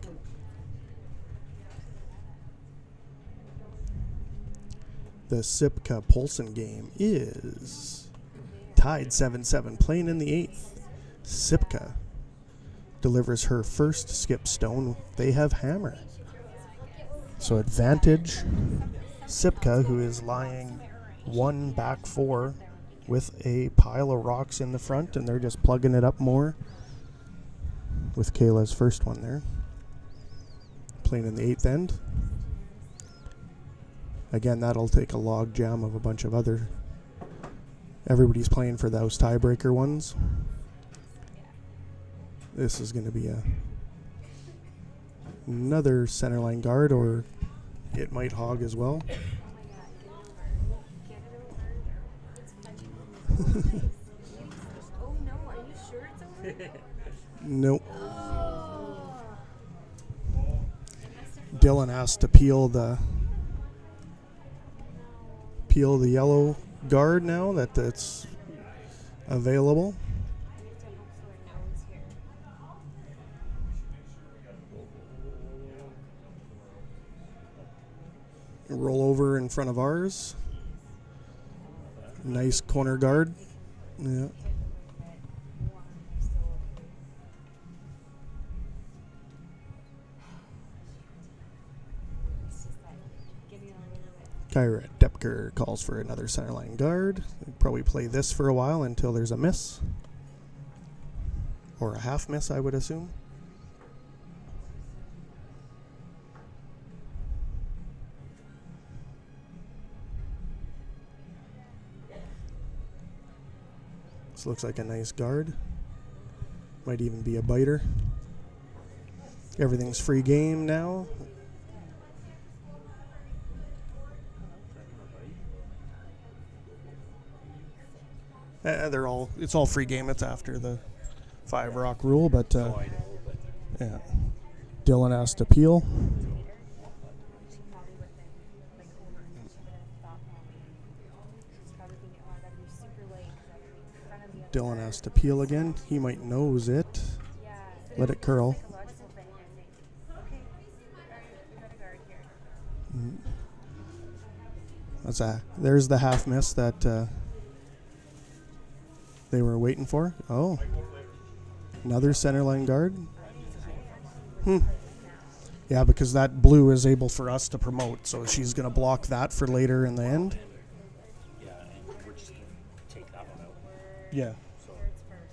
The Sitka Polson game is tied 7-7, playing in the 8th. Sitka delivers her first skip stone. They have hammer. So advantage Sitka, who is lying 1 back 4 with a pile of rocks in the front, and they're just plugging it up more with Kayla's first one there. Playing in the 8th end. Again, that'll take a log jam of a bunch of other. Everybody's playing for those tiebreaker ones. This is going to be another centerline guard, or it might hog as well. Oh no, are you sure it's over? Nope. Dylan has to peel the yellow guard now that it's available. Roll over in front of ours. Nice corner guard. Yeah. Kyra Doepker calls for another centerline guard. They'll probably play this for a while until there's a miss. Or a half miss, I would assume. This looks like a nice guard. Might even be a biter. Everything's free game now. It's all free game. It's after the 5 rock rule, but yeah. Dylan has to peel. Dylan has to peel again. He might nose it. Let it curl. There's the half miss that they were waiting for. Oh, another center line guard. Yeah, because that blue is able for us to promote, so she's going to block that for later in the end. Yeah, and we're just going to take that one out. Yeah. So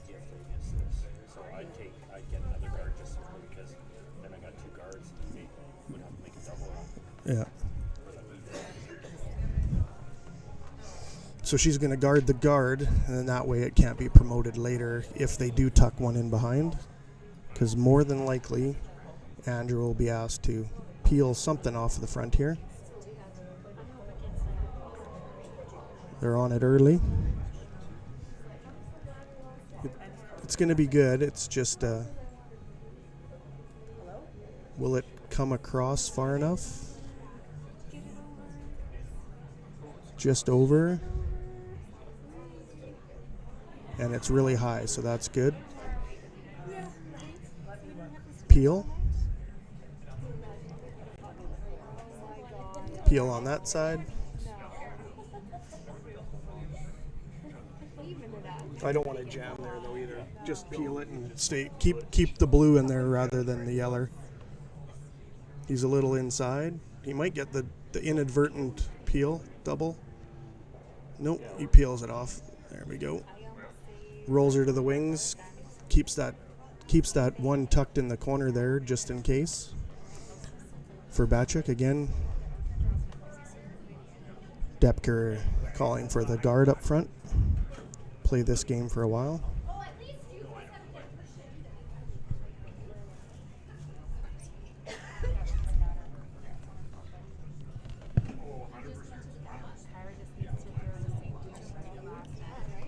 you have to miss this. So I'd get another guard just simply because then I got two guards and they would have to make a double round. Yeah. So she's going to guard the guard, and then that way it can't be promoted later if they do tuck one in behind. Because more than likely, Andrew will be asked to peel something off of the front here. They're on it early. It's going to be good. It's just, will it come across far enough? Just over. And it's really high, so that's good. Peel. Peel on that side. I don't want to jam there though either. Just peel it and keep the blue in there rather than the yeller. He's a little inside. He might get the inadvertent peel double. Nope, he peels it off. There we go. Rolls her to the wings. Keeps that one tucked in the corner there just in case. For Batchuk again. Doepker calling for the guard up front. Play this game for a while.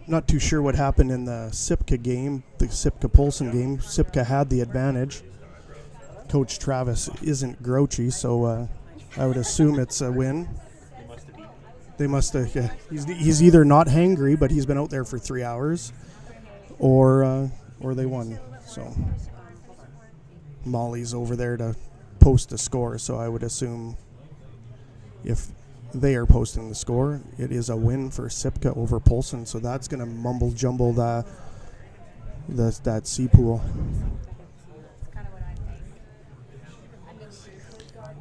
Not too sure what happened in the Sitka game, the Sitka-Polson game. Sitka had the advantage. Coach Travis isn't grouchy, so I would assume it's a win. They must have. Yeah. He's either not hangry, but he's been out there for 3 hours, or they won. So Molly's over there to post a score, so I would assume if they are posting the score, it is a win for Sitka over Polson. So that's going to mumble jumble that C pool.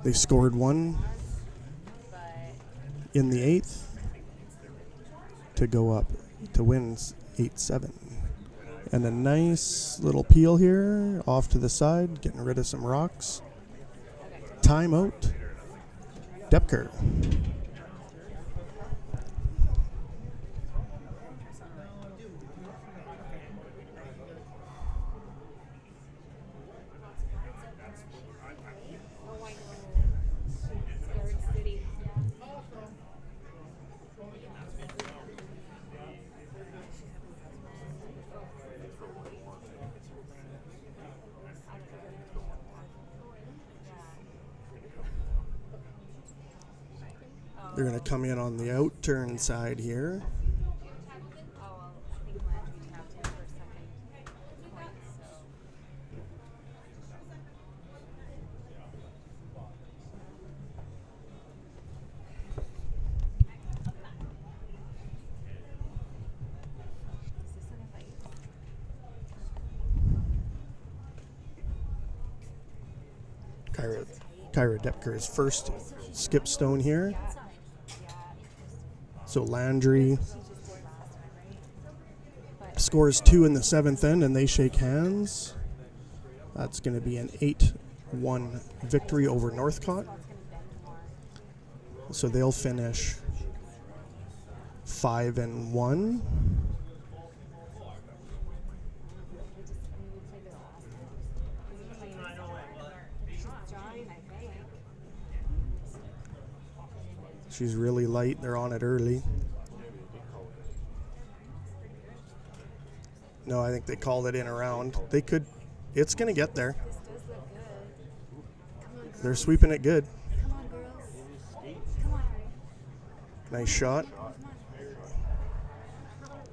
They scored one in the 8th to go up to win 8-7. And a nice little peel here off to the side, getting rid of some rocks. Timeout. Doepker. They're going to come in on the out turn side here. Kyra Doepker's first skip stone here. So Landry scores 2 in the 7th end, and they shake hands. That's going to be an 8-1 victory over Northcott. So they'll finish 5-1. She's really light. They're on it early. No, I think they called it in around. They could. It's going to get there. They're sweeping it good. Nice shot.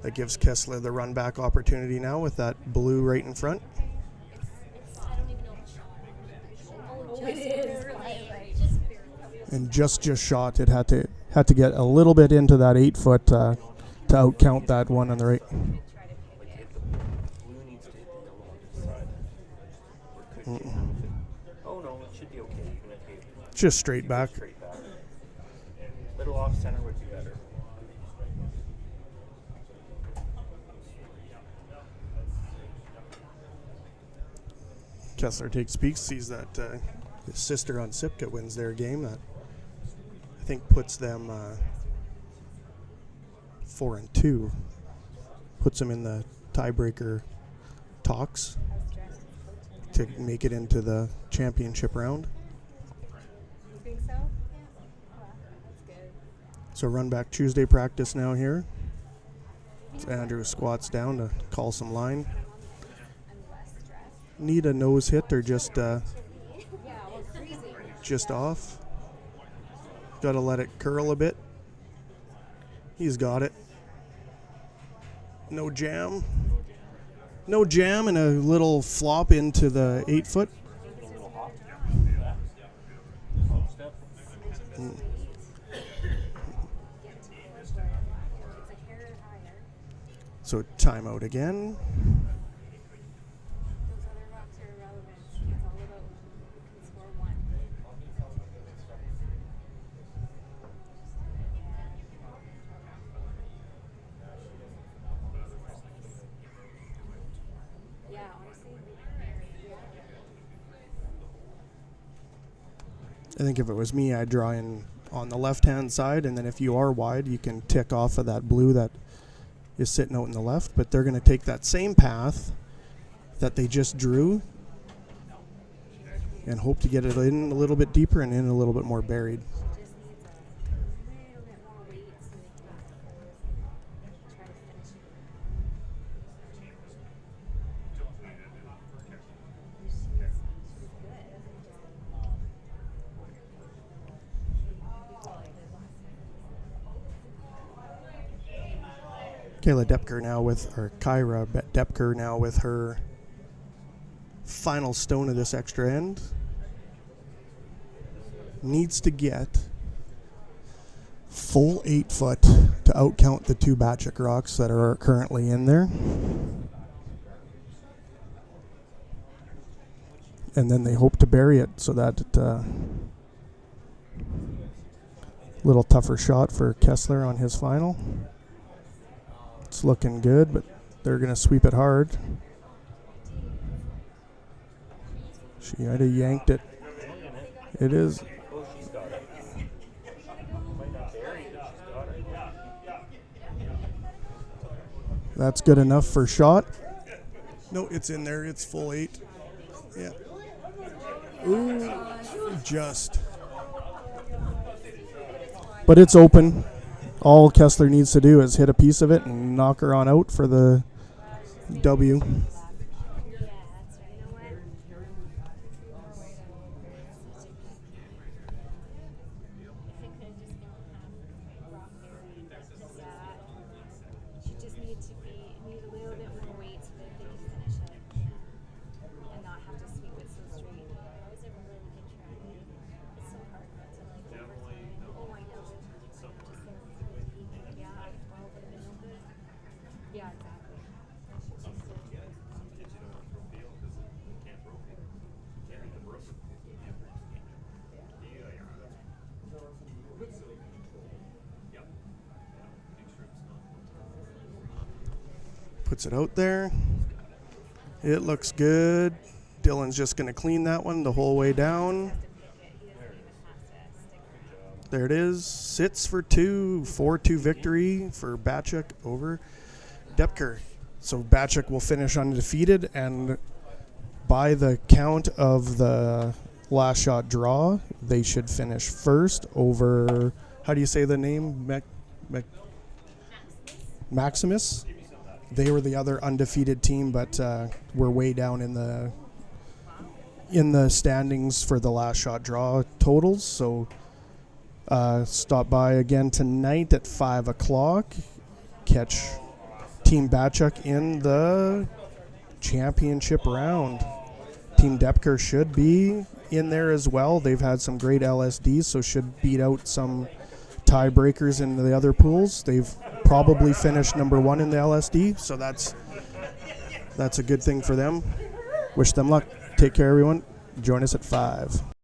That gives Kessler the run back opportunity now with that blue right in front. And just shot. It had had to get a little bit into that 8 foot to outcount that one on the right. Like hit the blue needs to hit the yellow on this side. Or it could hit oh no, it should be okay. Even if you Just straight go back. straight back. Little off center would be better. Kessler takes peeks, sees that his sister on Sipka wins their game. That I think puts them 4-2. Puts them in the tiebreaker talks to make it into the championship round. You think so? That's good. So run back Tuesday practice now here. So Andrew squats down to call some line. Need a nose hit or just off. Got to let it curl a bit. He's got it. No jam. No jam and a little flop into the 8 foot. So timeout again. I think if it was me, I'd draw in on the left-hand side, and then if you are wide, you can tick off of that blue that is sitting out in the left. But they're going to take that same path that they just drew and hope to get it in a little bit deeper and in a little bit more buried. Kyra Doepker now with her final stone of this extra end. Needs to get full 8 foot to outcount the 2 Batchick rocks that are currently in there. And then they hope to bury it so that little tougher shot for Kessler on his final. It's looking good, but they're going to sweep it hard. She might have yanked it. It is. Oh, she's got it. Might not bury it, but she's got it. That's good enough for shot. No, it's in there. It's full 8. Yeah. Ooh, just. But it's open. All Kessler needs to do is hit a piece of it and knock her on out for the W. Puts it out there. It looks good. Dylan's just going to clean that one the whole way down. There it is. Sits for 2. 4-2 victory for Batchick over Doepker. So Batchick will finish undefeated, and by the count of the last shot draw, they should finish first over, how do you say the name? Maximus? They were the other undefeated team, but we're way down in the standings for the last shot draw totals. So stop by again tonight at 5 o'clock. Catch Team Batchick in the championship round. Team Doepker should be in there as well. They've had some great LSDs, so should beat out some tiebreakers in the other pools. They've probably finished number 1 in the LSD, so that's a good thing for them. Wish them luck. Take care, everyone. Join us at 5.